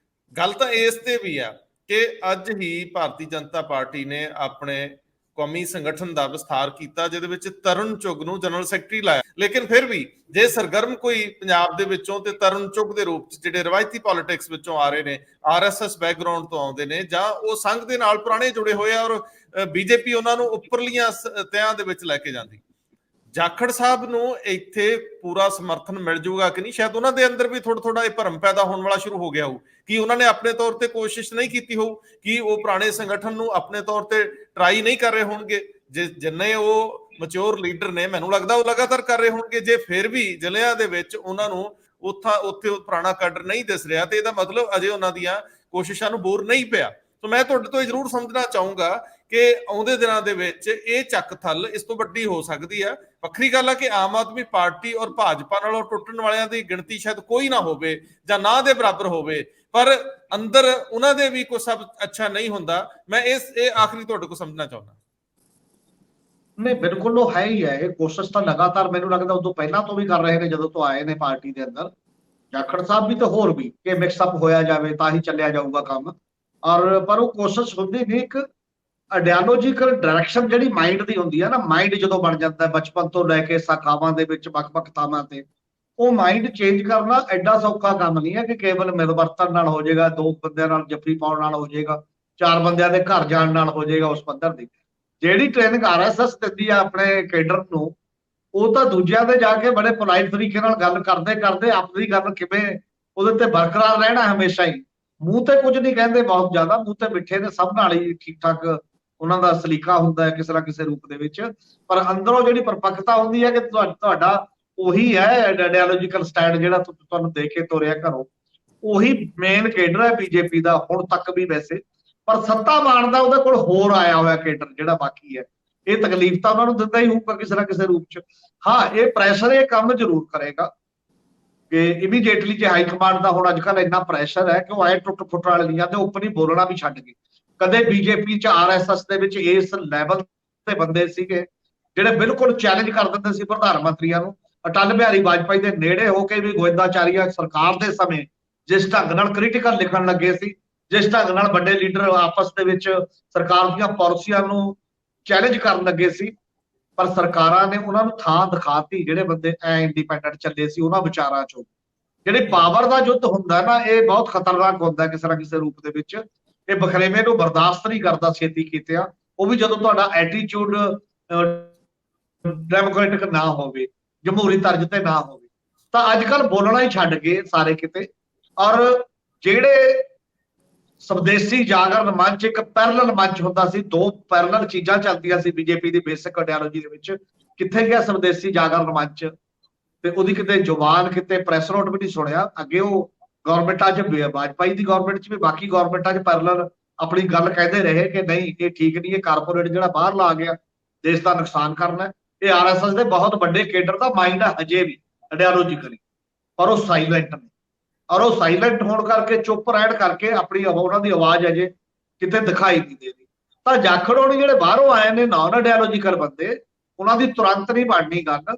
ਗੱਲ ਤਾਂ ਇਸ ਤੇ ਵੀ ਆ ਕਿ ਅੱਜ ਹੀ ਭਾਰਤੀ ਜਨਤਾ ਪਾਰਟੀ ਨੇ ਆਪਣੇ ਕੌਮੀ ਸੰਗਠਨ ਦਾ ਵਿਸਥਾਰ ਕੀਤਾ, ਜਿਹਦੇ ਵਿੱਚ ਤਰੁਣ ਚੁੱਗ ਨੂੰ ਜਨਰਲ ਸੈਕਟਰੀ ਲਾਇਆ। ਲੇਕਿਨ ਫਿਰ ਵੀ ਜੇ ਸਰਗਰਮ ਕੋਈ ਪੰਜਾਬ ਦੇ ਵਿੱਚੋਂ ਤੇ ਤਰੁਣ ਚੁੱਗ ਦੇ ਰੂਪ 'ਚ ਜਿਹੜੇ ਰਵਾਇਤੀ ਪੋਲਿਟਿਕਸ ਵਿੱਚੋਂ ਆ ਰਹੇ ਨੇ, ਆਰਐਸਐਸ ਬੈਕਗਰਾਉਂਡ ਤੋਂ ਆਉਂਦੇ ਨੇ, ਜਾਂ ਉਹ ਸੰਘ ਦੇ ਨਾਲ ਪੁਰਾਣੇ ਜੁੜੇ ਹੋਏ ਆ, ਔਰ ਬੀਜੇਪੀ ਉਹਨਾਂ ਨੂੰ ਉੱਪਰਲੀਆਂ ਤਿਆਂ ਦੇ ਵਿੱਚ ਲੈ ਕੇ ਜਾਂਦੀ। ਜਾਖੜ ਸਾਹਿਬ ਨੂੰ ਇੱਥੇ ਪੂਰਾ ਸਮਰਥਨ ਮਿਲ ਜੂਗਾ ਕਿ ਨਹੀਂ? ਸ਼ਾਇਦ ਉਹਨਾਂ ਦੇ ਅੰਦਰ ਵੀ ਥੋੜਾ ਇਹ ਭਰਮ ਪੈਦਾ ਹੋਣ ਵਾਲਾ ਸ਼ੁਰੂ ਹੋ ਗਿਆ ਹੋ ਕਿ ਉਹਨਾਂ ਨੇ ਆਪਣੇ ਤੌਰ ਤੇ ਕੋਸ਼ਿਸ਼ ਨਹੀਂ ਕੀਤੀ ਹੋਊ, ਕਿ ਉਹ ਪੁਰਾਣੇ ਸੰਗਠਨ ਨੂੰ ਆਪਣੇ ਤੌਰ ਤੇ ਟਰਾਈ ਨਹੀਂ ਕਰ ਰਹੇ ਹੋਣਗੇ। ਜਿੰਨੇ ਉਹ ਮੈਚੁਰ ਲੀਡਰ ਨੇ, ਮੈਨੂੰ ਲੱਗਦਾ ਉਹ ਲਗਾਤਾਰ ਕਰ ਰਹੇ ਹੋਣਗੇ। ਜੇ ਫਿਰ ਵੀ ਜ਼ਿਲ੍ਹਿਆਂ ਦੇ ਵਿੱਚ ਉਹਨਾਂ ਨੂੰ ਉੱਥੇ ਪੁਰਾਣਾ ਕਾਡਰ ਨਹੀਂ ਦਿਸ ਰਿਹਾ, ਤੇ ਇਹਦਾ ਮਤਲਬ ਅਜੇ ਉਹਨਾਂ ਦੀਆਂ ਕੋਸ਼ਿਸ਼ਾਂ ਨੂੰ ਬੋਰ ਨਹੀਂ ਪਿਆ। ਸੋ ਮੈਂ ਤੁਹਾਡੇ ਤੋਂ ਜ਼ਰੂਰ ਸਮਝਣਾ ਚਾਹੂੰਗਾ ਕਿ ਆਉਂਦੇ ਦਿਨਾਂ ਦੇ ਵਿੱਚ ਇਹ ਚੱਕ ਥਲ ਇਸ ਤੋਂ ਵੱਡੀ ਹੋ ਸਕਦੀ ਹੈ। ਵੱਖਰੀ ਗੱਲ ਹੈ ਕਿ ਆਮ ਆਦਮੀ ਪਾਰਟੀ ਔਰ ਭਾਜਪਾ ਨਾਲੋਂ ਟੁੱਟਣ ਵਾਲਿਆਂ ਦੀ ਗਿਣਤੀ ਸ਼ਾਇਦ ਕੋਈ ਨਾ ਹੋਵੇ ਜਾਂ ਨਾ ਦੇ ਬਰਾਬਰ ਹੋਵੇ, ਪਰ ਅੰਦਰ ਉਹਨਾਂ ਦੇ ਵੀ ਕੋਈ ਸਭ ਅੱਛਾ ਨਹੀਂ ਹੁੰਦਾ। ਮੈਂ ਇਹ ਆਖਰੀ ਤੁਹਾਡੇ ਕੋਲ ਸਮਝਣਾ ਚਾਹੁੰਦਾ। ਨਹੀਂ, ਬਿਲਕੁਲ ਉਹ ਹੈ ਹੀ ਹੈ। ਇਹ ਕੋਸ਼ਿਸ਼ ਤਾਂ ਲਗਾਤਾਰ ਮੈਨੂੰ ਲੱਗਦਾ ਉਦੋਂ ਪਹਿਲਾਂ ਤੋਂ ਵੀ ਕਰ ਰਹੇ ਨੇ, ਜਦੋਂ ਤੋਂ ਆਏ ਨੇ ਪਾਰਟੀ ਦੇ ਅੰਦਰ ਜਾਖੜ ਸਾਹਿਬ ਵੀ ਤੇ ਹੋਰ ਵੀ, ਕਿ ਮਿਕਸਅਪ ਹੋਇਆ ਜਾਵੇ ਤਾਂ ਹੀ ਚੱਲਿਆ ਜਾਊਗਾ ਕੰਮ। ਔਰ ਪਰ ਉਹ ਕੋਸ਼ਿਸ਼ ਹੁੰਦੀ ਨਹੀਂ, ਇੱਕ ਆਈਡੀਓਲੋਜੀਕਲ ਡਾਇਰੈਕਸ਼ਨ ਜਿਹੜੀ ਮਾਈਂਡ ਦੀ ਹੁੰਦੀ ਹੈ ਨਾ, ਮਾਈਂਡ ਜਦੋਂ ਬਣ ਜਾਂਦਾ ਬਚਪਨ ਤੋਂ ਲੈ ਕੇ ਸਾਖਾਵਾਂ ਦੇ ਵਿੱਚ ਵੱਖ-ਵੱਖ ਥਾਵਾਂ ਤੇ, ਉਹ ਮਾਈਂਡ ਚੇਂਜ ਕਰਨਾ ਐਡਾ ਸੌਖਾ ਕੰਮ ਨਹੀਂ ਹੈ ਕਿ ਕੇਵਲ ਮਿਲਵਰਤਨ ਨਾਲ ਹੋ ਜਾਏਗਾ, 2 ਬੰਦਿਆਂ ਨਾਲ ਜੱਫੀ ਪਾਉਣ ਨਾਲ ਹੋ ਜਾਏਗਾ, 4 ਬੰਦਿਆਂ ਦੇ ਘਰ ਜਾਣ ਨਾਲ ਹੋ ਜਾਏਗਾ ਉਸ ਪੱਧਰ ਦੀ। ਜਿਹੜੀ ਟ੍ਰੇਨਿੰਗ ਆਰਐਸਐਸ ਦਿੰਦੀ ਆ ਆਪਣੇ ਕੇਡਰ ਨੂੰ, ਉਹ ਤਾਂ ਦੂਜਿਆਂ ਦੇ ਜਾ ਕੇ ਬੜੇ ਪੋਲਾਈਟ ਤਰੀਕੇ ਨਾਲ ਗੱਲ ਕਰਦੇ ਕਰਦੇ ਆਪਣੀ ਗੱਲ ਕਿਵੇਂ ਉਹਦੇ ਤੇ ਬਰਕਰਾਰ ਰਹਿਣਾ ਹਮੇਸ਼ਾ ਹੀ। ਮੂੰਹ ਤੇ ਕੁਝ ਨਹੀਂ ਕਹਿੰਦੇ, ਬਹੁਤ ਜ਼ਿਆਦਾ ਮੂੰਹ ਤੇ ਮਿੱਠੇ ਨੇ, ਸਭ ਨਾਲ ਹੀ ਠੀਕ ਠਾਕ ਉਹਨਾਂ ਦਾ ਸਲੀਕਾ ਹੁੰਦਾ ਹੈ ਕਿਸੇ ਨਾ ਕਿਸੇ ਰੂਪ ਦੇ ਵਿੱਚ, ਪਰ ਅੰਦਰੋਂ ਜਿਹੜੀ ਪਰਪੱਕਤਾ ਹੁੰਦੀ ਹੈ ਕਿ ਤੁਹਾਡਾ ਉਹੀ ਹੈ ਆਈਡੀਓਲੋਜੀਕਲ ਸਟੈਂਡ ਜਿਹੜਾ ਤੁਹਾਨੂੰ ਦੇ ਕੇ ਤੋਰਿਆ ਘਰੋਂ, ਉਹੀ ਮੇਨ ਕੇਡਰ ਹੈ ਬੀਜੇਪੀ ਦਾ ਹੁਣ ਤੱਕ ਵੀ ਵੈਸੇ। ਪਰ ਸੱਤਾ ਮਾਣ ਦਾ ਉਹਦੇ ਕੋਲ ਹੋਰ ਆਇਆ ਹੋਇਆ ਕੇਡਰ ਜਿਹੜਾ ਬਾਕੀ ਹੈ, ਇਹ ਤਕਲੀਫ ਤਾਂ ਉਹਨਾਂ ਨੂੰ ਦਿੰਦਾ ਹੀ ਹੋਊਗਾ ਕਿਸੇ ਨਾ ਕਿਸੇ ਰੂਪ ਚ। ਹਾਂ, ਇਹ ਪ੍ਰੈਸ਼ਰ ਇਹ ਕੰਮ ਜ਼ਰੂਰ ਕਰੇਗਾ ਕਿ ਇਮੀਡੀਏਟਲੀ ਜੇ ਹਾਈ ਕਮਾਂਡ ਦਾ ਹੁਣ ਅੱਜ ਕੱਲ੍ਹ ਇੰਨਾ ਪ੍ਰੈਸ਼ਰ ਹੈ ਕਿ ਉਹ ਆਏ ਟੁੱਟ ਫੁੱਟ ਵਾਲੇ ਨਹੀਂ ਜਾਂਦੇ, ਉੱਪਰ ਹੀ ਬੋਲਣਾ ਵੀ ਛੱਡ ਗਏ। ਕਦੇ ਬੀਜੇਪੀ ਚ ਆਰਐਸਐਸ ਦੇ ਵਿੱਚ ਇਸ ਲੈਵਲ ਤੇ ਬੰਦੇ ਸੀਗੇ ਜਿਹੜੇ ਬਿਲਕੁਲ ਚੈਲੰਜ ਕਰ ਦਿੰਦੇ ਸੀ ਪ੍ਰਧਾਨ ਮੰਤਰੀਆਂ ਨੂੰ। ਅਟਲ ਬਿਹਾਰੀ ਵਾਜਪਾਈ ਦੇ ਨੇੜੇ ਹੋ ਕੇ ਵੀ ਗੋਇੰਦਾਚਾਰੀਆ ਸਰਕਾਰ ਦੇ ਸਮੇਂ ਜਿਸ ਢੰਗ ਨਾਲ ਕ੍ਰਿਟੀਕਲ ਲਿਖਣ ਲੱਗੇ ਸੀ, ਜਿਸ ਢੰਗ ਨਾਲ ਵੱਡੇ ਲੀਡਰ ਆਪਸ ਦੇ ਵਿੱਚ ਸਰਕਾਰ ਦੀਆਂ ਪਾਲਿਸੀਆਂ ਨੂੰ ਚੈਲੰਜ ਕਰਨ ਲੱਗੇ ਸੀ, ਪਰ ਸਰਕਾਰਾਂ ਨੇ ਉਹਨਾਂ ਨੂੰ ਥਾਂ ਦਿਖਾਤੀ। ਜਿਹੜੇ ਬੰਦੇ ਐ ਇੰਡੀਪੈਂਡੈਂਟ ਚੱਲੇ ਸੀ ਉਹਨਾਂ ਵਿਚਾਰਾਂ ਚੋਂ। ਜਿਹੜੇ ਪਾਵਰ ਦਾ ਯੁੱਧ ਹੁੰਦਾ ਨਾ, ਇਹ ਬਹੁਤ ਖਤਰਨਾਕ ਹੁੰਦਾ ਕਿਸੇ ਨਾ ਕਿਸੇ ਰੂਪ ਦੇ ਵਿੱਚ। ਇਹ ਬਖਰੇਵੇਂ ਨੂੰ ਬਰਦਾਸ਼ਤ ਨਹੀਂ ਕਰਦਾ ਛੇਤੀ ਕੀਤਿਆਂ, ਉਹ ਵੀ ਜਦੋਂ ਤੁਹਾਡਾ ਐਟੀਟਿਊਡ ਡੈਮੋਕ੍ਰੈਟਿਕ ਨਾ ਹੋਵੇ, ਜਮਹੂਰੀ ਤਰਜ਼ ਤੇ ਨਾ ਹੋਵੇ। ਤਾਂ ਅੱਜ ਕੱਲ੍ਹ ਬੋਲਣਾ ਹੀ ਛੱਡ ਗਏ ਸਾਰੇ ਕਿਤੇ। ਔਰ ਜਿਹੜੇ ਸਵਦੇਸੀ ਜਾਗਰਣ ਮੰਚ, ਇੱਕ ਪੈਰਲਲ ਮੰਚ ਹੁੰਦਾ ਸੀ, 2 ਪੈਰਲਲ ਚੀਜ਼ਾਂ ਚੱਲਦੀਆਂ ਸੀ ਬੀਜੇਪੀ ਦੀ ਬੇਸਿਕ ਆਈਡੀਓਲੋਜੀ ਦੇ ਵਿੱਚ। ਕਿੱਥੇ ਗਿਆ ਸਵਦੇਸੀ ਜਾਗਰਣ ਮੰਚ? ਤੇ ਉਹਦੀ ਕਿਤੇ ਜ਼ੁਬਾਨ, ਕਿਤੇ ਪ੍ਰੈਸ ਨੋਟ ਵੀ ਨਹੀਂ ਸੁਣਿਆ। ਅੱਗੇ ਉਹ ਗਵਰਨਮੈਂਟਾਂ 'ਚ, ਵਾਜਪਾਈ ਦੀ ਗਵਰਨਮੈਂਟ 'ਚ ਵੀ, ਬਾਕੀ ਗਵਰਨਮੈਂਟਾਂ 'ਚ ਪੈਰਲਲ ਆਪਣੀ ਗੱਲ ਕਹਿੰਦੇ ਰਹੇ ਕਿ ਨਹੀਂ ਇਹ ਠੀਕ ਨਹੀਂ, ਇਹ ਕਾਰਪੋਰੇਟ ਜਿਹੜਾ ਬਾਹਰ ਲਾ ਗਿਆ ਦੇਸ਼ ਦਾ ਨੁਕਸਾਨ ਕਰਨਾ। ਇਹ ਆਰਐਸਐਸ ਦੇ ਬਹੁਤ ਵੱਡੇ ਕੇਡਰ ਦਾ ਮਾਈਂਡ ਹੈ ਹਜੇ ਵੀ ਆਈਡੀਓਲੋਜੀਕਲੀ, ਪਰ ਉਹ ਸਾਇਲੈਂਟ ਨੇ। ਔਰ ਉਹ ਸਾਇਲੈਂਟ ਹੋਣ ਕਰਕੇ, ਚੁੱਪ ਰਹਿਣ ਕਰਕੇ ਆਪਣੀ ਉਹਨਾਂ ਦੀ ਆਵਾਜ਼ ਅਜੇ ਕਿਤੇ ਦਿਖਾਈ ਨਹੀਂ ਦੇ ਰਹੀ। ਤਾਂ ਜਾਖੜ ਹੋਣੀ ਜਿਹੜੇ ਬਾਹਰੋਂ ਆਏ ਨੇ ਨਾਨ ਆਈਡੀਓਲੋਜੀਕਲ ਬੰਦੇ, ਉਹਨਾਂ ਦੀ ਤੁਰੰਤ ਨਹੀਂ ਬਣਨੀ ਗੱਲ।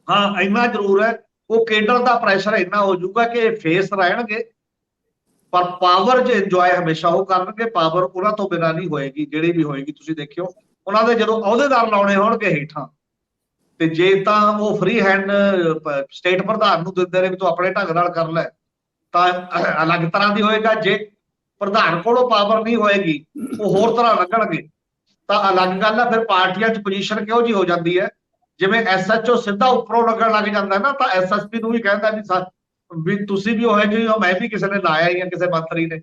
ਹਾਂ, ਇੰਨਾ ਜ਼ਰੂਰ ਹੈ ਉਹ ਕੇਡਰ ਦਾ ਪ੍ਰੈਸ਼ਰ ਇੰਨਾ ਹੋ ਜਾਊਗਾ ਕਿ ਇਹ ਫੇਸ ਰਹਿਣਗੇ, ਪਰ ਪਾਵਰ ਜੇ ਇੰਜੋਏ ਹਮੇਸ਼ਾ ਉਹ ਕਰਨਗੇ। ਪਾਵਰ ਉਹਨਾਂ ਤੋਂ ਬਿਨਾਂ ਨਹੀਂ ਹੋਏਗੀ, ਜਿਹੜੀ ਵੀ ਹੋਏਗੀ। ਤੁਸੀਂ ਦੇਖਿਓ ਉਹਨਾਂ ਦੇ ਜਦੋਂ ਅਹੁਦੇਦਾਰ ਲਾਉਣੇ ਹੋਣਗੇ ਹੇਠਾਂ, ਤੇ ਜੇ ਤਾਂ ਉਹ ਫ੍ਰੀ ਹੈਂਡ ਸਟੇਟ ਪ੍ਰਧਾਨ ਨੂੰ ਦਿੰਦੇ ਨੇ ਵੀ ਤੂੰ ਆਪਣੇ ਢੰਗ ਨਾਲ ਕਰ ਲੈ, ਤਾਂ ਅਲੱਗ ਤਰ੍ਹਾਂ ਦੀ ਹੋਏਗਾ। ਜੇ ਪ੍ਰਧਾਨ ਕੋਲੋਂ ਪਾਵਰ ਨਹੀਂ ਹੋਏਗੀ, ਉਹ ਹੋਰ ਤਰ੍ਹਾਂ ਲੱਗਣਗੇ, ਤਾਂ ਅਲੱਗ ਗੱਲ ਹੈ। ਫਿਰ ਪਾਰਟੀਆਂ 'ਚ ਪੋਜੀਸ਼ਨ ਕਿਹੋ ਜਿਹੀ ਹੋ ਜਾਂਦੀ ਹੈ, ਜਿਵੇਂ ਐਸਐਚਓ ਸਿੱਧਾ ਉੱਪਰੋਂ ਲੱਗਣ ਲੱਗ ਜਾਂਦਾ ਨਾ, ਤਾਂ ਐਸਐਸਪੀ ਨੂੰ ਵੀ ਕਹਿੰਦਾ ਵੀ ਤੁਸੀਂ ਵੀ ਹੋਏ ਜੀ, ਮੈਂ ਵੀ ਕਿਸੇ ਨੇ ਲਾਇਆ ਹੀ ਆ, ਕਿਸੇ ਮੰਤਰੀ ਨੇ,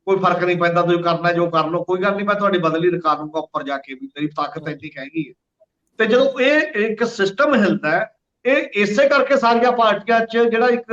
ਕੋਈ ਫਰਕ ਨਹੀਂ ਪੈਂਦਾ, ਤੁਸੀਂ ਕਰਨਾ ਜੋ ਕਰ ਲਓ, ਕੋਈ ਗੱਲ ਨਹੀਂ, ਮੈਂ ਤੁਹਾਡੀ ਬਦਲੀ ਰਖਾ ਦੂੰਗਾ ਉੱਪਰ ਜਾ ਕੇ, ਵੀ ਮੇਰੀ ਤਾਕਤ ਇੰਨੀ ਹੈਗੀ ਹੈ। ਤੇ ਜਦੋਂ ਇਹ ਇੱਕ ਸਿਸਟਮ ਹਿਲਦਾ ਹੈ, ਇਹ ਇਸੇ ਕਰਕੇ ਸਾਰੀਆਂ ਪਾਰਟੀਆਂ 'ਚ ਜਿਹੜਾ ਇੱਕ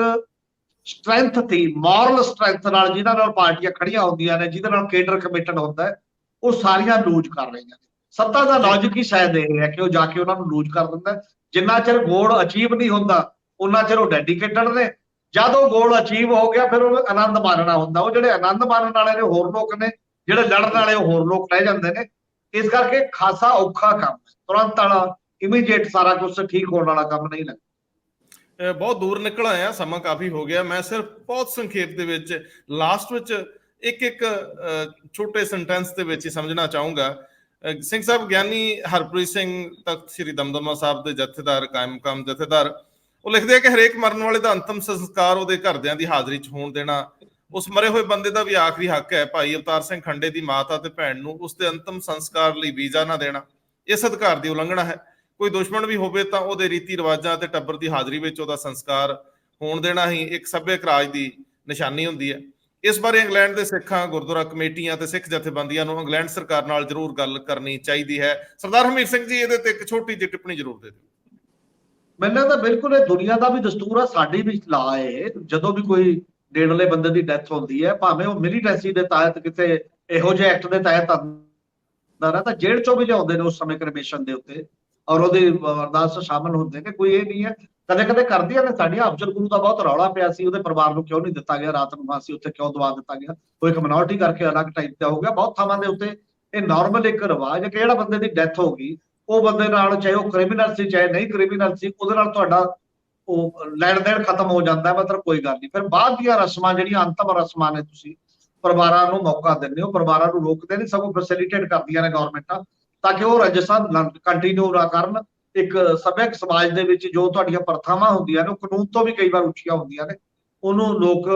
ਸਟਰੈਂਥ ਥੀ, ਮੋਰਲ ਸਟਰੈਂਥ ਨਾਲ ਜਿਹਨਾਂ ਨਾਲ ਪਾਰਟੀਆਂ ਖੜੀਆਂ ਹੁੰਦੀਆਂ ਨੇ, ਜਿਹਦੇ ਨਾਲ ਕੇਡਰ ਕਮਿਟਡ ਹੁੰਦਾ ਹੈ, ਉਹ ਸਾਰੀਆਂ ਲੂਜ ਕਰ ਰਹੀਆਂ ਨੇ। ਸੱਤਾ ਦਾ ਲੌਜਿਕ ਹੀ ਸ਼ਾਇਦ ਇਹ ਹੈ ਕਿ ਉਹ ਜਾ ਕੇ ਉਹਨਾਂ ਨੂੰ ਲੂਜ ਕਰ ਦਿੰਦਾ। ਜਿੰਨਾ ਚਿਰ ਗੋਲ ਅਚੀਵ ਨਹੀਂ ਹੁੰਦਾ, ਉਹਨਾਂ ਚਿਰ ਉਹ ਡੈਡੀਕੇਟਡ ਨੇ। ਜਦ ਉਹ ਗੋਲ ਅਚੀਵ ਹੋ ਗਿਆ, ਫਿਰ ਉਹ ਆਨੰਦ ਮਾਣਨਾ ਹੁੰਦਾ। ਉਹ ਜਿਹੜੇ ਆਨੰਦ ਮਾਣਨ ਵਾਲੇ ਨੇ ਹੋਰ ਲੋਕ ਨੇ, ਜਿਹੜੇ ਲੜਨ ਵਾਲੇ ਉਹ ਹੋਰ ਲੋਕ ਰਹਿ ਜਾਂਦੇ ਨੇ। ਇਸ ਕਰਕੇ ਖਾਸਾ ਔਖਾ ਕੰਮ ਹੈ, ਤੁਰੰਤ ਵਾਲਾ, ਇਮੀਡੀਏਟ ਸਾਰਾ ਕੁਝ ਠੀਕ ਹੋਣ ਵਾਲਾ ਕੰਮ ਨਹੀਂ ਲੱਗਦਾ। ਬਹੁਤ ਦੂਰ ਨਿਕਲ ਆਇਆ, ਸਮਾਂ ਕਾਫੀ ਹੋ ਗਿਆ। ਮੈਂ ਸਿਰਫ ਬਹੁਤ ਸੰਖੇਪ ਦੇ ਵਿੱਚ ਲਾਸਟ ਵਿੱਚ ਇੱਕ ਛੋਟੇ ਸੈਂਟੈਂਸ ਦੇ ਵਿੱਚ ਹੀ ਸਮਝਣਾ ਚਾਹੂੰਗਾ। ਸਿੰਘ ਸਾਹਿਬ, ਗਿਆਨੀ ਹਰਪ੍ਰੀਤ ਸਿੰਘ ਤਖਤ ਸ੍ਰੀ ਦਮਦਮਾ ਸਾਹਿਬ ਦੇ ਜਥੇਦਾਰ, ਕਾਇਮ ਮਕਾਮ ਜਥੇਦਾਰ, ਉਹ ਲਿਖਦੇ ਆ ਕਿ ਹਰੇਕ ਮਰਨ ਵਾਲੇ ਦਾ ਅੰਤਮ ਸੰਸਕਾਰ ਉਹਦੇ ਘਰਦਿਆਂ ਦੀ ਹਾਜ਼ਰੀ 'ਚ ਹੋਣ ਦੇਣਾ ਉਸ ਮਰੇ ਹੋਏ ਬੰਦੇ ਦਾ ਵੀ ਆਖਰੀ ਹੱਕ ਹੈ। ਭਾਈ ਅਵਤਾਰ ਸਿੰਘ ਖੰਡੇ ਦੀ ਮਾਤਾ ਤੇ ਭੈਣ ਨੂੰ ਉਸਦੇ ਅੰਤਮ ਸੰਸਕਾਰ ਲਈ ਵੀਜ਼ਾ ਨਾ ਦੇਣਾ ਇਸ ਅਧਿਕਾਰ ਦੀ ਉਲੰਘਣਾ ਹੈ। ਕੋਈ ਦੁਸ਼ਮਣ ਵੀ ਹੋਵੇ ਤਾਂ ਉਹਦੇ ਰੀਤੀ ਰਿਵਾਜਾਂ ਤੇ ਟੱਬਰ ਦੀ ਹਾਜ਼ਰੀ ਵਿੱਚ ਉਹਦਾ ਸੰਸਕਾਰ ਹੋਣ ਦੇਣਾ ਹੀ ਇੱਕ ਸੱਭਿਅਕ ਰਾਜ ਦੀ ਨਿਸ਼ਾਨੀ ਹੁੰਦੀ ਹੈ। ਇਸ ਬਾਰੇ ਇੰਗਲੈਂਡ ਦੇ ਸਿੱਖਾਂ, ਗੁਰਦੁਆਰਾ ਕਮੇਟੀਆਂ ਤੇ ਸਿੱਖ ਜਥੇਬੰਦੀਆਂ ਨੂੰ ਇੰਗਲੈਂਡ ਸਰਕਾਰ ਨਾਲ ਜ਼ਰੂਰ ਗੱਲ ਕਰਨੀ ਚਾਹੀਦੀ ਹੈ। ਸਰਦਾਰ ਹਰਮੀਤ ਸਿੰਘ ਜੀ, ਇਹਦੇ ਤੇ ਇੱਕ ਛੋਟੀ ਜਿਹੀ ਟਿੱਪਣੀ ਜ਼ਰੂਰ ਦੇ ਦਿਓ। ਮੈਨੂੰ ਤਾਂ ਬਿਲਕੁਲ ਇਹ ਦੁਨੀਆ ਦਾ ਵੀ ਦਸਤੂਰ ਆ, ਸਾਡੀ ਵੀ ਲਾ ਹੈ। ਜਦੋਂ ਵੀ ਕੋਈ ਨੇੜਲੇ ਬੰਦੇ ਦੀ ਡੈਥ ਹੁੰਦੀ ਹੈ, ਭਾਵੇਂ ਉਹ ਮਿਲੀਟੈਂਸੀ ਦੇ ਤਹਿਤ ਕਿਤੇ ਇਹੋ ਜਿਹੇ ਐਕਟ ਦੇ ਤਹਿਤ ਆਉਂਦਾ ਨਾ, ਤਾਂ ਜੇਲ੍ਹ ਚੋਂ ਵੀ ਲਿਆਉਂਦੇ ਨੇ ਉਸ ਸਮੇਂ ਕ੍ਰਿਮੇਸ਼ਨ ਦੇ ਉੱਤੇ, ਔਰ ਉਹਦੇ ਅਰਦਾਸ ਸ਼ਾਮਲ ਹੁੰਦੇ ਨੇ। ਕੋਈ ਇਹ ਨਹੀਂ ਹੈ ਕਦੇ ਕਦੇ ਕਰਦੀਆਂ ਨੇ ਸਾਡੀਆਂ। ਅਫਜ਼ਲ ਗੁਰੂ ਦਾ ਬਹੁਤ ਰੌਲਾ ਪਿਆ ਸੀ, ਉਹਦੇ ਪਰਿਵਾਰ ਨੂੰ ਕਿਉਂ ਨਹੀਂ ਦਿੱਤਾ ਗਿਆ, ਰਾਤ ਨੂੰ ਫਾਂਸੀ ਉੱਥੇ ਕਿਉਂ ਦਵਾ ਦਿੱਤਾ ਗਿਆ, ਉਹ ਇੱਕ ਮਿਨੋਰਟੀ ਕਰਕੇ ਅਲੱਗ ਟਾਈਪ ਦਾ ਹੋ ਗਿਆ। ਬਹੁਤ ਥਾਵਾਂ ਦੇ ਉੱਤੇ ਇਹ ਨਾਰਮਲ ਇੱਕ ਰਿਵਾਜ ਹੈ ਕਿ ਜਿਹੜਾ ਬੰਦੇ ਦੀ ਡੈਥ ਹੋ ਗਈ, ਉਹ ਬੰਦੇ ਨਾਲ ਚਾਹੇ ਉਹ ਕ੍ਰਿਮੀਨਲ ਸੀ ਚਾਹੇ ਨਹੀਂ ਕ੍ਰਿਮੀਨਲ ਸੀ, ਉਹਦੇ ਨਾਲ ਤੁਹਾਡਾ ਉਹ ਲੈਣ ਦੇਣ ਖਤਮ ਹੋ ਜਾਂਦਾ, ਮਤਲਬ ਕੋਈ ਗੱਲ ਨਹੀਂ। ਫਿਰ ਬਾਅਦ ਦੀਆਂ ਰਸਮਾਂ ਜਿਹੜੀਆਂ ਅੰਤਮ ਰਸਮਾਂ ਨੇ, ਤੁਸੀਂ ਪਰਿਵਾਰਾਂ ਨੂੰ ਮੌਕਾ ਦਿੰਦੇ ਹੋ, ਪਰਿਵਾਰਾਂ ਨੂੰ ਰੋਕਦੇ ਨਹੀਂ, ਸਗੋਂ ਫੈਸਿਲਿਟੇਟ ਕਰਦੀਆਂ ਨੇ ਗਵਰਨਮੈਂਟਾਂ, ਤਾਂ ਕਿ ਉਹ ਰਜਸਾਂ ਕੰਟੀਨਿਊ ਨਾ ਕਰਨ। ਇੱਕ ਸਭਿਅਕ ਸਮਾਜ ਦੇ ਵਿੱਚ ਜੋ ਤੁਹਾਡੀਆਂ ਪ੍ਰਥਾਵਾਂ ਹੁੰਦੀਆਂ ਨੇ, ਉਹ ਕਾਨੂੰਨ ਤੋਂ ਵੀ ਕਈ ਵਾਰ ਉੱਚੀਆਂ ਹੁੰਦੀਆਂ ਨੇ, ਉਹਨੂੰ ਲੋਕ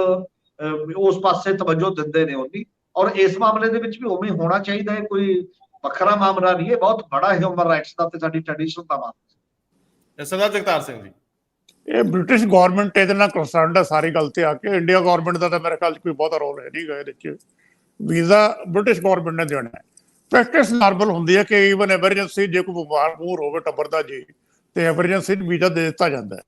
ਉਸ ਪਾਸੇ ਤਵੱਜੋ ਦਿੰਦੇ ਨੇ ਉਹਦੀ। ਔਰ ਇਸ ਮਾਮਲੇ ਦੇ ਵਿੱਚ ਵੀ ਉਵੇਂ ਹੋਣਾ ਚਾਹੀਦਾ ਹੈ, ਕੋਈ ਵੱਖਰਾ ਮਾਮਲਾ ਨਹੀਂ, ਇਹ ਬਹੁਤ ਬੜਾ ਹਿਊਮਨ ਰਾਈਟਸ ਦਾ ਤੇ ਸਾਡੀ ਟ੍ਰੈਡੀਸ਼ਨ ਦਾ ਮਾਮਲਾ। ਸਰਦਾਰ ਜਗਤਾਰ ਸਿੰਘ ਜੀ, ਇਹ ਬ੍ਰਿਟਿਸ਼ ਗਵਰਨਮੈਂਟ ਇਹਦੇ ਨਾਲ ਕੰਸਰਨਡ ਹੈ ਸਾਰੀ ਗੱਲ ਤੇ ਆ ਕੇ। ਇੰਡੀਆ ਗਵਰਨਮੈਂਟ ਦਾ ਤਾਂ ਮੇਰੇ ਖਿਆਲ 'ਚ ਕੋਈ ਬਹੁਤਾ ਰੋਲ ਹੈ ਨਹੀਂ ਗਾ ਇਹਦੇ 'ਚ। ਵੀਜ਼ਾ ਬ੍ਰਿਟਿਸ਼ ਗਵਰਨਮੈਂਟ ਨੇ ਦੇਣਾ ਹੈ। ਪ੍ਰੈਕਟਿਸ ਨਾਰਮਲ ਹੁੰਦੀ ਹੈ ਕਿ ਈਵਨ ਐਮਰਜੈਂਸੀ ਜੇ ਕੋਈ ਬਿਮਾਰ ਬੂਰ ਹੋਵੇ ਟੱਬਰ ਦਾ ਜੀ, ਤੇ ਐਮਰਜੈਂਸੀ ਵੀਜ਼ਾ ਦੇ ਦਿੱਤਾ ਜਾਂਦਾ ਹੈ।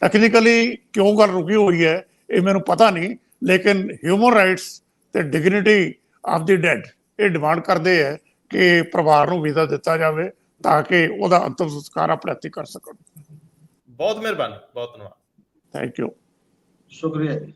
ਟੈਕਨੀਕਲੀ ਕਿਉਂ ਗੱਲ ਰੁਕੀ ਹੋਈ ਹੈ ਇਹ ਮੈਨੂੰ ਪਤਾ ਨਹੀਂ, ਲੇਕਿਨ ਹਿਊਮਨ ਰਾਈਟਸ ਤੇ ਡਿਗਨਿਟੀ ਆਫ ਦੀ ਡੈਡ ਇਹ ਡਿਮਾਂਡ ਕਰਦੇ ਹੈ ਕਿ ਪਰਿਵਾਰ ਨੂੰ ਵੀਜ਼ਾ ਦਿੱਤਾ ਜਾਵੇ ਤਾਂ ਕਿ ਉਹਦਾ ਅੰਤਮ ਸੰਸਕਾਰ ਆਪਣੇ ਹੱਥੀਂ ਕਰ ਸਕਣ। ਬਹੁਤ ਮਿਹਰਬਾਨੀ, ਬਹੁਤ ਧੰਨਵਾਦ। Thank you. ਸ਼ੁਕਰੀਆ ਜੀ।